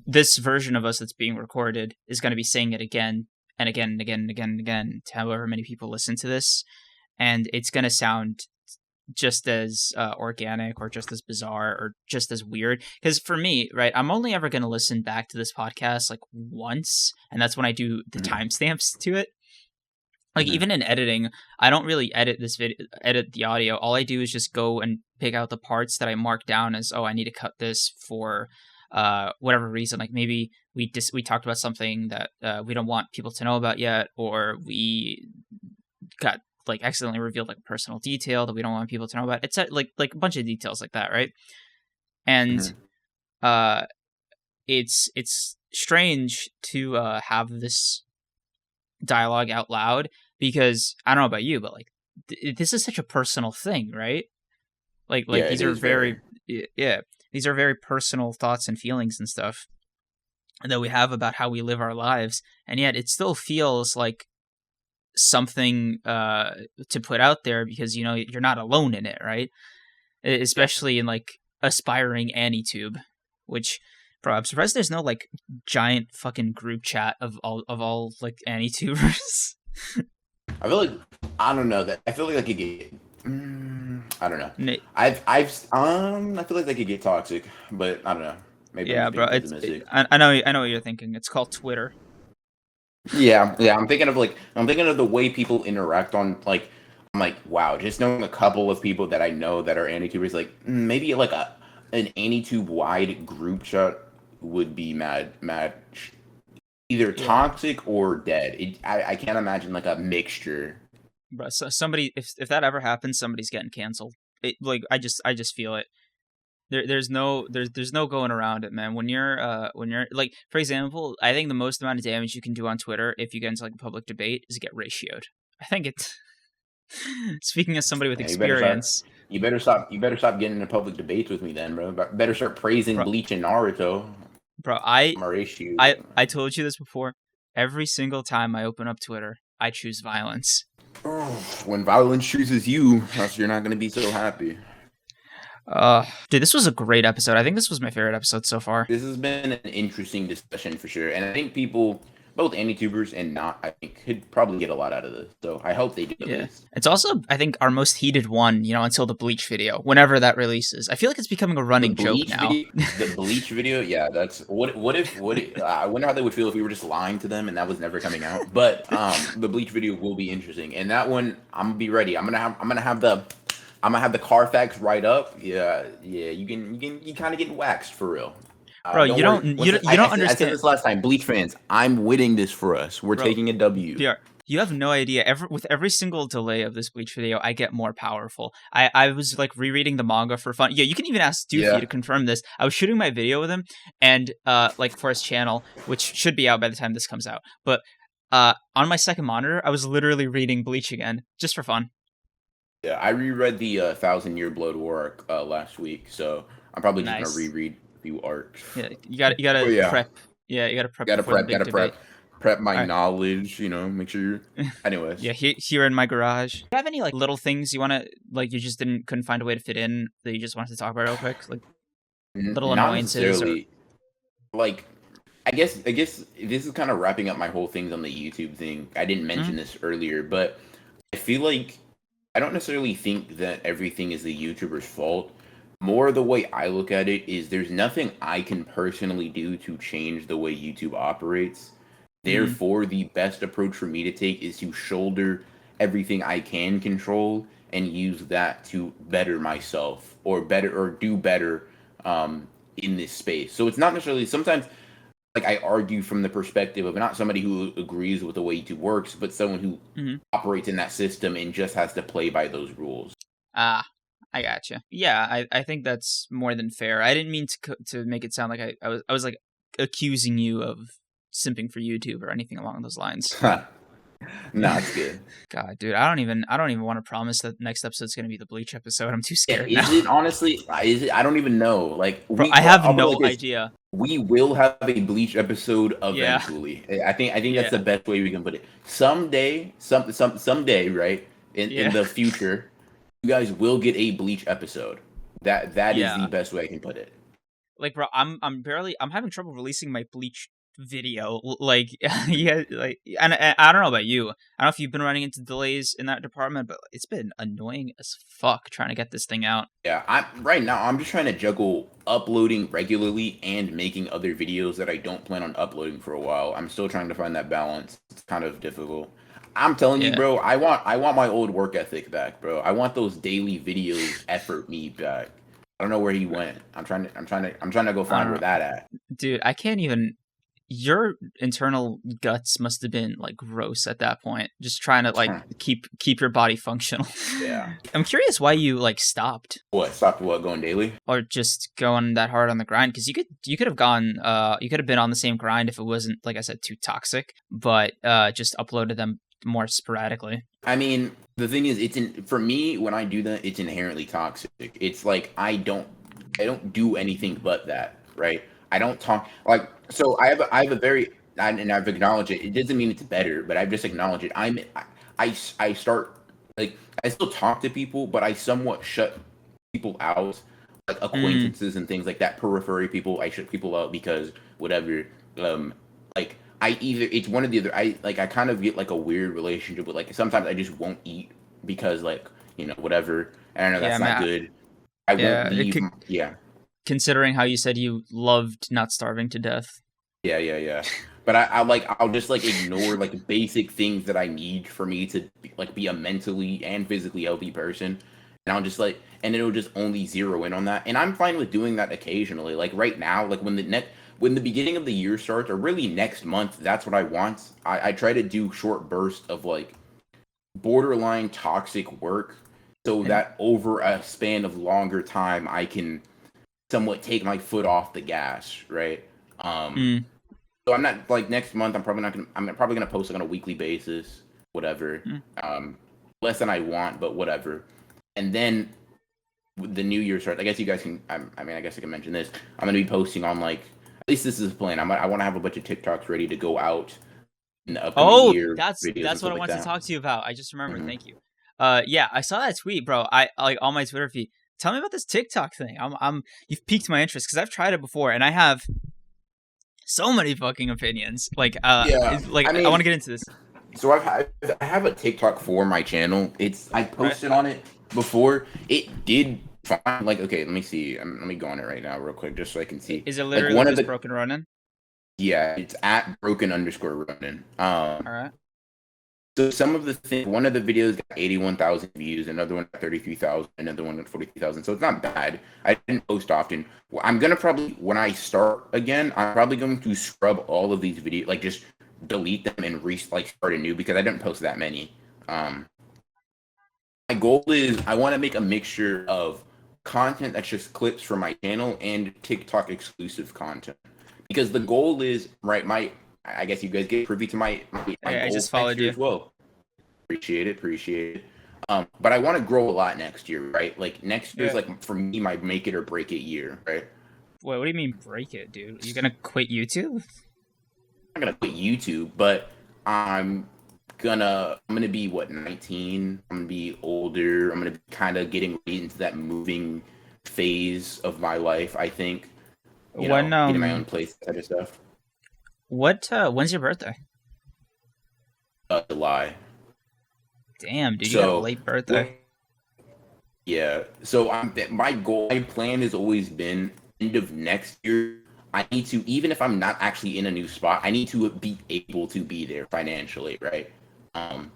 this version of us that's being recorded is going to be saying it again and again and again and again and again to however many people listen to this, and it's going to sound just as organic or just as bizarre or just as weird. Because for me, right, I'm only ever going to listen back to this podcast like once, and that's when I do the Hmm. timestamps to it. Like, Hmm. even in editing, I don't really edit the audio. All I do is just go and pick out the parts that I mark down as, oh, I need to cut this for whatever reason. Like, maybe we talked about something that we don't want people to know about yet, or we got like accidentally revealed like a personal detail that we don't want people to know about. It's like a bunch of details like that, right? And Hmm. uh it's strange to have this dialogue out loud, because I don't know about you, but like this is such a personal thing, right? Like Yeah, it these are is very. yeah, these are very personal thoughts and feelings and stuff that we have about how we live our lives, and yet it still feels like something to put out there, because you're not alone in it, right? Yeah. Especially in like aspiring Anitube, which, bro, I'm surprised there's no like giant fucking group chat of all like Anitubers. I feel like I don't know that. I feel like I could get. I don't know. Na- I feel like they could get toxic, but I don't know. Maybe I'm yeah, just bro. being pessimistic. I know what you're thinking. It's called Twitter. Yeah, yeah. I'm thinking of the way people interact on like. I'm like, wow, just knowing a couple of people that I know that are anti-tubers, like maybe like an anti-tube wide group chat would be mad, either Yeah, toxic or dead. I can't imagine like a mixture. bro. So somebody, if that ever happens, somebody's getting canceled. Like, I just feel it. There's no going around it, man. When you're like, for example, I think the most amount of damage you can do on Twitter if you get into like a public debate is get ratioed. I think it's speaking as somebody with Yeah, you better start. experience, You better stop getting into public debates with me, then, bro. Better start praising bro. Bleach and Naruto. Bro, I My ratio. I I told you this before. Every single time I open up Twitter, I choose violence. When violence chooses you, you're not going to be so happy. Dude, this was a great episode. I think this was my favorite episode so far. This has been an interesting discussion for sure, and I think people, both Anitubers and not, I think could probably get a lot out of this. So I hope they do. Yeah, it's also I think our most heated one, until the Bleach video, whenever that releases. I feel like it's becoming a running joke now. The Bleach video, yeah, that's what if I wonder how they would feel if we were just lying to them and that was never coming out. But the Bleach video will be interesting, and that one I'm gonna be ready. I'm gonna have the Carfax right up. Yeah. You kind of getting waxed for real. Bro, you don't understand. I said this last time. Bleach fans, I'm winning this for us. We're taking a W. PR, you have no idea. With every single delay of this Bleach video, I get more powerful. I was like rereading the manga for fun. Yeah, you can even ask Doofy to confirm this. I was shooting my video with him, and like for his channel, which should be out by the time this comes out. But on my second monitor, I was literally reading Bleach again, just for fun. Yeah, I reread the 1,000-Year Blood War arc last week, so I'm probably just gonna reread a few arcs. Yeah, you gotta prep. Yeah, you gotta prep. Prep my knowledge. Make sure you're. Anyways. Yeah, here in my garage. Do you have any like little things you wanna you just couldn't find a way to fit in that you just wanted to talk about real quick, like little annoyances? Like, I guess this is kind of wrapping up my whole things on the YouTube thing. I didn't mention this earlier, but I feel like. I don't necessarily think that everything is the YouTuber's fault. More the way I look at it is there's nothing I can personally do to change the way YouTube operates. Therefore, the best approach for me to take is to shoulder everything I can control and use that to better myself or do better in this space. So it's not necessarily sometimes like I argue from the perspective of not somebody who agrees with the way YouTube works, but someone who operates in that system and just has to play by those rules. I gotcha. Yeah, I think that's more than fair. I didn't mean to make it sound like I was like accusing you of simping for YouTube or anything along those lines. No, it's good. God, dude, I don't even want to promise that next episode's gonna be the Bleach episode. I'm too scared. Is it honestly? Is it? I don't even know. Like, I have no idea. We will have a Bleach episode eventually. Yeah. I think that's the best way we can put it. Someday, someday, right in the future, you guys will get a Bleach episode. That is the best way I can put it. Like, bro, I'm having trouble releasing my Bleach video, like and I don't know about you. I don't know if you've been running into delays in that department, but it's been annoying as fuck trying to get this thing out. Yeah, right now I'm just trying to juggle uploading regularly and making other videos that I don't plan on uploading for a while. I'm still trying to find that balance. It's kind of difficult. I'm telling you, bro, I want my old work ethic back, bro. I want those daily videos effort me back. I don't know where he went. I'm trying to go find where that at. Dude, I can't even. Your internal guts must have been like gross at that point, just trying to like keep your body functional. Yeah. I'm curious why you like stopped. Stopped going daily? Or just going that hard on the grind? Because you could have gone you could have been on the same grind if it wasn't, like I said, too toxic, but just uploaded them more sporadically. I mean, the thing is, for me, when I do that, it's inherently toxic. It's like I don't do anything but that, right? I don't talk like so. I have a very and I've acknowledged it. It doesn't mean it's better, but I've just acknowledged it. I start like I still talk to people, but I somewhat shut people out, like acquaintances and things like that. Periphery people, I shut people out because whatever. Like it's one or the other. I kind of get like a weird relationship with like sometimes I just won't eat because like whatever. And I know that's not good. I won't leave. Considering how you said you loved not starving to death. Yeah. But I'll just like ignore like basic things that I need for me to be a mentally and physically healthy person. And I'll just and it'll just only zero in on that. And I'm fine with doing that occasionally. Like right now, like when the beginning of the year starts, or really next month, that's what I want. I try to do short bursts of like borderline toxic work so that over a span of longer time, I can somewhat take my foot off the gas, right? So I'm not like next month. I'm probably gonna post like on a weekly basis, whatever. Less than I want, but whatever. And then the new year starts. I guess you guys can. I guess I can mention this. I'm gonna be posting on like at least this is the plan. I want to have a bunch of TikToks ready to go out in the upcoming Oh, year that's videos and what stuff I like wanted to that. talk to you about. I just remembered. Mhm. Thank you. Yeah, I saw that tweet, bro. I like on my Twitter feed. Tell me about this TikTok thing. You've piqued my interest because I've tried it before and I have so many fucking opinions. Yeah, I I want to mean, get into this. so I have a TikTok for my channel. I Right? posted on it before. It did fine. Like, okay, let me see. Let me go on it right now, real quick, just so I can see. Is it Like literally one of just the broken running? yeah, it's at broken_Ronin. All right. So some of the things, one of the videos got 81,000 views, another one got 33,000, another one got 43,000. So it's not bad. I didn't post often. Well, I'm gonna probably when I start again, I'm probably going to scrub all of these videos, like just delete them and start anew because I didn't post that many. Um, my goal is I want to make a mixture of content that's just clips from my channel and TikTok exclusive content because the goal is right. I guess you guys get privy to my Hey, I goal just next followed year you. as well. Appreciate it. But I want to grow a lot next year, right? Like next year's Yeah. like for me my make it or break it year, right? Wait, what do you mean break it, dude? You gonna quit YouTube? I'm not gonna quit YouTube, but I'm gonna be what 19. I'm gonna be older. I'm gonna be kind of getting into that moving phase of my life. I think When getting my own place, type of stuff. when's your birthday? July. Damn, dude, you got a So late what? birthday. Yeah. So my goal, my plan has always been end of next year. I need to, even if I'm not actually in a new spot, I need to be able to be there financially, right? Um,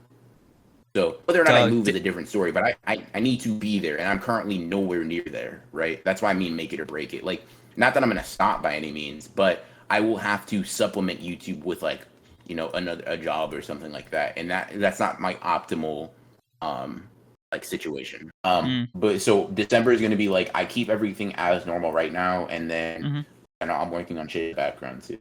so whether or not I Doug, move is a different story, but I need to be there, and I'm currently nowhere near there, right? That's why I mean make it or break it. Like, not that I'm gonna stop by any means, but I will have to supplement YouTube with like, a job or something like that, and that's not my optimal like situation. mm, But so December is gonna be like I keep everything as normal right now, and then mm-hmm. I'm working on shit background too.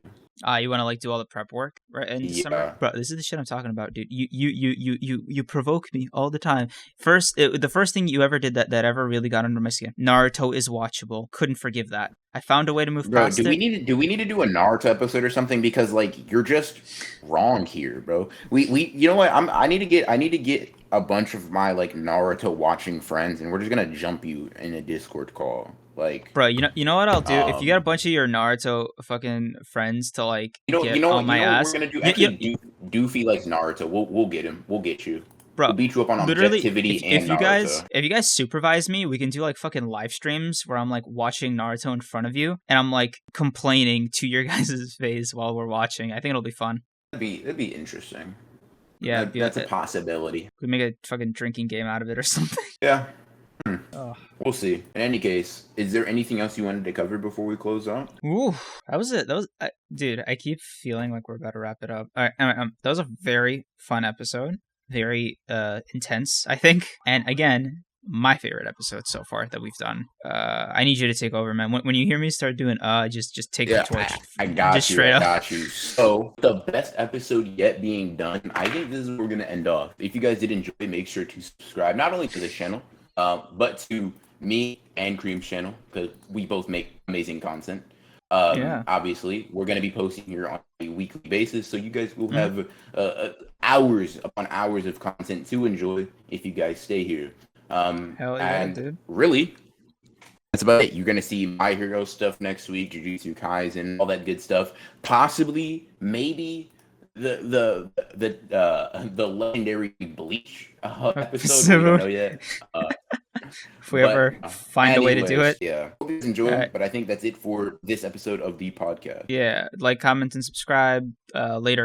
You want to like do all the prep work right in December, Yeah. bro? This is the shit I'm talking about, dude. You provoke me all the time. The first thing you ever did that ever really got under my skin. Naruto is watchable. Couldn't forgive that. I found a way to move Bro, past it. do we need to do a Naruto episode or something? Because like you're just wrong here, bro. We you know what? I need to get a bunch of my like Naruto watching friends, and we're just gonna jump you in a Discord call. Like, Bro, you know what I'll do? If you got a um, bunch of your Naruto fucking friends to like you get know on what my we're ass, gonna do? you, Actually, Doofy likes Naruto. We'll get him. We'll get you. bro, We'll beat you up on literally, objectivity and Naruto. if you guys supervise me, we can do like fucking live streams where I'm like watching Naruto in front of you and I'm like complaining to your guys' face while we're watching. I think it'll be fun. That'd be interesting. Yeah, That's a possibility. we make a fucking drinking game out of it or something. Yeah. Oh. We'll see. In any case, is there anything else you wanted to cover before we close out? Ooh, that was it. Dude, I keep feeling like we're about to wrap it up. All right, that was a very fun episode. Very intense, I think. And again, my favorite episode so far that we've done. I need you to take over, man. When you hear me start doing just take the torch. I got just you. straight I up. got you. So the best episode yet being done. I think this is where we're gonna end off. If you guys did enjoy, make sure to subscribe not only to this channel, but to me and Kreams' channel because we both make amazing content. Yeah. Obviously, we're gonna be posting here on a weekly basis, so you guys will have hours upon hours of content to enjoy if you guys stay here. Hell yeah, And dude. really, that's about it. You're gonna see My Hero stuff next week, Jujutsu Kaisen, all that good stuff. Possibly, maybe the legendary Bleach episode. We don't know yet. If we ever find a way to do it. Yeah. Hope you guys enjoy, Right. but I think that's it for this episode of the podcast. Yeah, like, comment, and subscribe. Later.